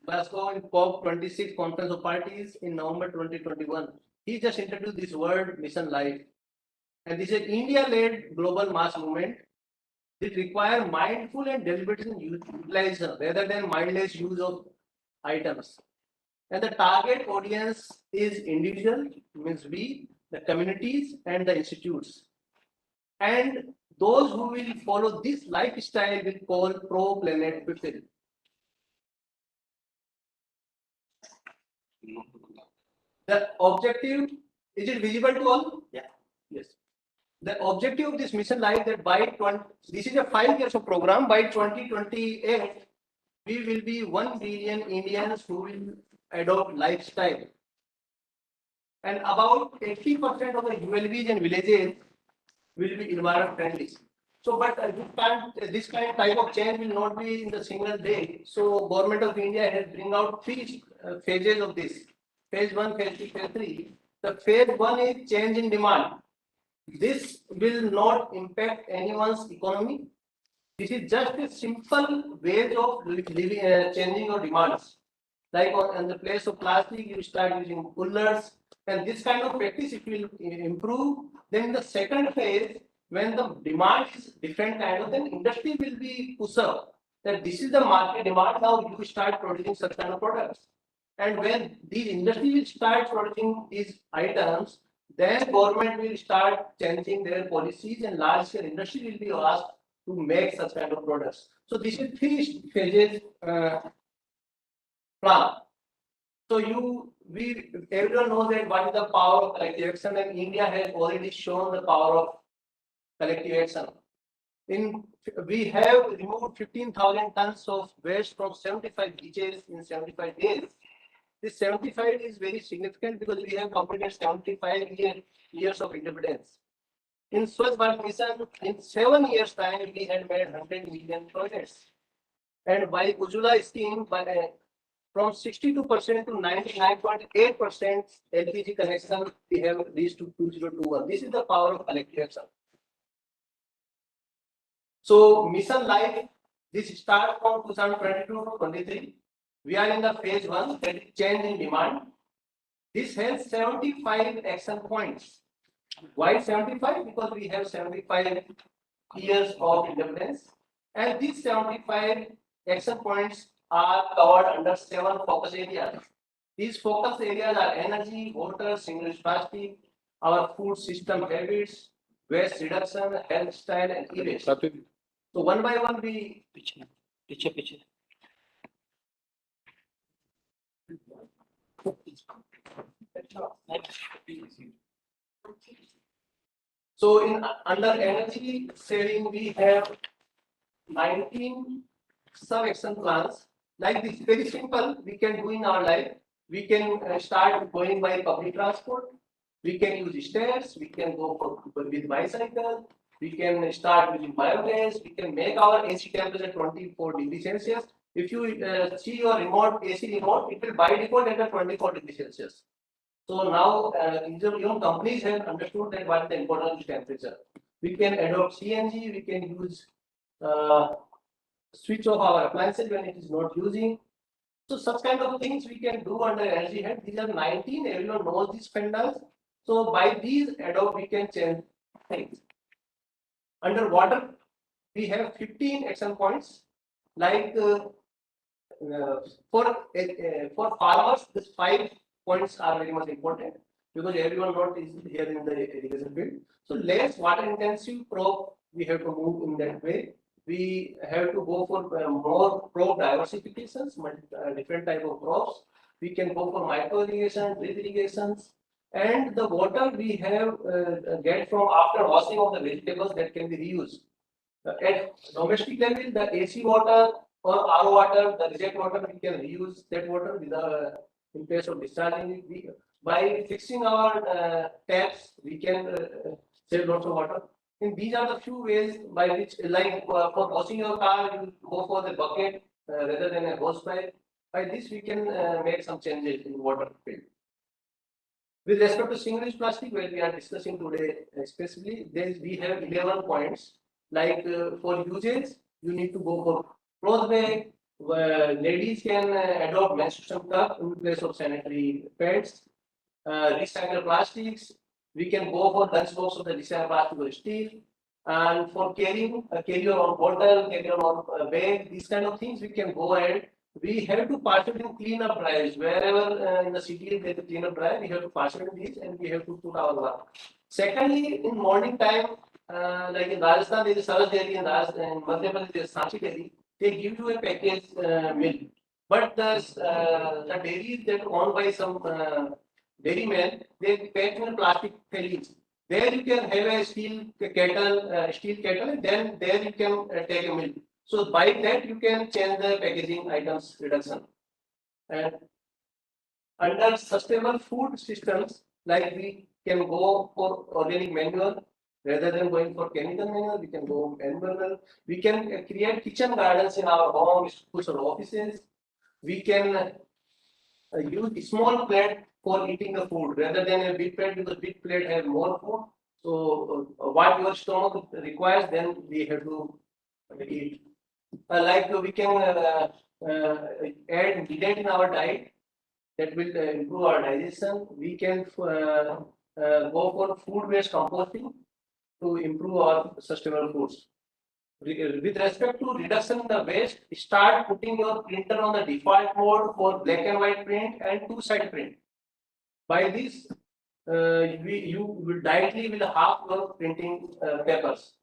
Glasgow in COP26 Conference of Parties in November 2021, he just introduced this word Mission Life. And this is India-led global mass movement. It requires mindful and deliberate utilization rather than mindless use of items. And the target audience is individual, means we, the communities, and the institutes. And those who will follow this lifestyle will call pro-planet people. The objective, is it visible to all? Yeah. Yes. The objective of this mission life that by this is a 5 years of program. By 2028, we will be 1 billion Indians who will adopt lifestyle. And about 80% of the ULVs and villages will be environment friendly. So, but this kind of type of change will not be in the single day. So, Government of India has bring out 3 phases of this. Phase 1, phase 2, phase 3. The phase 1 is change in demand. This will not impact anyone's economy. This is just a simple way of living, changing your demands. Like in the place of plastic, you start using coolers, and this kind of practice it will improve. Then in the second phase, when the demand is different kind of, then industry will be pushed up. That this is the market demand. Now you start producing such kind of products, and when these industry will start producing these items, then government will start changing their policies and large scale industry will be asked to make such kind of products. So this is 3 phases plan. So everyone knows that what is the power of collective action, and India has already shown the power of collective action. We have removed 15,000 tons of waste from 75 beaches in 75 days. This 75 is very significant because we have completed 75 years of independence. In Swachh Bharat Mission, in 7 years' time, we had made 100 million toilets. And by Ujjwala scheme, from 62% to 99.8% LPG connection, we have reached to 2021. This is the power of collective action. So, Mission Life, this starts from 2022 to 23. We are in the phase 1, that is change in demand. This has 75 action points. Why 75? Because we have 75 years of independence, and these 75 action points are covered under 7 focus areas. These focus areas are energy, water, single-use plastic, our food system habits, waste reduction, health style, and e-waste. So one by one we So in under energy saving, we have 19 sub-action plans. Like this, very simple, we can do in our life. We can start going by public transport. We can use stairs. We can go with bicycle. We can start using biogas. We can make our AC temperature 24 degrees Celsius. If you see your remote AC remote, it will by default enter 24 degrees Celsius. So now, even companies have understood that what is the importance of temperature. We can adopt CNG. We can use switch off our appliances when it is not using. So such kind of things we can do under energy head. These are 19. Everyone knows these spenders. So by these adopt we can change things. Under water, we have 15 action points. Like for farmers, these 5 points are very much important because everyone not is here in the irrigation field. So less water intensive crop we have to move in that way. We have to go for more crop diversifications, different type of crops. We can go for micro irrigation, drip irrigations, and the water we have get from after washing of the vegetables that can be reused. At domestic level, the AC water or RO water, the reject water, we can reuse that water without in case of discharging it. By fixing our taps, we can save lots of water. And these are the few ways by which, like for washing your car, you go for the bucket rather than a hose pipe. By this, we can make some changes in water field. With respect to single-use plastic, where we are discussing today, especially, we have 11 points. Like for usage, you need to go for cloth bag. Ladies can adopt menstruation cup in place of sanitary pads. Recycle plastics. We can go for lunch box of the recycled plastic or steel. And for carrying, carry your own bottle, carry your own bag, these kind of things we can go ahead. We have to participate in cleanup drives wherever in the city there is a cleanup drive. We have to participate in these and we have to put our work. Secondly, in morning time, like in Rajasthan, there is a Saraj dairy, and in Madhya Pradesh, there is Sanchi dairy. They give you a package milk, but the dairy that owned by some dairymen, they pack in plastic things. There you can have a steel kettle, and then there you can take a milk. So by that you can change the packaging items reduction. And under sustainable food systems, like we can go for organic manure rather than going for chemical manure, we can go animal. We can create kitchen gardens in our homes, schools, or offices. We can use a small plate for eating the food rather than a big plate because big plate has more food. So what your stomach requires, then we have to eat. Like we can add ingredient in our diet that will improve our digestion. We can go for food-based composting to improve our sustainable foods. With respect to reduction in the waste, start putting your printer on the default mode for black and white print and two-side print. By this, you will directly will half your printing papers,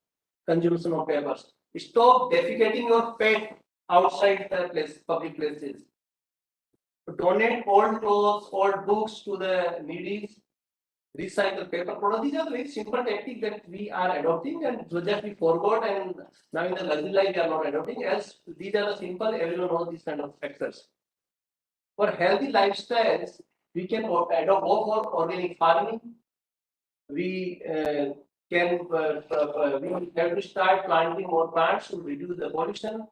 consumption of papers. Stop defecating your pet outside the public places. Donate old clothes, old books to the needy. Recycle paper products. These are very simple techniques that we are adopting, and so just we forgot, and now in the luxury life we are not adopting. As these are the simple, everyone knows these kind of factors. For healthy lifestyles, we can adopt more for organic farming. We we have to start planting more plants to reduce the pollution.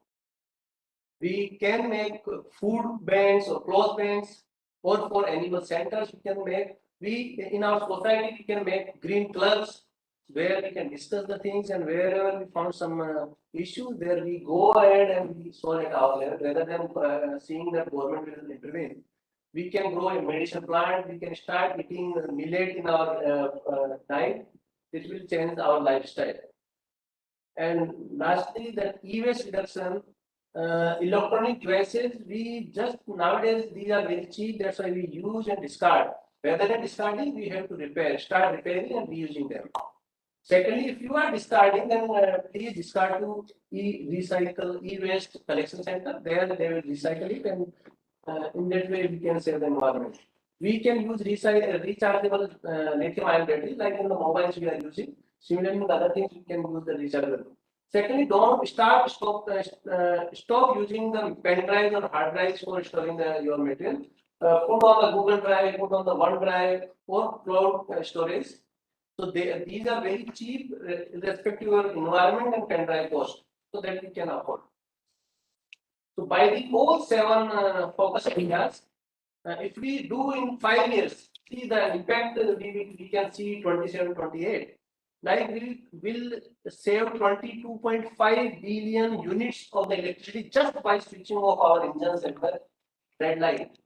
We can make food banks or cloth banks, or for animal centers we can make. We in our society we can make green clubs where we can discuss the things, and wherever we found some issue, there we go ahead and we solve it out there rather than seeing that government will intervene. we can grow a medicine plant, we can start eating millet in our diet. It will change our lifestyle. And lastly, the e-waste reduction, electronic devices, we just nowadays, these are very cheap, that's why we use and discard. Rather than discarding, we have to repair, start repairing and reusing them. Secondly, if you are discarding, then please discard to e-recycle, e-waste collection center. There they will recycle it, and in that way we can save the environment. We can use rechargeable lithium-ion batteries, like in the mobiles we are using. Similarly, in other things we can use the rechargeable. Secondly, don't stop using the pen drives or hard drives for storing your material. Put on the Google Drive, put on the OneDrive or cloud storage. So these are very cheap, respective of environment and pen drive cost, so that we can afford. So by the all 7 focus areas, if we do in 5 years, see the impact we can see 27, 28. Like we will save 22.5 billion units of the electricity just by switching off our engines at the red light.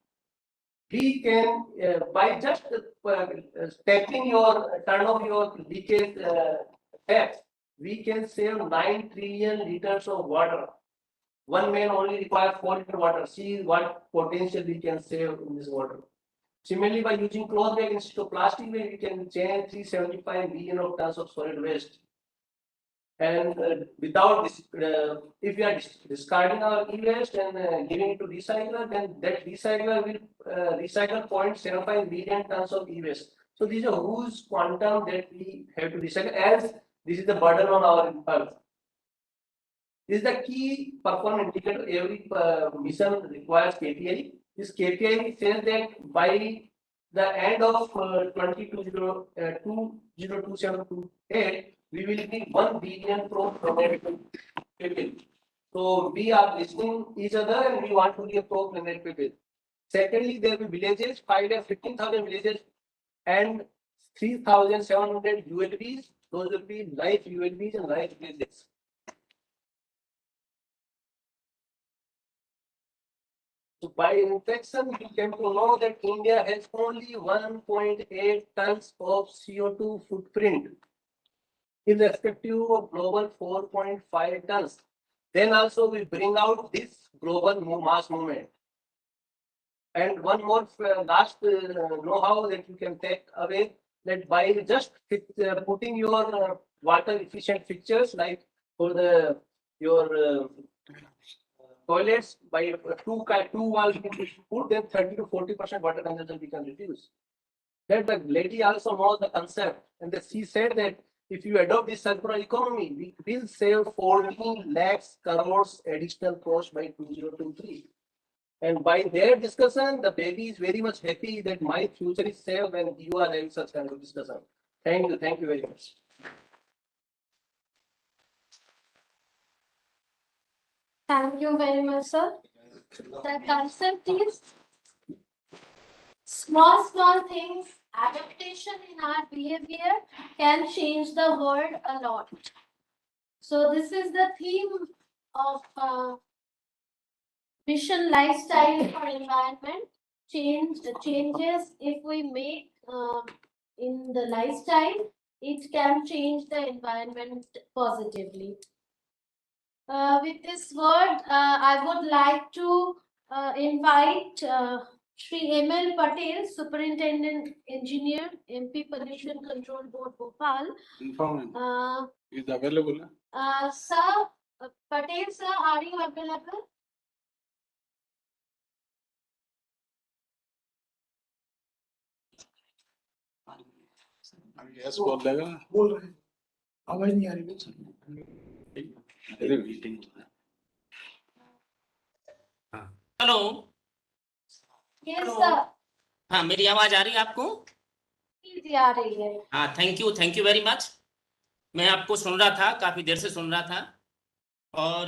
We can by just tapping your turn off your leakage tap, we can save 9 trillion liters of water. One man only requires 4 liters water. See what potential we can save in this water. Similarly, by using cloth bag instead of plastic bag, we can change 375 billion of tons of solid waste. And without this, if we are discarding our e-waste and giving it to recycler, then that recycler will recycle 0.75 billion tons of e-waste. So this is a huge quantum that we have to recycle, as this is the burden on our earth. This is the key performance indicator. Every mission requires KPI. This KPI says that by the end of 2027-28, we will be 1 billion pro-planet people. So we are listening each other and we want to be a pro-planet people. Secondly, there will be villages, 15,000 villages and 3,700 ULBs. Those will be live ULBs and live villages. So by infection, we came to know that India has only 1.8 tons of CO2 footprint, irrespective of global 4.5 tons. Then also we bring out this global mass movement. And one more last know-how that you can take away, that by just putting your water efficient fixtures, like for your toilets, by two walls put, then 30 to 40% water consumption we can reduce. That the lady also knows the concept, and that she said that if you adopt this circular economy, we will save 14 lakhs crores additional cost by 2023. And by their discussion, the baby is very much happy that my future is safe when you are having such kind of discussion. Thank you very much. Thank you very much, sir. The concept is small things, adaptation in our behavior can change the world a lot. So this is the theme of mission lifestyle for environment. Changes if we make in the lifestyle, it can change the environment positively. With this word, I would like to invite Shri M.L. Patel, Superintendent Engineer, MP Pollution Control Board, Bhopal. Is available? Sir, Patel sir, are you available? Yes बोल देगा बोल रहे आवाज नहीं आ रही hello yes sir. हाँ, मेरी आवाज आ रही है आपको? जी आ रही है। हाँ, थैंक यू वेरी मच। मैं आपको सुन रहा था, काफी देर से सुन रहा था, और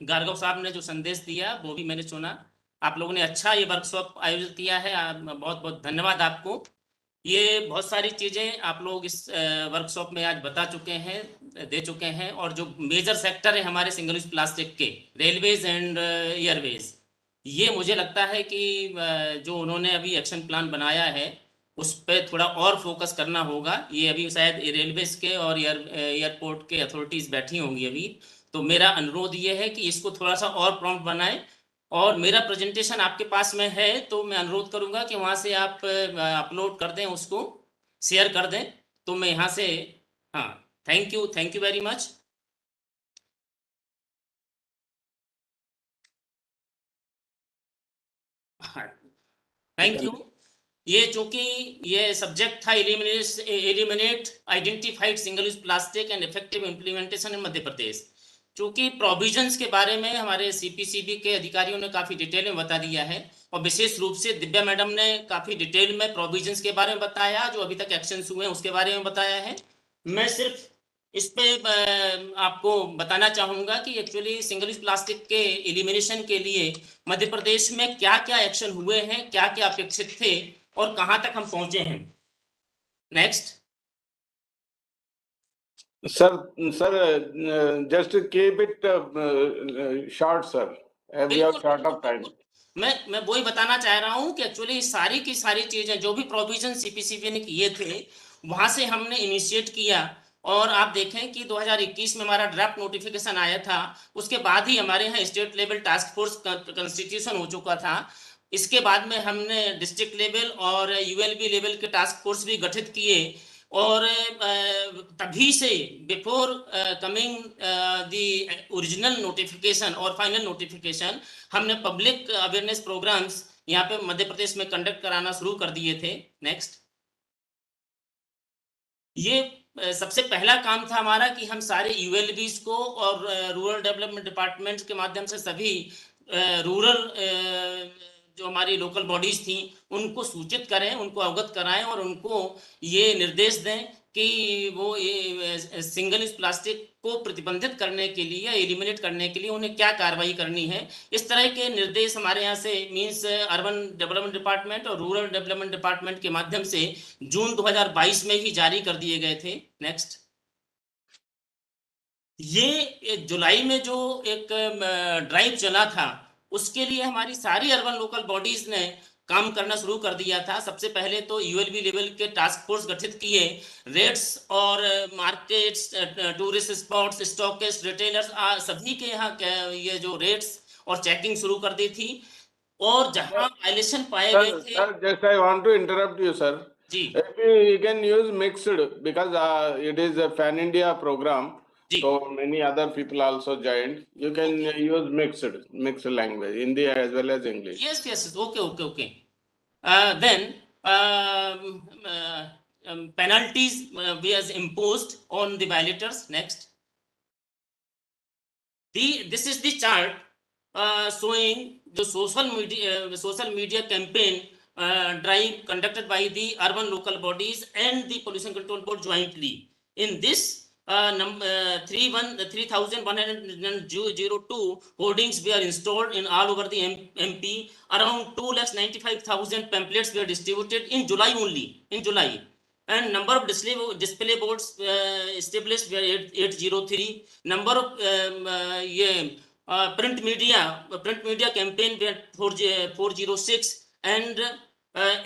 गार्गव साहब ने जो संदेश दिया वो भी मैंने सुना। आप लोगों ने अच्छा ये वर्कशॉप आयोजित किया है, बहुत बहुत धन्यवाद आपको। ये बहुत सारी चीज़ें आप लोग इस वर्कशॉप में आज बता चुके हैं, दे चुके हैं, और जो मेजर सेक्टर है हमारे सिंगल यूज प्लास्टिक के, रेलवेज एंड एयरवेज, ये मुझे लगता है कि जो उन्होंने अभी एक्शन प्लान बनाया है उस पर थोड़ा और फोकस करना होगा। ये अभी शायद रेलवेज के और एयरपोर्ट के अथॉरिटीज बैठी होंगी अभी। तो मेरा अनुरोध ये है कि इसको थोड़ा सा और प्रॉम्प्ट बनाएं। और मेरा प्रेजेंटेशन आपके पास में है, तो मैं अनुरोध करूंगा कि वहाँ से आप अपलोड कर दें, उसको शेयर कर दें, तो मैं यहाँ से। हाँ, thank you very much. Thank you. ये चूंकि ये सब्जेक्ट था eliminate identified single use plastic and effective implementation in Madhya Pradesh. चूंकि प्रोविजंस के बारे में हमारे सीपीसीबी के अधिकारियों ने काफ़ी डिटेल में बता दिया है, और विशेष रूप से दिव्या मैडम ने काफ़ी डिटेल में प्रोविजंस के बारे में बताया, जो अभी तक एक्शंस हुए हैं उसके बारे में बताया है। मैं सिर्फ इस पे आपको बताना चाहूँगा कि एक्चुअली सिंगल यूज प्लास्टिक के एलिमिनेशन के लिए मध्य प्रदेश में क्या क्या एक्शन हुए हैं, क्या क्या अपेक्षित थे, और कहाँ तक हम पहुँचे हैं। Next Sir, just keep it short, sir. We have short of time. मैं वही बताना चाह रहा हूँ कि एक्चुअली सारी की सारी चीजें जो भी प्रोविजन सीपीसीबी ने किए थे वहां से हमने इनिशिएट किया। और आप देखें कि 2021 में हमारा ड्राफ्ट नोटिफिकेशन आया था, उसके बाद ही हमारे यहाँ state level task force constitution हो चुका था। इसके बाद में हमने डिस्ट्रिक्ट लेवल और यूएलबी लेवल के टास्क फोर्स भी गठित किए। और तभी से before coming the original notification और फाइनल नोटिफिकेशन हमने पब्लिक अवेयरनेस प्रोग्राम्स यहाँ पे मध्य प्रदेश में कंडक्ट कराना शुरू कर दिए थे। नेक्स्ट, ये सबसे पहला काम था हमारा कि हम सारे यूएलबीज को और रूरल डेवलपमेंट डिपार्टमेंट के माध्यम से सभी रूरल जो हमारी लोकल बॉडीज थी उनको सूचित करें, उनको अवगत कराएं और उनको ये निर्देश दें कि वो ये सिंगल यूज प्लास्टिक को प्रतिबंधित करने के लिए या एलिमिनेट करने के लिए उन्हें क्या कार्रवाई करनी है। इस तरह के निर्देश हमारे यहाँ से मींस अर्बन डेवलपमेंट डिपार्टमेंट और रूरल डेवलपमेंट डिपार्टमेंट के माध्यम से जून 2022 में ही जारी कर दिए गए थे। नेक्स्ट, ये जुलाई में जो एक ड्राइव चला था उसके लिए हमारी सारी अर्बन लोकल बॉडीज ने काम करना शुरू कर दिया था। सबसे पहले तो यूएलबी लेवल के टास्क फोर्स गठित किए, रेट्स और markets, tourist spots, stockist, retailers सभी के यहाँ ये जो रेट्स और चेकिंग शुरू कर दी थी। और जहां वायलेशन पाए गए थे। Sir, just I want to interrupt you, sir. Ji, You can use mixed because it is a Pan India program. So many other people also joined. You can use mixed language, Hindi as well as English. Yes. Okay. Then penalties was imposed on the violators. Next, this is the chart showing the social media campaign drive conducted by the urban local bodies and the pollution control board jointly. In this 3,102 hoardings were installed in all over the MP. Around 2,95,000 pamphlets were distributed in July only. And number of display boards established were 803. Number of print media campaign were 406. And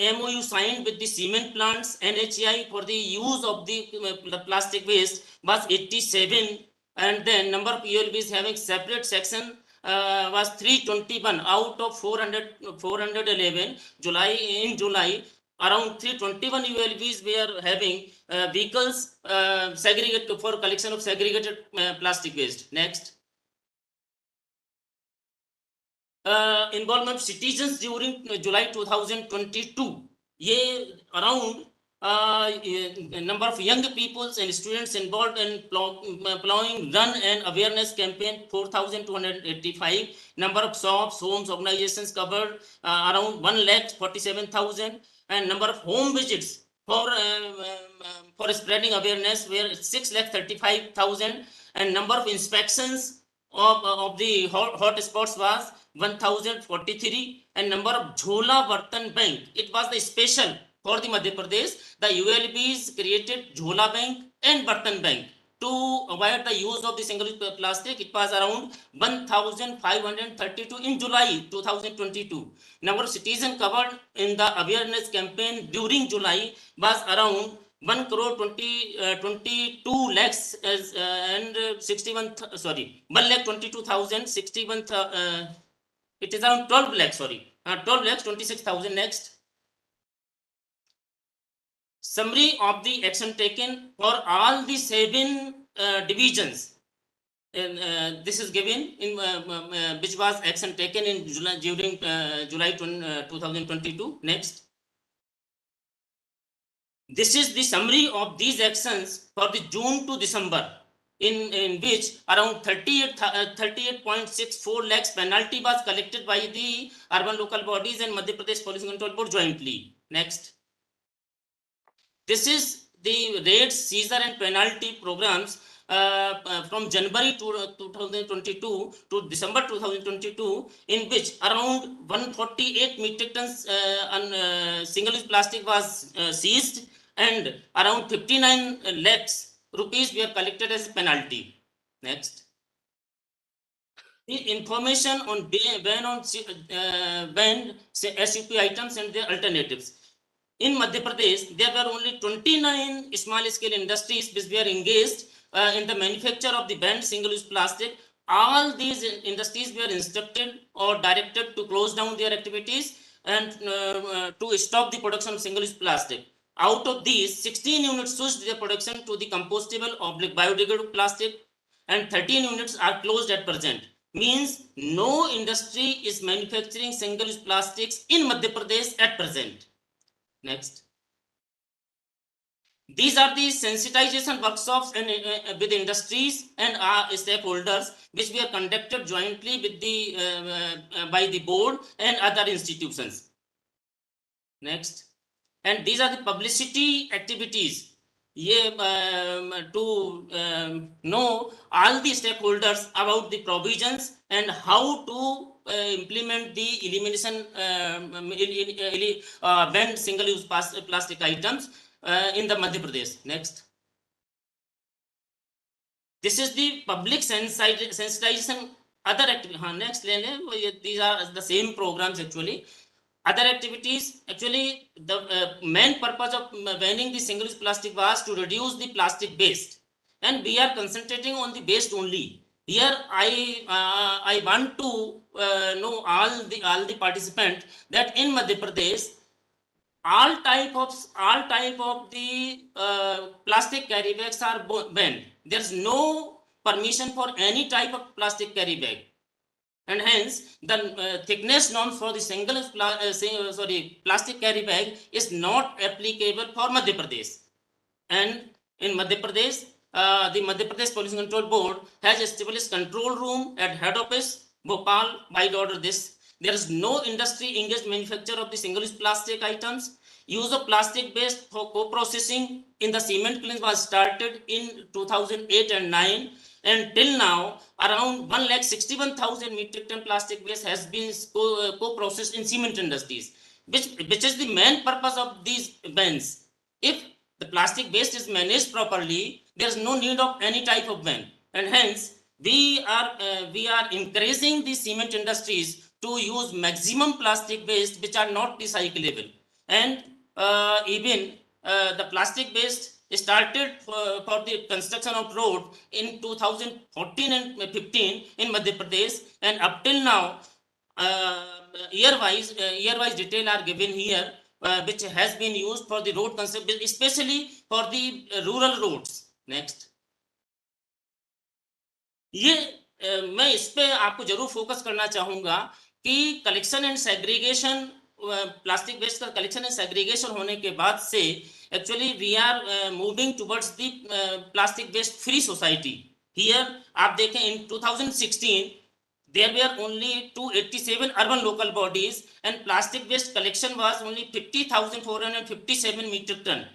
MOU signed with the cement plants NHI for the use of the plastic waste was 87. And then number of ULBs having separate section was 321 out of 411. In July, around 321 ULBs were having vehicles segregated for collection of segregated plastic waste. Next. Involvement of citizens during July 2022. ये around number of young peoples and students involved in plowing run and awareness campaign 4,285. Number of shops, homes, organizations covered around 1,47,000. And number of home visits for spreading awareness were 6,35,000. And number of inspections of the hot spots was 1,043. And number of Jhola Bartan Bank, it was the special for the Madhya Pradesh. The ULBs created Jhola Bank and Bartan Bank to avoid the use of the single-use plastic, it was around 1,532 in July 2022. Number of citizens covered in the awareness campaign during July was around 1 crore 22 lakhs and 61 sorry 1,22,061 it is around 12 lakhs 12 lakhs 26,000. Next, summary of the action taken for all the 7 divisions, and this is given in which was action taken in July during July 2022. Next, this is the summary of these actions for the June to December, in which around 38.64 lakhs penalty was collected by the urban local bodies and Madhya Pradesh Pollution Control Board jointly. Next, this is the rates, seizure and penalty programs from January 2022 to December 2022, in which around 148 metric tons single-use plastic was seized and around 59 lakhs rupees were collected as penalty. Next, the information on banned SUP items and their alternatives. In Madhya Pradesh, there were only 29 small-scale industries which were engaged in the manufacture of the banned single-use plastic. All these industries were instructed or directed to close down their activities and to stop the production of single-use plastic. Out of these, 16 units switched their production to the compostable or biodegradable plastic, and 13 units are closed at present. Means no industry is manufacturing single-use plastics in Madhya Pradesh at present. Next, these are the sensitization workshops and with industries and stakeholders which were conducted jointly with the by the board and other institutions. Next, and these are the publicity activities to know all the stakeholders about the provisions and how to implement the elimination banned single-use plastic items in the Madhya Pradesh. Next, this is the public sensitization other activities. Next, these are the same programs actually. Other activities, actually the main purpose of banning the single-use plastic was to reduce the plastic waste, and we are concentrating on the waste only. Here I want to know all the participants that in Madhya Pradesh all type of the plastic carry bags are banned. There's no permission for any type of plastic carry bag, and hence the thickness norms for the single plastic carry bag is not applicable for Madhya Pradesh. And in Madhya Pradesh, the Madhya Pradesh Pollution Control Board has established control room at head office Bhopal by order this. There is no industry engaged manufacture of the single-use plastic items. Use of plastic waste for co-processing in the cement kilns was started in 2008 and 9, and till now around 1,61,000 metric ton plastic waste has been co-processed in cement industries, which is the main purpose of these bans. If the plastic waste is managed properly, there is no need of any type of ban, and hence we are encouraging the cement industries to use maximum plastic waste which are not recyclable, and even the plastic waste started for the construction of road in 2014 and 15 in Madhya Pradesh, and up till now year-wise detail are given here, which has been used for the road concept, especially for the rural roads. Next, ये मैं इस पे आपको जरूर focus करना चाहूंगा कि collection and segregation, plastic waste का कलेक्शन एंड सेग्रीगेशन होने के बाद से actually we are moving towards the plastic waste free society. Here आप देखें इन 2016 there were only 287 urban local bodies and plastic waste collection was only 50,457 metric ton,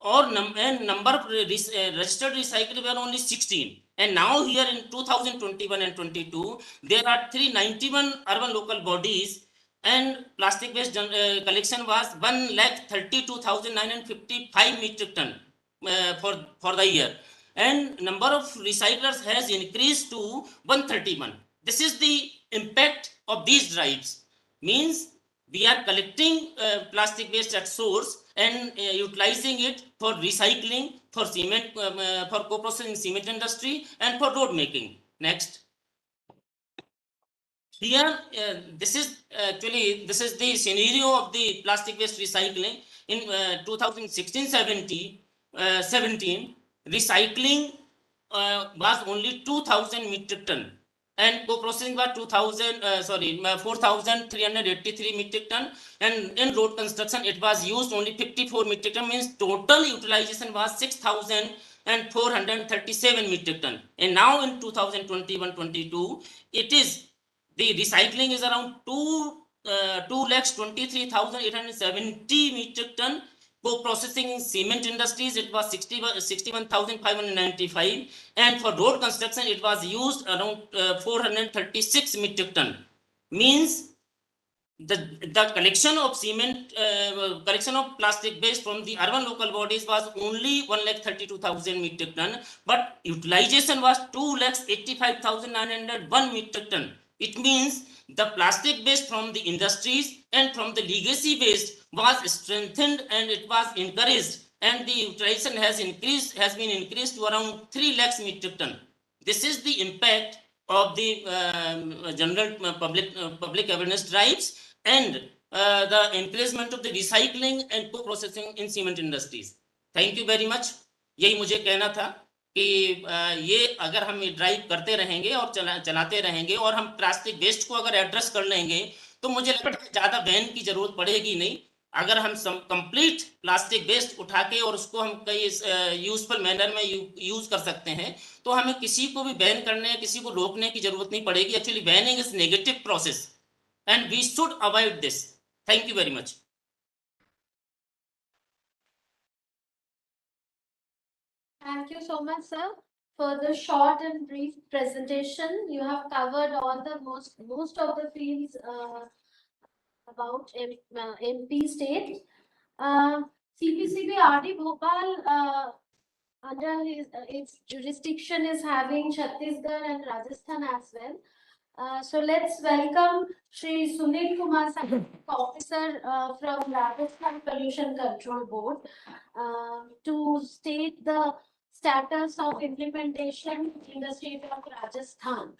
or number of registered recyclers were only 16. And now here in 2021 and 22 there are 391 urban local bodies and plastic waste collection was 1,32,955 metric ton for the year. and number of recyclers has increased to 131. This is the impact of these drives. Means we are collecting plastic waste at source and utilizing it for recycling, for cement, for co-processing cement industry, and for road making. Next. Here, this is the scenario of the plastic waste recycling in 2016-17. Recycling was only 2,000 metric ton, and co-processing was 4,383 metric ton, and in road construction it was used only 54 metric ton. Means total utilization was 6,437 metric ton. And now in 2021-22, it is the recycling is around 2,23,870 metric ton. Co-processing in cement industries, it was 61,595, and for road construction it was used around 436 metric ton. Means the collection of cement, collection of plastic waste from the urban local bodies was only 1,32,000 metric ton, but utilization was 2,85,901 metric ton. It means the plastic waste from the industries and from the legacy waste was strengthened and it was encouraged, and the utilization has been increased to around 3 lakhs metric ton. This is the impact of the general public awareness drives and the encouragement of the recycling and co-processing in cement industries. Thank you very much. यही मुझे कहना था कि ये अगर हम drive करते रहेंगे और चलाते रहेंगे और हम प्लास्टिक वेस्ट को अगर एड्रेस कर लेंगे तो मुझे लगता है ज़्यादा बैन की जरूरत पड़ेगी नहीं. अगर हम कंप्लीट प्लास्टिक वेस्ट उठा के और उसको हम कई यूजफुल मैनर में यूज कर सकते हैं तो हमें किसी को भी बैन करने, किसी को रोकने की जरूरत नहीं पड़ेगी. Actually banning is negative process and we should avoid this. Thank you very much. Thank you so much, sir, for the short and brief presentation. You have covered all the most of the fields about MP state. CPCB RD Bhopal under its jurisdiction is having Chhattisgarh and Rajasthan as well. So let's welcome Shri Sunil Kumar, officer from Rajasthan Pollution Control Board, to state the status of implementation in the state of Rajasthan.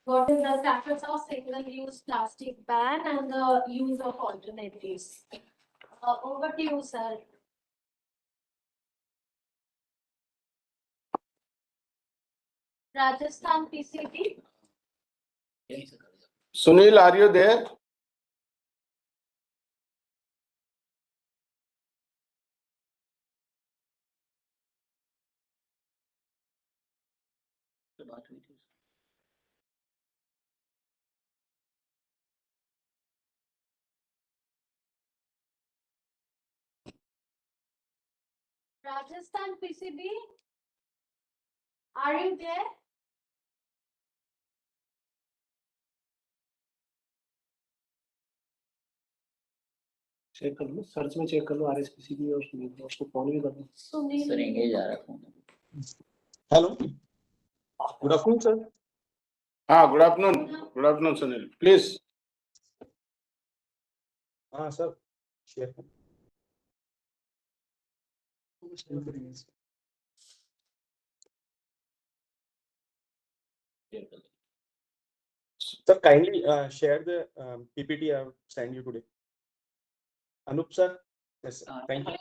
What is the status of single-use plastic ban and the use of alternatives? Over to you, sir. Rajasthan PCB. Sunil, are you there? Rajasthan PCB, are you there? Check कर लो, search में check कर लो RSPCB और उसको phone भी कर लो. Sir engage आ रहा है phone. Hello, good afternoon sir. Good afternoon, Sunil. Please. Sir share Sir, kindly share the PPT I have sent you today. Anup sir, yes, sir. Thank you.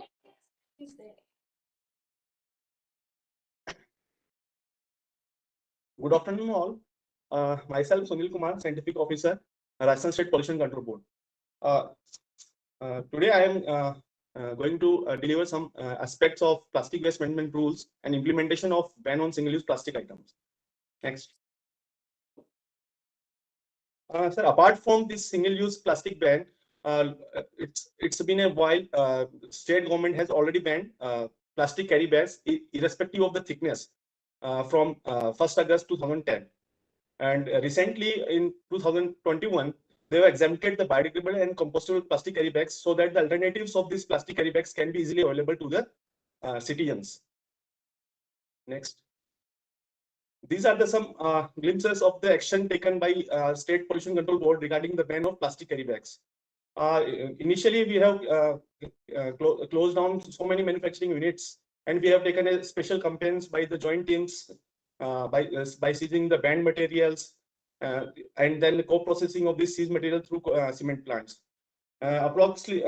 Good afternoon all. Myself Sunil Kumar, Scientific Officer, Rajasthan State Pollution Control Board. Today I am going to deliver some aspects of plastic waste management rules and implementation of ban on single-use plastic items. Next. Sir, apart from this single-use plastic ban, it's been a while. State government has already banned plastic carry bags, irrespective of the thickness, from 1st August 2010. And recently, in 2021, they have exempted the biodegradable and compostable plastic carry bags so that the alternatives of these plastic carry bags can be easily available to the citizens. Next. These are the some glimpses of the action taken by State Pollution Control Board regarding the ban of plastic carry bags. Initially, we have closed down so many manufacturing units, and we have taken a special campaigns by the joint teams by seizing the banned materials and then the co-processing of this seized material through cement plants. Approximately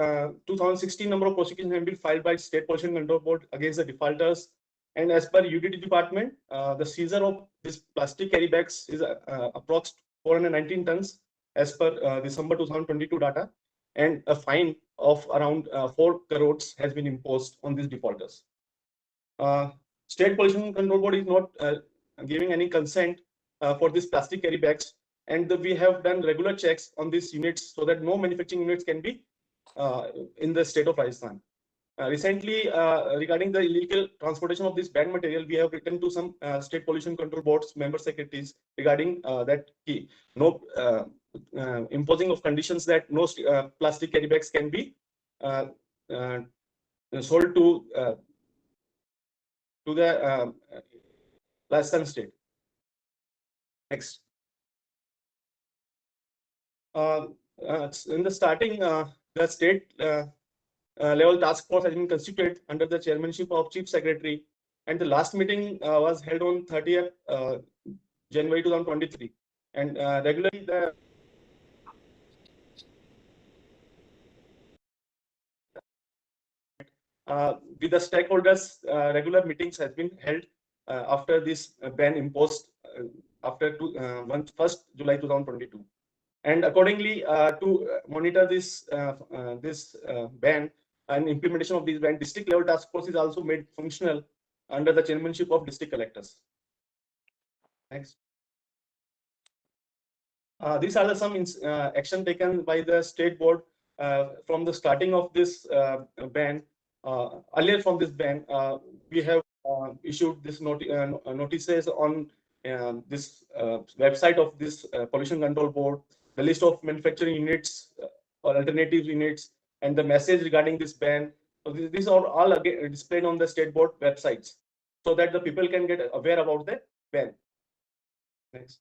2016 number of prosecutions have been filed by State Pollution Control Board against the defaulters. And as per UTD department, the seizure of this plastic carry bags is approx 419 tons as per December 2022 data, and a fine of around 4 crores has been imposed on these defaulters. State Pollution Control Board is not giving any consent for these plastic carry bags, and we have done regular checks on these units so that no manufacturing units can be in the state of Rajasthan. Recently, regarding the illegal transportation of this banned material, we have written to some State Pollution Control Board's member secretaries regarding that no imposing of conditions that no plastic carry bags can be sold to the Rajasthan state. Next. In the starting, the state level task force has been constituted under the chairmanship of Chief Secretary, and the last meeting was held on 30th January 2023. And regularly with the stakeholders, regular meetings has been held after this ban imposed after 1st July 2022. And accordingly, to monitor this ban and implementation of this ban, district level task force is also made functional under the chairmanship of district collectors. Next. These are some action taken by the state board from the starting of this ban. Earlier from this ban, we have issued this notices on this website of this Pollution Control Board, the list of manufacturing units or alternative units, and the message regarding this ban. So these are all again displayed on the state board websites so that the people can get aware about the ban. Next.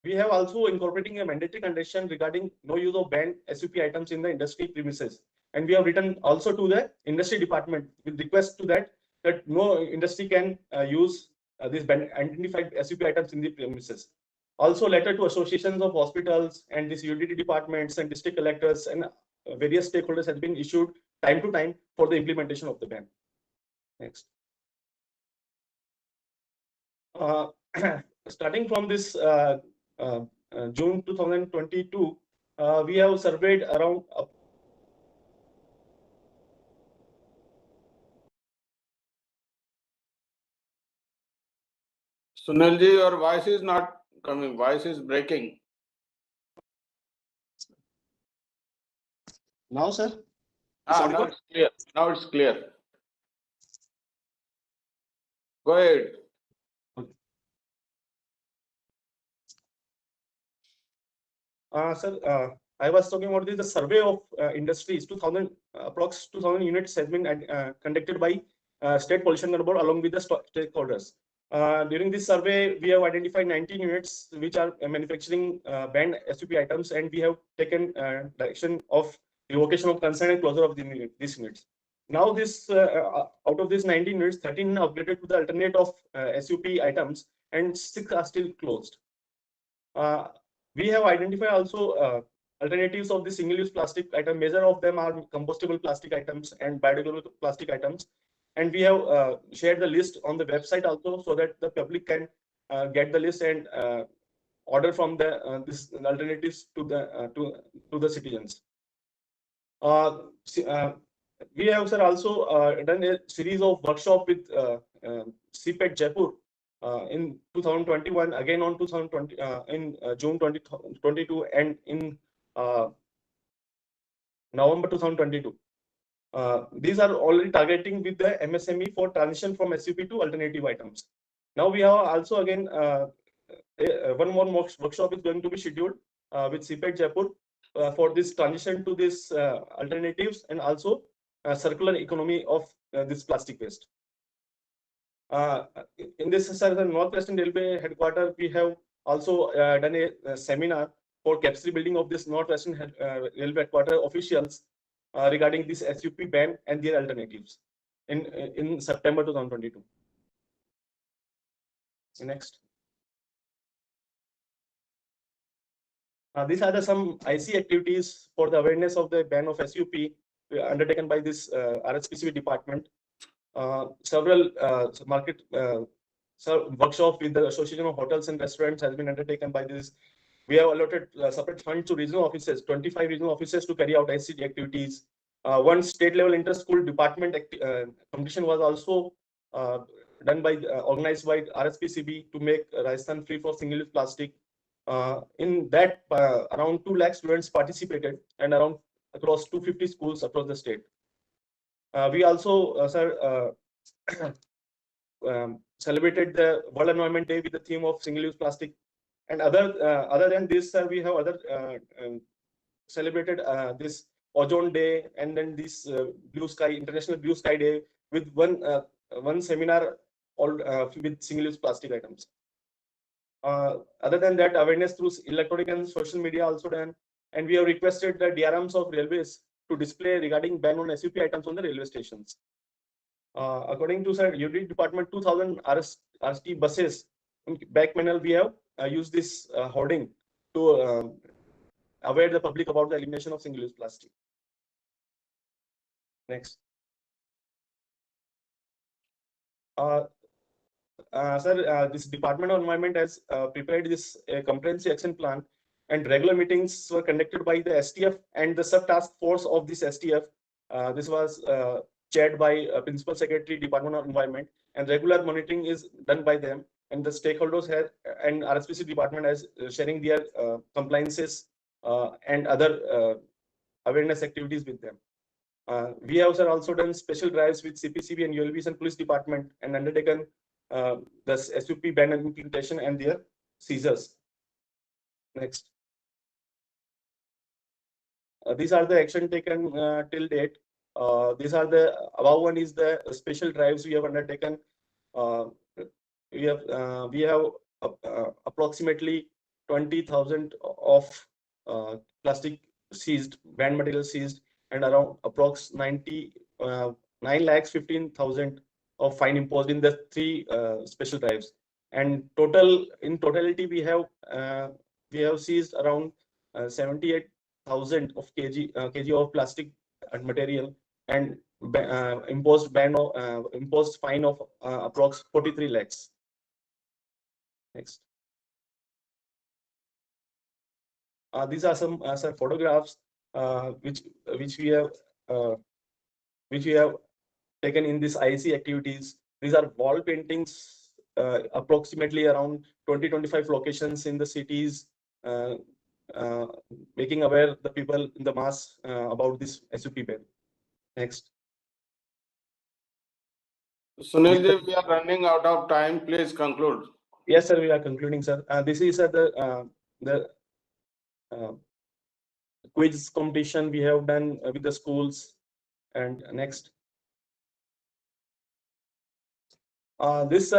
We have also incorporating a mandatory condition regarding no use of banned SUP items in the industry premises. And we have written also to the industry department with request to that no industry can use these identified SUP items in the premises. Also, letter to associations of hospitals and these UTD departments and district collectors and various stakeholders has been issued time to time for the implementation of the ban. Next. Starting from this June 2022, we have surveyed around Sunilji, your voice is not coming. Voice is breaking. Now, sir? Now it's clear. Now it's clear. Go ahead. Sir, I was talking about the survey of industries. 2000 approx 2000 units has been conducted by State Pollution Control Board along with the stakeholders. During this survey, we have identified 19 units which are manufacturing banned SUP items, and we have taken direction of revocation of consent and closure of these units. Now, this out of these 19 units, 13 are upgraded to the alternate of SUP items, and 6 are still closed. We have identified also alternatives of the single-use plastic item. Major of them are compostable plastic items and biodegradable plastic items. And we have shared the list on the website also so that the public can get the list and order from the this alternatives to the citizens. We have, sir, also done a series of workshop with CPET Jaipur in 2021, again on 2020 in June 2022, and in November 2022. These are already targeting with the MSME for transition from SUP to alternative items. Now we have also again one more workshop is going to be scheduled with CPET Jaipur for this transition to this alternatives, and also circular economy of this plastic waste. In this, sir, the Northwestern Railway headquarters, we have also done a seminar for capacity building of this Northwestern Railway headquarters officials regarding this SUP ban and their alternatives in September 2022. Next. These are some IC activities for the awareness of the ban of SUP undertaken by this RSPCB department. Several workshops with the Association of Hotels and Restaurants has been undertaken by this. We have allotted separate funds to regional offices, 25 regional offices to carry out ICT activities. One state level inter-school department competition was also done by organized by RSPCB to make Rajasthan free for single-use plastic. In that, around 2 lakh students participated and around across 250 schools across the state. We also, sir, celebrated the World Environment Day with the theme of single-use plastic. And other than this, sir, we have other celebrated this Ozone Day and then this Blue Sky International Blue Sky Day with one seminar all with single-use plastic items. Other than that, awareness through electronic and social media also done, and we have requested the DRMs of railways to display regarding ban on SUP items on the railway stations. According to sir, UD department, 2000 RST buses in back panel, we have used this hoarding to aware the public about the elimination of single-use plastic. Next. Sir, this Department of Environment has prepared this comprehensive action plan, and regular meetings were conducted by the STF and the sub-task force of this STF. This was chaired by Principal Secretary, Department of Environment, and regular monitoring is done by them. And the stakeholders have, and RSPC department as sharing their compliances and other awareness activities with them. We have also done special drives with CPCB and ULBs and police department and undertaken the SUP ban implementation and their seizures. Next. These are the action taken till date. These are the above one is the special drives we have undertaken. We have approximately 20,000 of plastic seized, banned material seized, and around approx 9,15,000 of fine imposed in the 3 special drives. And in totality, we have seized around 78,000 of kg of plastic material and imposed fine of approx 43 lakhs. Next. These are some photographs which we have taken in this IC activities. These are wall paintings, approximately around 20-25 locations in the cities, making aware the people in the mass about this SUP ban. Next. Sunil, we are running out of time. Please conclude. Yes, sir. We are concluding, sir. This is the quiz competition we have done with the schools. And next. This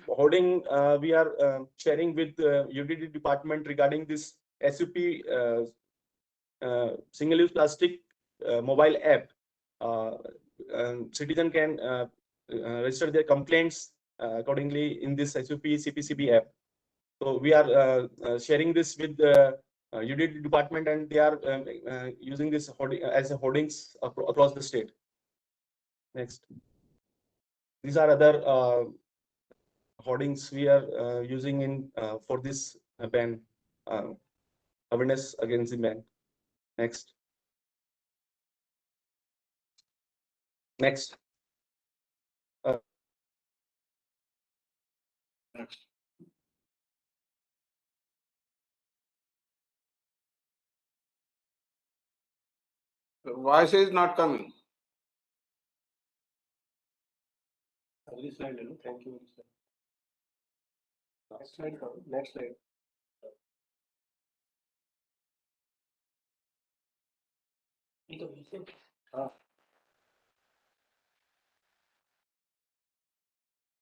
hoarding we are sharing with the UDD department regarding this SUP single-use plastic mobile app. Citizen can register their complaints accordingly in this SUP CPCB app. So we are sharing this with the UDD department, and they are using this as hoardings across the state. Next. These are other hoardings we are using in for this ban, awareness against the ban. Next. Next. Next. The voice is not coming. Next slide, thank you. Next slide, next slide.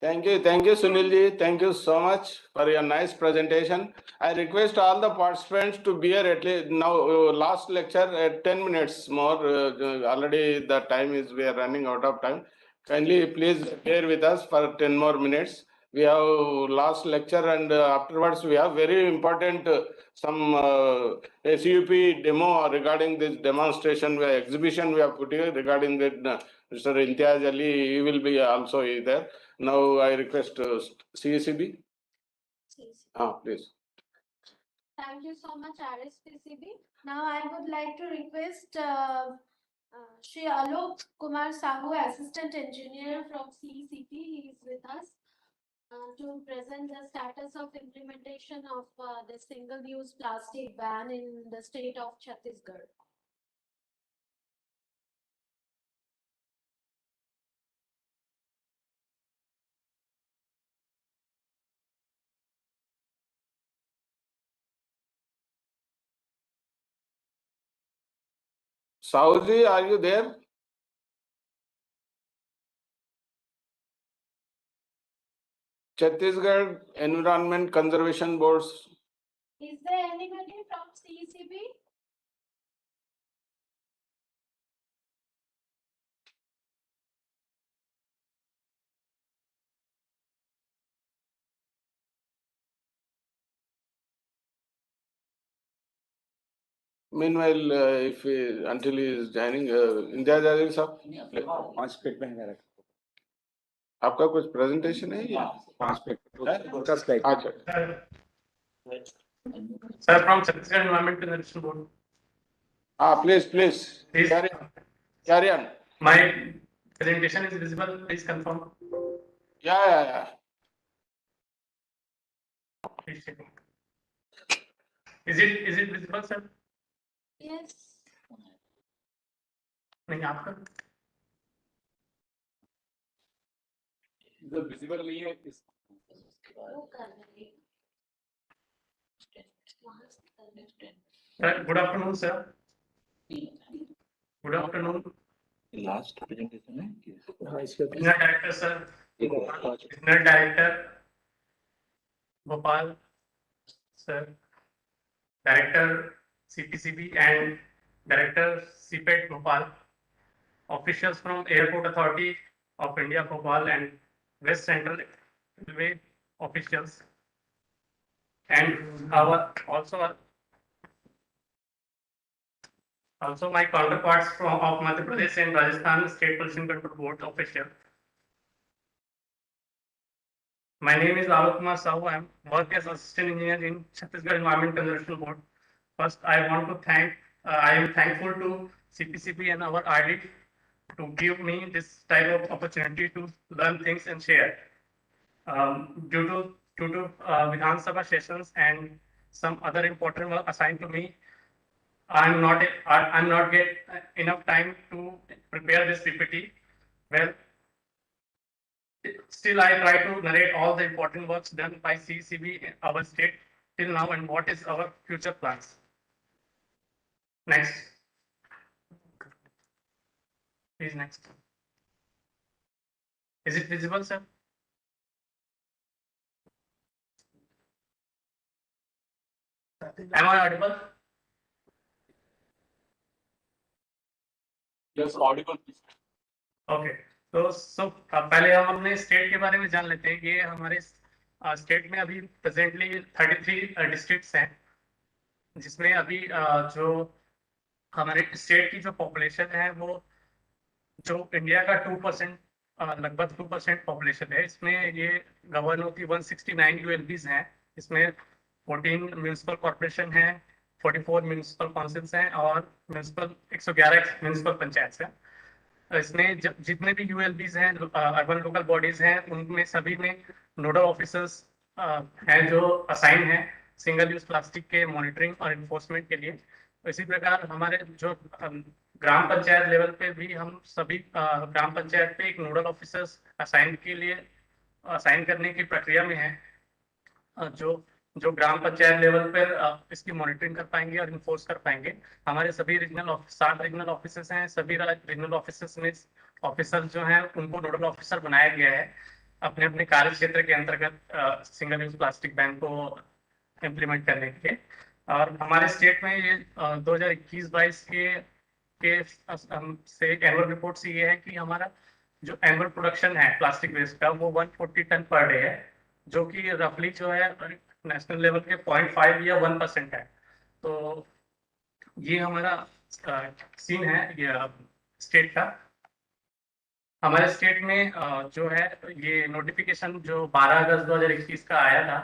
Thank you, Sunilji. Thank you so much for your nice presentation. I request all the participants to bear at least now last lecture at 10 minutes more. Already the time is, we are running out of time. Kindly please bear with us for 10 more minutes. We have last lecture and afterwards we have very important some SUP demo regarding this demonstration exhibition we have put here regarding that Mr. Imtiaz Ali, he will be also there. Now I request CCB. Please. Thank you so much, RSPCB. Now I would like to request Shri Alok Kumar Sahu, Assistant Engineer from CPCB. He is with us to present the status of implementation of the single-use plastic ban in the state of Chhattisgarh. Sahuji, are you there? Chhattisgarh Environment Conservation Boards. Is there anybody from CPCB? Meanwhile, until he is joining, Imtiaz Ali साहब 5 minute में है आपका कुछ presentation है या 5 minute अच्छा Sir, from Chhattisgarh Environment Conservation Board. Please. Carry on. My presentation is visible. Please confirm. Yeah. Please check. Is it visible, sir? Yes. नहीं आपका visible नहीं है Good afternoon, sir. Good afternoon. Last presentation Regional Director, sir. Regional Director Bhopal, sir. Director CPCB and Director CPET Bhopal. Officials from Airport Authority of India Bhopal and West Central Railway officials, and also my counterparts of Madhya Pradesh and Rajasthan State Pollution Control Board official. My name is Alok Kumar Sahu. I work as Assistant Engineer in Chhattisgarh Environment Conservation Board. First, I want to thank. I am thankful to CPCB and our RD to give me this type of opportunity to learn things and share. Due to Vidhan Sabha sessions and some other important work assigned to me, I'm not get enough time to prepare this PPT. Well, still I try to narrate all the important works done by CCB in our state till now and what is our future plans. Next. Please next. Is it visible, sir? Am I audible? Yes, audible. Okay तो पहले हम अपने state के बारे में जान लेते हैं। ये हमारे स्टेट में अभी प्रेजेंटली 33 डिस्ट्रिक्ट्स हैं, जिसमें अभी जो हमारे स्टेट की जो पॉपुलेशन है वो जो इंडिया का 2% लगभग 2% पॉपुलेशन है। इसमें ये गवर्न होती 169 यूएलबीज हैं। इसमें 14 म्यूनिसिपल कॉर्पोरेशन है, 44 म्यूनिसिपल काउंसिल्स हैं और 111 म्यूनिसिपल पंचायत हैं। इसमें जितने भी यूएलबीज हैं, अर्बन लोकल बॉडीज हैं, उनमें सभी में नोडल ऑफिसर्स हैं जो असाइन हैं सिंगल यूज प्लास्टिक के मॉनिटरिंग और इन्फोर्समेंट के लिए। इसी प्रकार हमारे जो ग्राम पंचायत लेवल पे भी हम सभी ग्राम पंचायत पे एक नोडल ऑफिसर्स असाइन करने की प्रक्रिया में है, जो ग्राम पंचायत लेवल पर इसकी मॉनिटरिंग कर पाएंगे और इन्फोर्स कर पाएंगे। हमारे सभी 7 रीजनल ऑफिसर्स हैं। सभी रीजनल ऑफिसर्स में ऑफिसर जो हैं उनको नोडल ऑफिसर बनाया गया है। अपने अपने कार्य क्षेत्र के अंतर्गत सिंगल यूज प्लास्टिक बैन को इम्प्लीमेंट करने के लिए। और हमारे स्टेट में ये 2021-22 के से एनुअल रिपोर्ट से ये है कि हमारा जो एनुअल प्रोडक्शन है प्लास्टिक वेस्ट का वो 140 टन पर डे है, जो कि रफली जो है नेशनल लेवल के 0.5 या 1% है। तो ये हमारा सीन है ये स्टेट का। हमारे स्टेट में जो है ये नोटिफिकेशन जो 12 अगस्त 2021 का आया था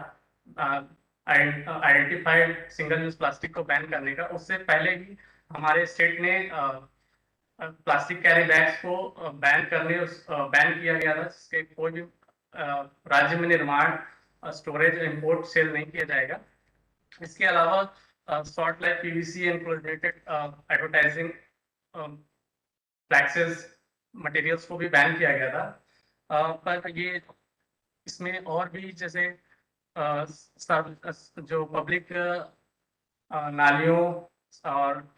आइडेंटिफाइड सिंगल यूज प्लास्टिक को बैन करने का, उससे पहले ही हमारे स्टेट ने प्लास्टिक कैरी बैग्स को बैन किया गया था, जिसके कोई भी राज्य में निर्माण, स्टोरेज, इंपोर्ट, सेल नहीं किया जाएगा। इसके अलावा short life PVC and chlorinated advertising flexes materials को भी बैन किया गया था। पर ये इसमें और भी जैसे जो पब्लिक नालियों और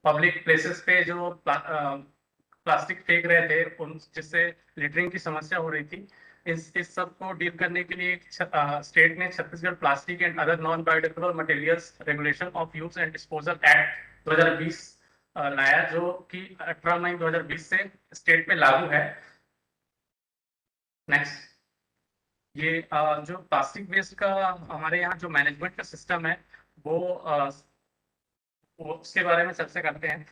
पब्लिक प्लेसेस पे जो प्लास्टिक फेंक रहे थे, उन जिससे लिटरिंग की समस्या हो रही थी, इस सब को डील करने के लिए स्टेट ने Chhattisgarh plastic and other non biodegradable materials regulation of use and disposal act 2020 लाया, जो कि 18 मई 2020 से स्टेट में लागू है। नेक्स्ट, ये जो प्लास्टिक वेस्ट का हमारे यहाँ जो मैनेजमेंट का सिस्टम है वो उसके बारे में चर्चा करते हैं।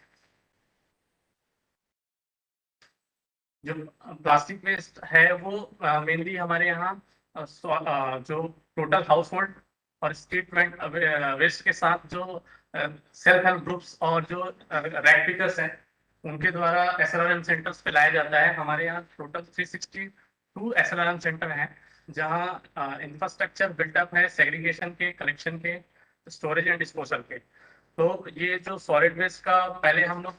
जो प्लास्टिक वेस्ट है वो मेनली हमारे यहाँ जो टोटल हाउस होल्ड और स्ट्रीट वेस्ट के साथ जो सेल्फ हेल्प ग्रुप्स और जो रैग पिकर्स हैं उनके द्वारा SLRM सेंटर्स पे लाया जाता है। हमारे यहाँ टोटल 362 SLRM सेंटर हैं, जहाँ इंफ्रास्ट्रक्चर बिल्टअप है सेग्रीगेशन के, कलेक्शन के, स्टोरेज एंड डिस्पोजल के। तो ये जो सॉलिड वेस्ट का पहले हम लोग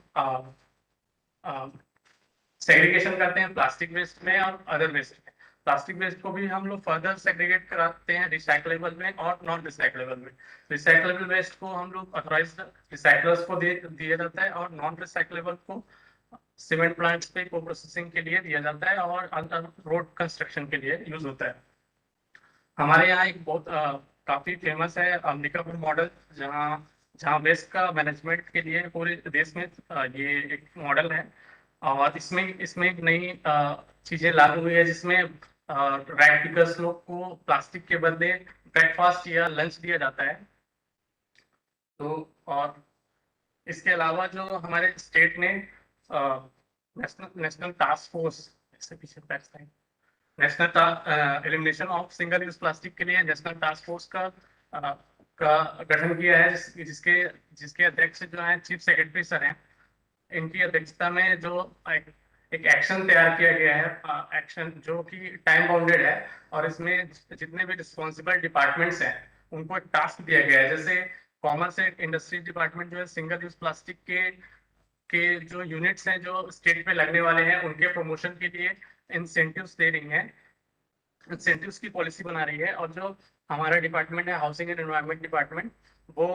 सेग्रीगेशन करते हैं प्लास्टिक वेस्ट में और अदर वेस्ट में। प्लास्टिक वेस्ट को भी हम लोग फर्दर सेग्रीगेट कराते हैं रिसाइकलेबल में और नॉन रिसाइकलेबल में। रिसाइकलेबल वेस्ट को हम लोग ऑथराइज्ड रिसाइकलर्स को दिया जाता है और नॉन रिसाइकलेबल को सीमेंट प्लांट्स पे को प्रोसेसिंग के लिए दिया जाता है और रोड कंस्ट्रक्शन के लिए यूज होता है। हमारे यहाँ एक बहुत काफी फेमस है अंबिकापुर मॉडल, जहाँ वेस्ट का मैनेजमेंट के लिए पूरे देश में ये एक मॉडल है। और इसमें एक नई चीजें लागू हुई है, जिसमें रैग पिकर्स लोग को प्लास्टिक के बदले ब्रेकफास्ट या लंच दिया जाता है। तो और इसके अलावा जो हमारे स्टेट ने नेशनल टास्क फोर्स, इससे पीछे national elimination of single use plastic के लिए नेशनल टास्क फोर्स का गठन किया है, जिसके अध्यक्ष जो है चीफ सेक्रेटरी सर हैं। इनकी अध्यक्षता में जो एक एक्शन तैयार किया गया है, एक्शन जो कि टाइम बाउंडेड है, और इसमें जितने भी रिस्पॉन्सिबल डिपार्टमेंट्स हैं उनको एक टास्क दिया गया है। जैसे कॉमर्स एंड इंडस्ट्री डिपार्टमेंट जो है सिंगल यूज प्लास्टिक के जो यूनिट्स हैं जो स्टेट में लगने वाले हैं उनके प्रमोशन के लिए इंसेंटिव्स दे रही है, इंसेंटिव्स की पॉलिसी बना रही है। और जो हमारा डिपार्टमेंट है हाउसिंग एंड एनवायरनमेंट डिपार्टमेंट, वो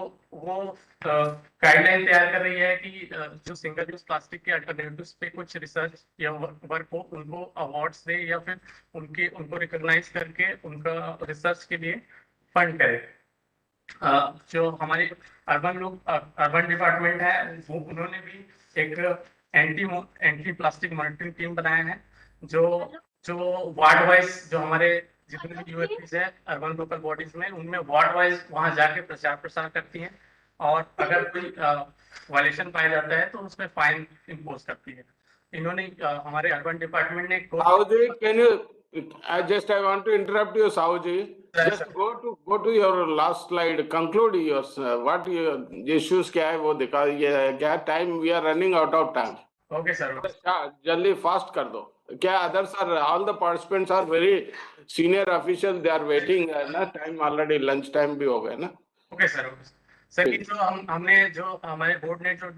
गाइडलाइन तैयार कर रही है कि जो सिंगल यूज प्लास्टिक के अल्टरनेटिव्स पे कुछ रिसर्च या वर्क हो उनको अवार्ड्स दे, या फिर उनको रिकॉग्नाइज करके उनका रिसर्च के लिए फंड करे। जो हमारे अर्बन डिपार्टमेंट है उन्होंने भी एक एंटी प्लास्टिक मॉनिटरिंग टीम बनाया है, जो वार्ड वाइज जो हमारे जितने भी यूएपीज है अर्बन लोकल बॉडीज में, उनमें वार्ड वाइज वहां जाके प्रचार प्रसार करती हैं, और अगर कोई वायलेशन पाया जाता है तो उसमें फाइन इम्पोज करती है। इन्होंने हमारे अर्बन डिपार्टमेंट ने Sauji, can you, I want to interrupt you, Sauji. Just go to your last slide, conclude your, what your issues क्या है वो दिखा, ये क्या time, we are running out of time. Okay, sir. जल्दी fast कर दो। क्या others are, all the participants are very senior officials, they are waiting ना, time already lunch time भी हो गया ना। Okay, sir. सर, जो हमने जो हमारे बोर्ड ने जो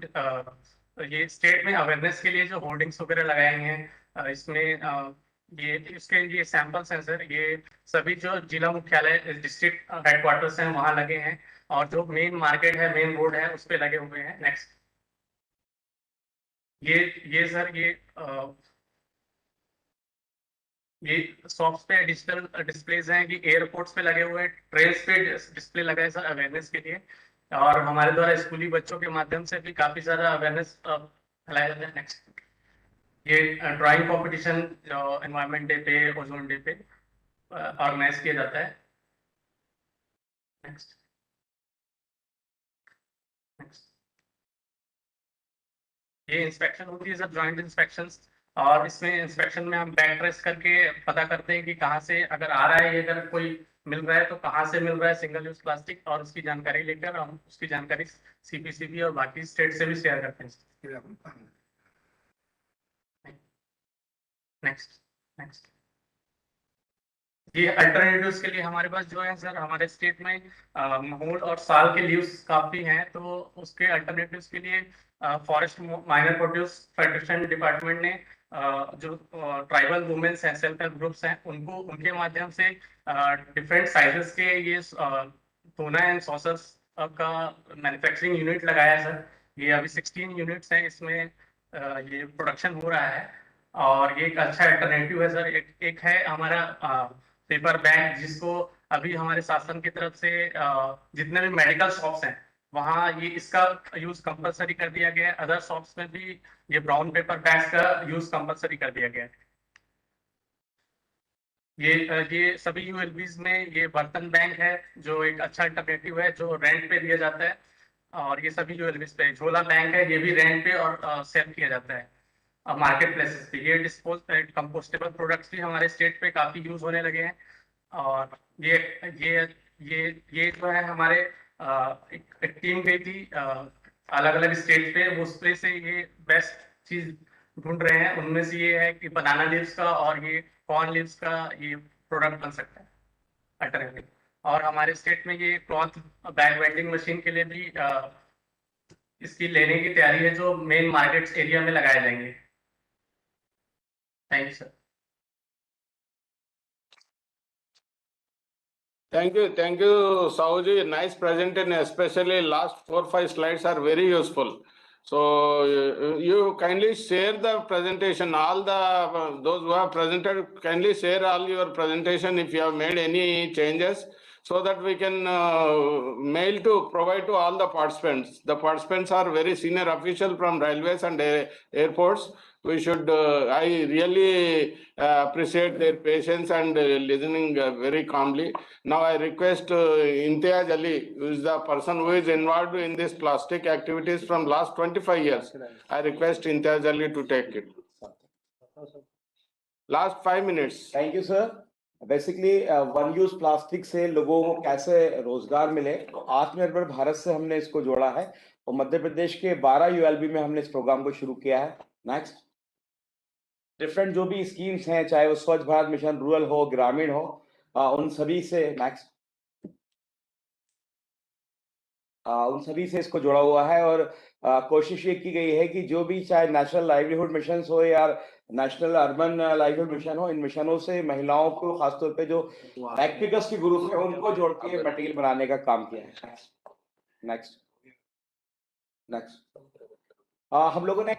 ये स्टेट में अवेयरनेस के लिए जो होर्डिंग्स वगैरह लगाए हैं, इसमें ये सैंपल्स हैं सर, ये सभी जो जिला मुख्यालय डिस्ट्रिक्ट हेडक्वार्टर्स हैं वहां लगे हैं, और जो मेन मार्केट है, मेन रोड है, उस पे लगे हुए हैं। नेक्स्ट, ये सर, ये ये शॉप्स पे डिजिटल डिस्प्लेज हैं, कि एयरपोर्ट्स पे लगे हुए, ट्रेन पे डिस्प्ले लगा है सर अवेयरनेस के लिए, और हमारे द्वारा स्कूली बच्चों के माध्यम से भी काफी सारा अवेयरनेस फैलाया जाता है। नेक्स्ट, ये ड्राइंग कंपटीशन जो एनवायरनमेंट डे पे, ओजोन डे पे ऑर्गेनाइज किया जाता है। नेक्स्ट नेक्स्ट, ये इंस्पेक्शन होती है सर, जॉइंट इंस्पेक्शन, और इसमें इंस्पेक्शन में हम बैक ट्रेस करके पता करते हैं कि कहाँ से अगर आ रहा है, ये अगर कोई मिल रहा है तो कहाँ से मिल रहा है सिंगल यूज प्लास्टिक, और उसकी जानकारी लेकर हम उसकी जानकारी CPCB और बाकी स्टेट से भी शेयर करते हैं। नेक्स्ट नेक्स्ट, ये अल्टरनेटिव्स के लिए हमारे पास जो है सर, हमारे स्टेट में महूल और साल के लीव्स काफी हैं, तो उसके अल्टरनेटिव्स के लिए forest minor produce federation department ने जो ट्राइबल वुमेन्स हैं, सेल्फ हेल्प ग्रुप्स हैं, उनको उनके माध्यम से डिफरेंट साइजेस के ये टूना एंड सॉसर्स का मैन्युफैक्चरिंग यूनिट लगाया है सर। ये अभी 16 यूनिट्स हैं, इसमें ये प्रोडक्शन हो रहा है, और ये एक अच्छा अल्टरनेटिव है सर। एक है हमारा पेपर बैग, जिसको अभी हमारे शासन की तरफ से जितने भी मेडिकल शॉप्स हैं वहाँ ये इसका यूज कंपलसरी कर दिया गया है। अदर शॉप्स में भी ये ब्राउन पेपर बैग्स का यूज कंपलसरी कर दिया गया है। ये सभी यूएलबीज में ये बर्तन बैंक है, जो एक अच्छा अल्टरनेटिव है, जो रेंट पे दिया जाता है, और ये सभी यूएलबीज पे। झोला बैंक है, ये भी रेंट पे और सेल किया जाता है मार्केट प्लेसेस पे। ये डिस्पोज कंपोस्टेबल प्रोडक्ट्स भी हमारे स्टेट पे काफी यूज होने लगे हैं, और ये ये ये जो है हमारे एक टीम गई थी अलग अलग स्टेट पे, उस पे से ये बेस्ट चीज ढूंढ रहे हैं। उनमें से ये है कि बनाना लीव्स का और ये कॉर्न लीव्स का ये प्रोडक्ट बन सकता है अल्टरनेटिव। और हमारे स्टेट में ये क्लॉथ बैग वेंडिंग मशीन के लिए भी इसकी लेने की तैयारी है, जो मेन मार्केट्स एरिया में लगाए जाएंगे। Thank you sir. Thank you, Sauji. Nice presentation, especially last 4-5 slides are very useful. So you kindly share the presentation. All the those who have presented, kindly share all your presentation if you have made any changes, so that we can mail to provide to all the participants. The participants are very senior official from railways and airports. We should, I really appreciate their patience and listening very calmly. Now I request Imtiaz Ali, who is the person who is involved in this plastic activities from last 25 years. I request Imtiaz Ali to take it. Last 5 minutes. Thank you, sir. Basically one use plastic से लोगों को कैसे रोजगार मिले, तो आत्मनिर्भर भारत से हमने इसको जोड़ा है, और मध्य प्रदेश के 12 यूएलबी में हमने इस प्रोग्राम को शुरू किया है। नेक्स्ट, डिफरेंट जो भी स्कीम्स हैं, चाहे वो स्वच्छ भारत मिशन रूरल हो, ग्रामीण हो, उन सभी से नेक्स्ट उन सभी से इसको जुड़ा हुआ है, और कोशिश ये की गई है कि जो भी चाहे नेशनल लाइवलीहुड मिशन हो या नेशनल अर्बन लाइवलीहुड मिशन हो, इन मिशनों से महिलाओं को खासतौर पे जो एक्टिविस्ट के ग्रुप है उनको जोड़ के मटेरियल बनाने का काम किया है। नेक्स्ट नेक्स्ट, हम लोगों ने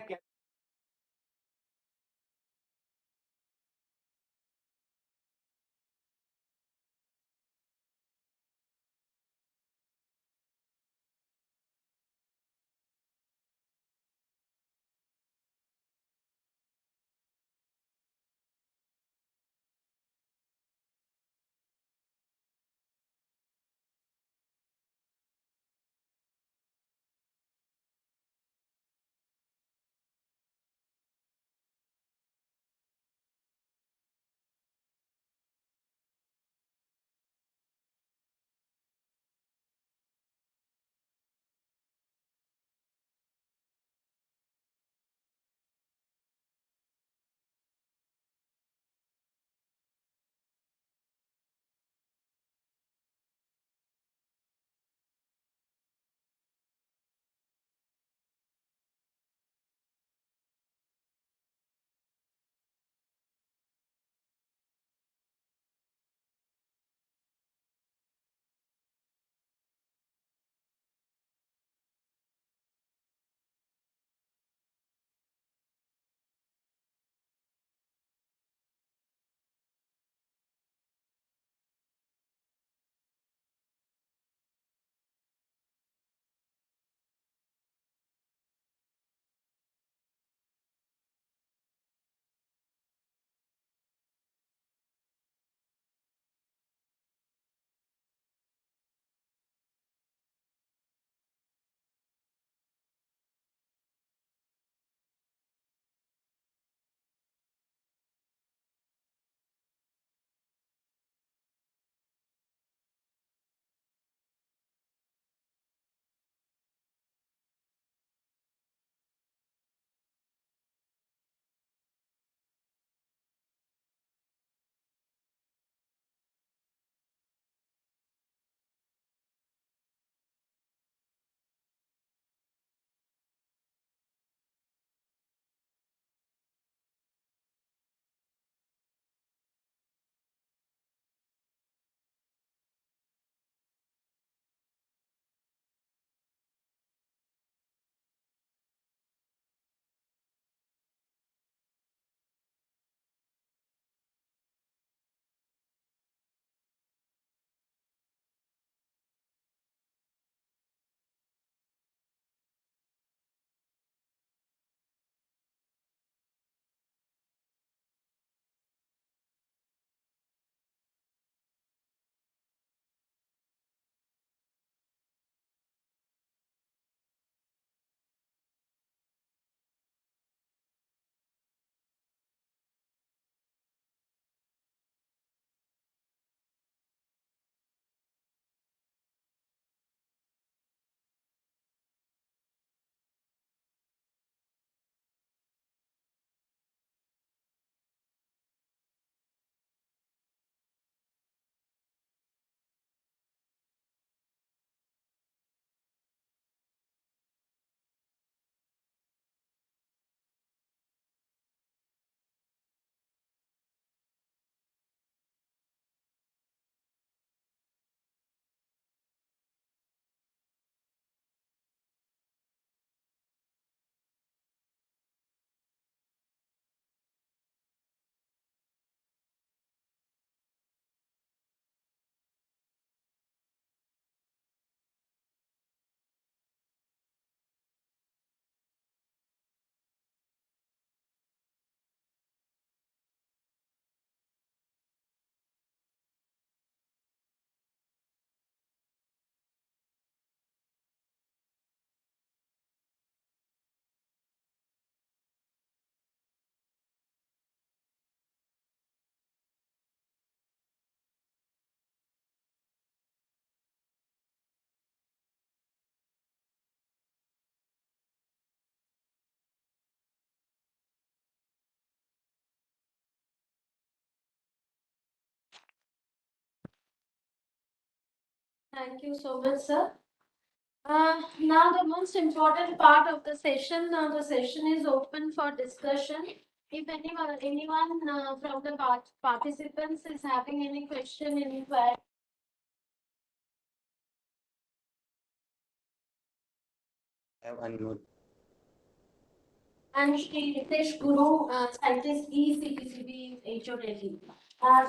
Thank you so much, sir. Now the most important part of the session. Now the session is open for discussion. If anyone from the participants is having any question, any query. And Shri Ritesh Guru, scientist CPCB HO Delhi.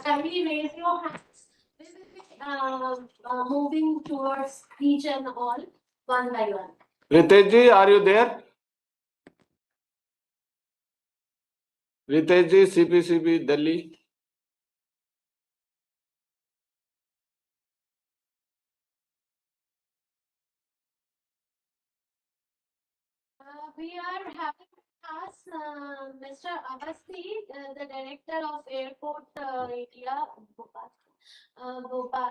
Kindly raise your hands. We will be moving towards each and all one by one. Ritesh ji, are you there? Ritesh ji, CPCB Delhi. We are having us Mr. Avasti, the director of airport area, Bhopal,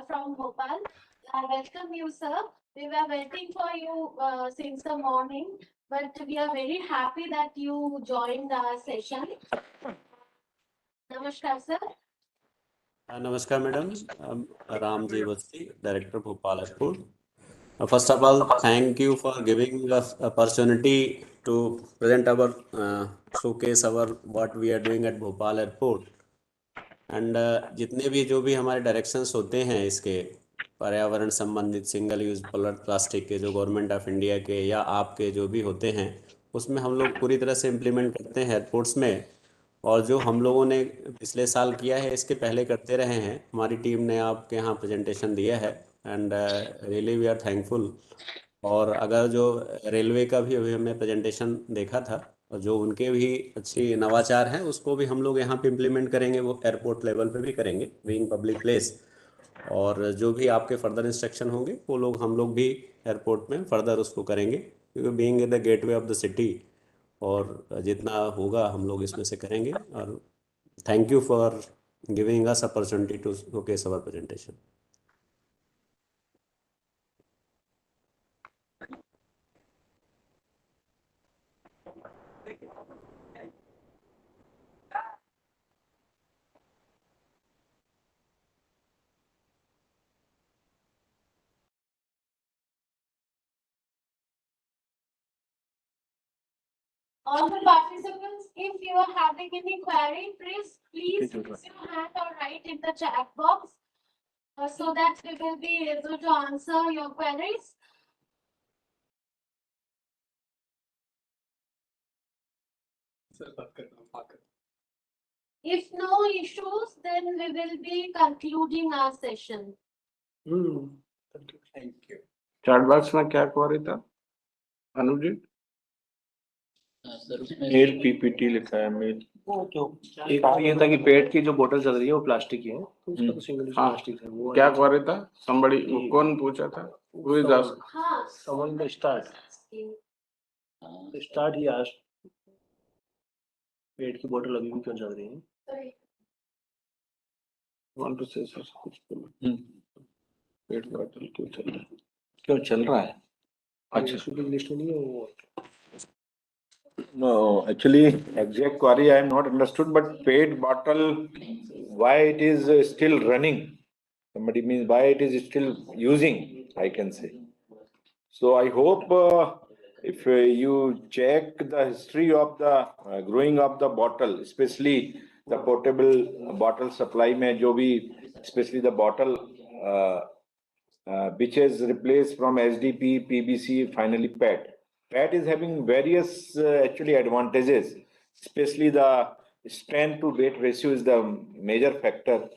from Bhopal. I welcome you, sir. We were waiting for you since the morning, but we are very happy that you joined our session. Namaskar, sir. Namaskar, madam. Ram Ji Avasti, Director Bhopal Airport. First of all, thank you for giving us opportunity to present our showcase our what we are doing at Bhopal Airport. And जितने भी जो भी हमारे directions होते हैं इसके पर्यावरण संबंधित सिंगल यूज प्लास्टिक के जो गवर्नमेंट ऑफ इंडिया के या आपके जो भी होते हैं उसमें हम लोग पूरी तरह से इम्प्लीमेंट करते हैं एयरपोर्ट्स में। और जो हम लोगों ने पिछले साल किया है इसके पहले करते रहे हैं। हमारी टीम ने आपके यहाँ प्रेजेंटेशन दिया है and really we are thankful. और अगर जो रेलवे का भी अभी हमने प्रेजेंटेशन देखा था और जो उनके भी अच्छी नवाचार हैं उसको भी हम लोग यहाँ पे इम्प्लीमेंट करेंगे, वो एयरपोर्ट लेवल पे भी करेंगे बीइंग पब्लिक प्लेस। और जो भी आपके फर्दर इंस्ट्रक्शन होंगे वो लोग हम लोग भी एयरपोर्ट में फर्दर उसको करेंगे, क्योंकि being the gateway of the city और जितना होगा हम लोग इसमें से करेंगे। और thank you for giving us opportunity to showcase our presentation. All the participants, if you are having any query, please raise your hand or write in the chat box so that we will be able to answer your queries. If no issues, then we will be concluding our session. Thank you. Chat box में क्या query था अनुज जी? Mail PPT लिखा है mail. एक तो ये था कि पेट की जो बोतल चल रही है वो प्लास्टिक की है, तो उसका तो सिंगल यूज प्लास्टिक है। वो क्या क्वेरी था? somebody कौन पूछा था? Who is asked? Someone may start. Start he asked. पेट की बोतल अभी भी क्यों चल रही है? Want to say sir कुछ बोलो। पेट की बोतल क्यों चल रहा है? क्यों चल रहा है? अच्छा लिस्ट में नहीं है वो। No, actually, exact query I have not understood, but PET bottle, why it is still running? Somebody means why it is still using, I can say. So I hope if you check the history of the growing of the bottle, especially the portable bottle supply में जो भी, especially the bottle which has replaced from SDP, PBC, finally PET. PET is having various actually advantages, especially the strength to weight ratio is the major factor,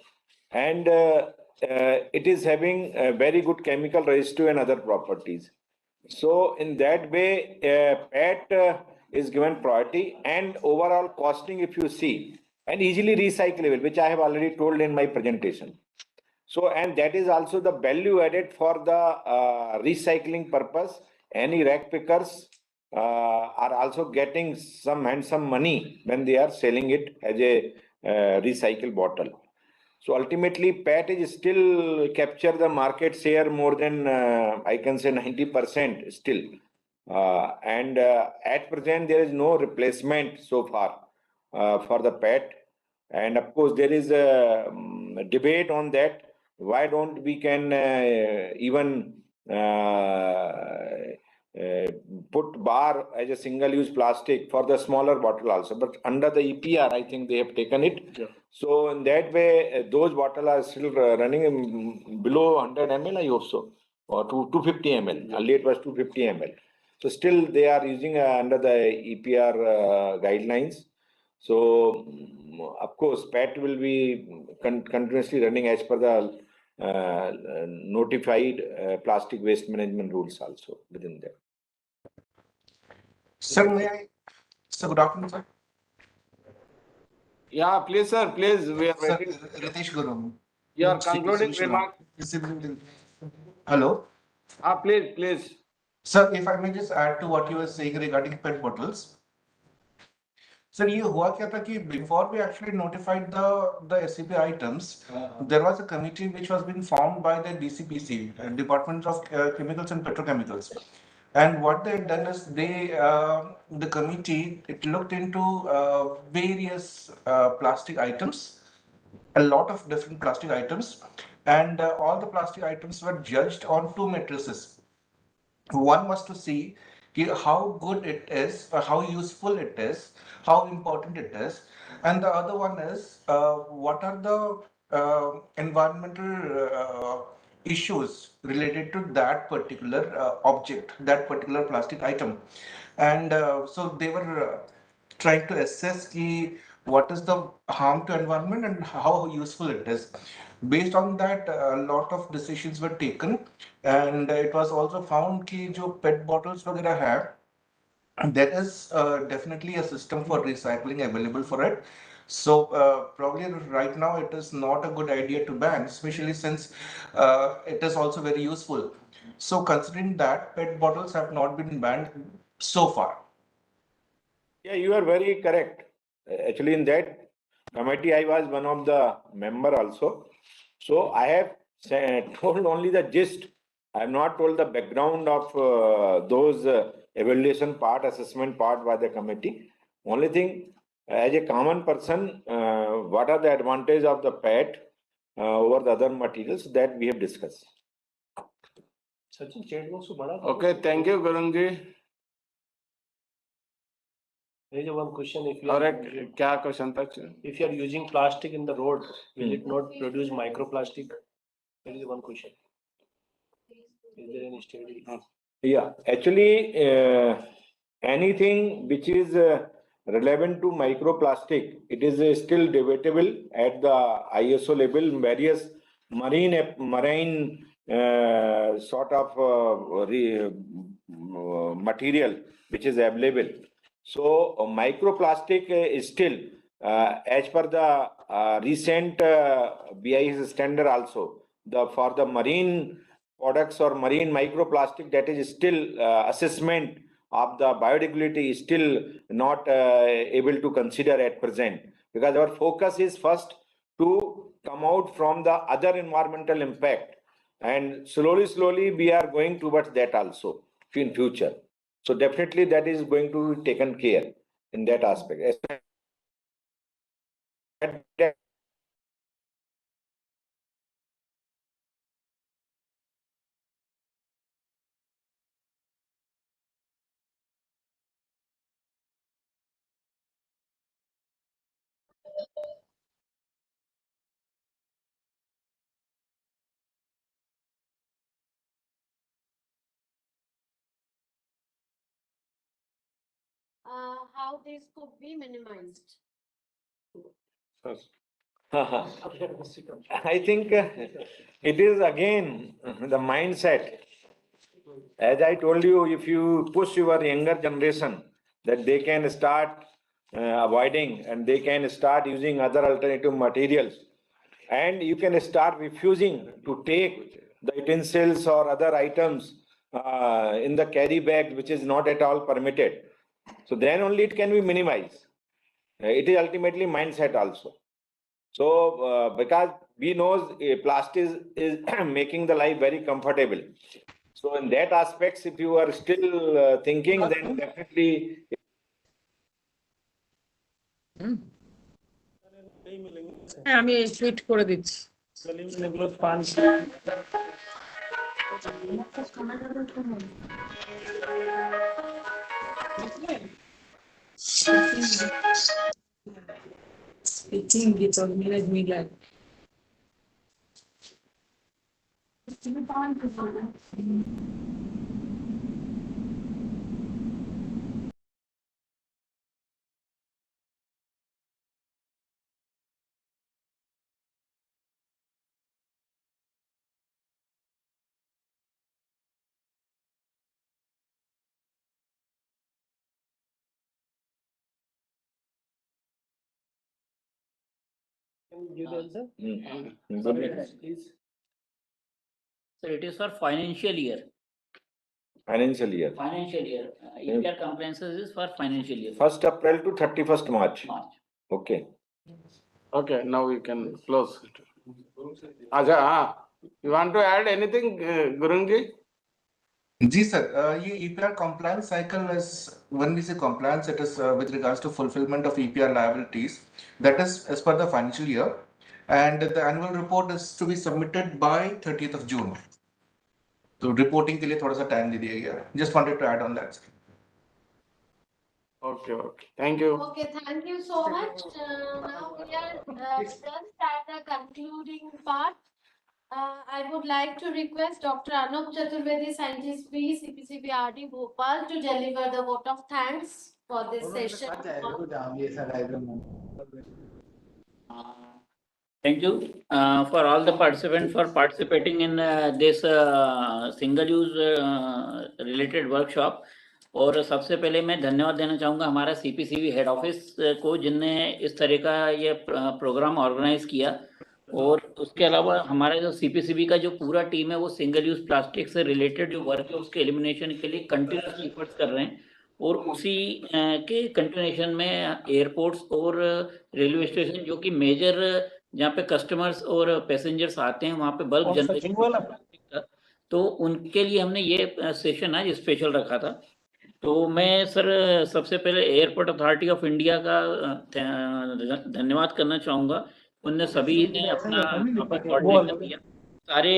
and it is having a very good chemical residue and other properties. So in that way, PET is given priority, and overall costing, if you see, and easily recyclable, which I have already told in my presentation. So, and that is also the value added for the recycling purpose. Any rack pickers are also getting some handsome money when they are selling it as a recycled bottle. So ultimately, PET is still capture the market share more than I can say 90% still. And at present, there is no replacement so far for the PET. And of course, there is a debate on that. why don't we can even put bar as a single-use plastic for the smaller bottle also, but under the EPR, I think they have taken it. Yeah. So in that way, those bottles are still running below 100 ml, I hope so, or 250 ml. Earlier it was 250 ml. So still they are using under the EPR guidelines. So of course, PET will be continuously running as per the notified plastic waste management rules also within there. Sir, may I? Sir, good afternoon, sir. Yeah, please, sir, please. We are Sir, ready. Ritesh Guru. Your concluding remark. Hello. Please, please. Sir, if I may just add to what you were saying regarding PET bottles. Sir, ये हुआ क्या था कि before we actually notified the SCP items, there was a committee which was being formed by the DCPC, Department of Chemicals and Petrochemicals. And what they had done is the committee, it looked into various plastic items, a lot of different plastic items, and all the plastic items were judged on two matrices. One was to see how good it is, or how useful it is, how important it is, and the other one is what are the environmental issues related to that particular object, that particular plastic item. And so they were trying to assess what is the harm to environment and how useful it is. Based on that, a lot of decisions were taken, and it was also found कि जो PET bottles वगैरह है, there is definitely a system for recycling available for it. So probably right now it is not a good idea to ban, especially since it is also very useful. So considering that, PET bottles have not been banned so far. Yeah, you are very correct. Actually, in that committee, I was one of the member also. So I have told only the gist. I have not told the background of those evaluation part, assessment part by the committee. Only thing, as a common person, what are the advantages of the PET over the other materials that we have discussed. Okay, thank you, Gurunji. There is one question. If you Correct. क्या question था? If you are using plastic in the road, will it not produce microplastic? There is one question. Is there any study? Yeah, actually, anything which is relevant to microplastic, it is still debatable at the ISO level. Various marine sort of material which is available. So microplastic is still, as per the recent BIS standard also, for the marine products or marine microplastic, that is still assessment of the biodegradability is still not able to consider at present, because our focus is first to come out from the other environmental impact, and slowly we are going towards that also in future. So definitely that is going to be taken care in that aspect. How this could be minimized. I think it is again the mindset. As I told you, if you push your younger generation that they can start avoiding and they can start using other alternative materials, and you can start refusing to take the utensils or other items in the carry bag, which is not at all permitted. So then only it can be minimized. It is ultimately mindset also. So because we know plastic is making the life very comfortable. So in that aspects, if you are still thinking, then definitely. আমি sweet করে দিচ্ছি Speaking without me like. Give the answer. Please. So it is for financial year. Financial year. Financial year. EPR compliances is for financial year. 1st April to 31st March. Okay. Okay, now we can close. Acha, you want to add anything, Gurunji? जी sir, ये EPR compliance cycle is, when we say compliance, it is with regards to fulfillment of EPR liabilities. That is as per the financial year, and the annual report is to be submitted by 30th of June. तो reporting के लिए थोड़ा सा time दे दिया गया. Just wanted to add on that. Okay, okay. Thank you. Okay, thank you so much. Now we are just at the concluding part. I would like to request Dr. Anup Chaturvedi, Scientist B, CPCB RD Bhopal, to deliver the vote of thanks for this session. Thank you for all the participants for participating in this single-use related workshop. और सबसे पहले मैं धन्यवाद देना चाहूँगा हमारा CPCB head office को, जिनने इस तरह का ये प्रोग्राम ऑर्गेनाइज किया। और उसके अलावा हमारा जो CPCB का जो पूरा टीम है वो सिंगल यूज प्लास्टिक से रिलेटेड जो वर्क है उसके एलिमिनेशन के लिए कंटिन्यूसली एफर्ट्स कर रहे हैं। और उसी के कंटिन्यूएशन में एयरपोर्ट्स और रेलवे स्टेशन जो कि मेजर जहाँ पे कस्टमर्स और पैसेंजर्स आते हैं वहाँ पे बल्क जनरेशन प्लास्टिक का, तो उनके लिए हमने ये सेशन आज स्पेशल रखा था। तो मैं सर सबसे पहले एयरपोर्ट अथॉरिटी ऑफ इंडिया का धन्यवाद करना चाहूँगा। उनने सभी ने अपना कोऑर्डिनेशन दिया, सारे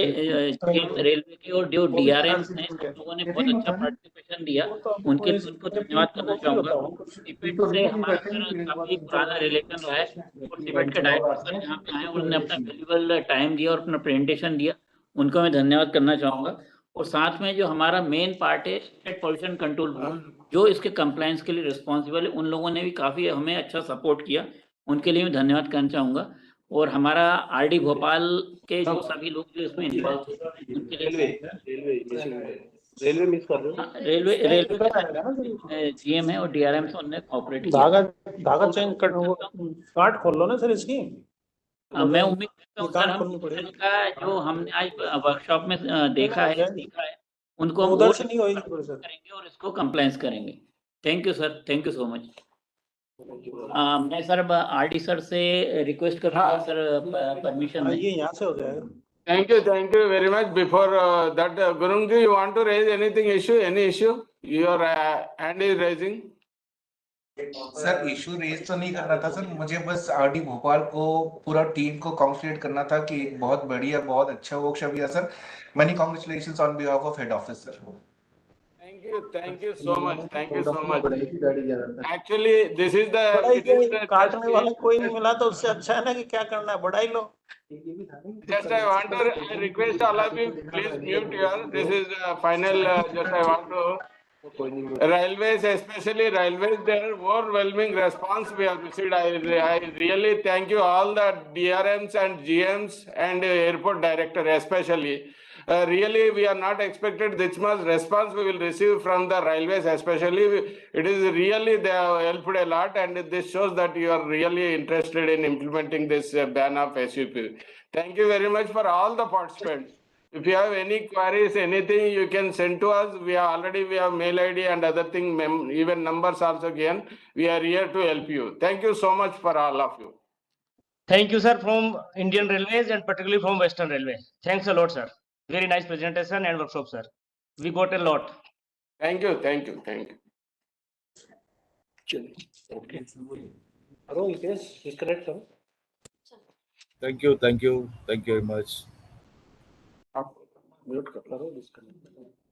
रेलवे के और जो DRMs हैं उन लोगों ने बहुत अच्छा पार्टिसिपेशन दिया, उनके लिए उनको धन्यवाद करना चाहूँगा। सिपेट से हमारा सर काफी पुराना रिलेशन रहा है और सिपेट के डायरेक्टर सर यहाँ पे आए और उन्होंने अपना वैल्यूबल टाइम दिया और अपना प्रेजेंटेशन दिया, उनको मैं धन्यवाद करना चाहूँगा। और साथ में जो हमारा मेन पार्ट है स्टेट पॉल्यूशन कंट्रोल बोर्ड, जो इसके कंप्लायंस के लिए रिस्पॉन्सिबल है, उन लोगों ने भी काफ़ी हमें अच्छा सपोर्ट किया, उनके लिए मैं धन्यवाद करना चाहूँगा। और हमारा RD भोपाल के जो सभी लोग जो इसमें इन्वॉल्व थे उनके लिए रेलवे मिस कर रहे हो। रेलवे GM है और DRM से उन्होंने कोऑपरेट किया। धागा चेंज कार्ड खोल लो ना सर इसकी। मैं उम्मीद करता हूँ सर हम इस तरह का जो हमने आज वर्कशॉप में देखा है सीखा है उनको हम उधर से नहीं होगी करेंगे और इसको कंप्लायंस करेंगे। Thank you sir, thank you so much. मैं सर RD सर से रिक्वेस्ट करूँगा सर परमिशन ये यहाँ से हो जाएगा। Thank you very much. Before that, Gurunji, you want to raise anything issue? Any issue? Your hand is raising. Sir issue raise तो नहीं करना था सर, मुझे बस RD भोपाल को पूरा टीम को कॉन्ग्रेचुलेट करना था कि एक बहुत बढ़िया बहुत अच्छा वर्कशॉप किया sir. Many congratulations on behalf of head office sir. Thank you so much. Thank you so much. Actually, this is the काटने वाला कोई नहीं मिला तो उससे अच्छा है ना कि क्या करना है, बढ़ाई लो। Just I want to request all of you, please mute your. This is final. Just I want to. Railways, especially railways, their overwhelming response we have received. I really thank you all the DRMs and GMs and airport director especially. Really, we are not expected this much response we will receive from the railways especially. It is really, they have helped a lot, and this shows that you are really interested in implementing this ban of SUP. Thank you very much for all the participants. If you have any queries, anything you can send to us. We have mail ID and other thing, even numbers also given. We are here to help you. Thank you so much for all of you. Thank you, sir, from Indian Railways and particularly from Western Railway. Thanks a lot, sir. Very nice presentation and workshop, sir. We got a lot. Thank you. Okay. Arun, yes, is correct, sir. Thank you very much. आप mute कर लो, disconnect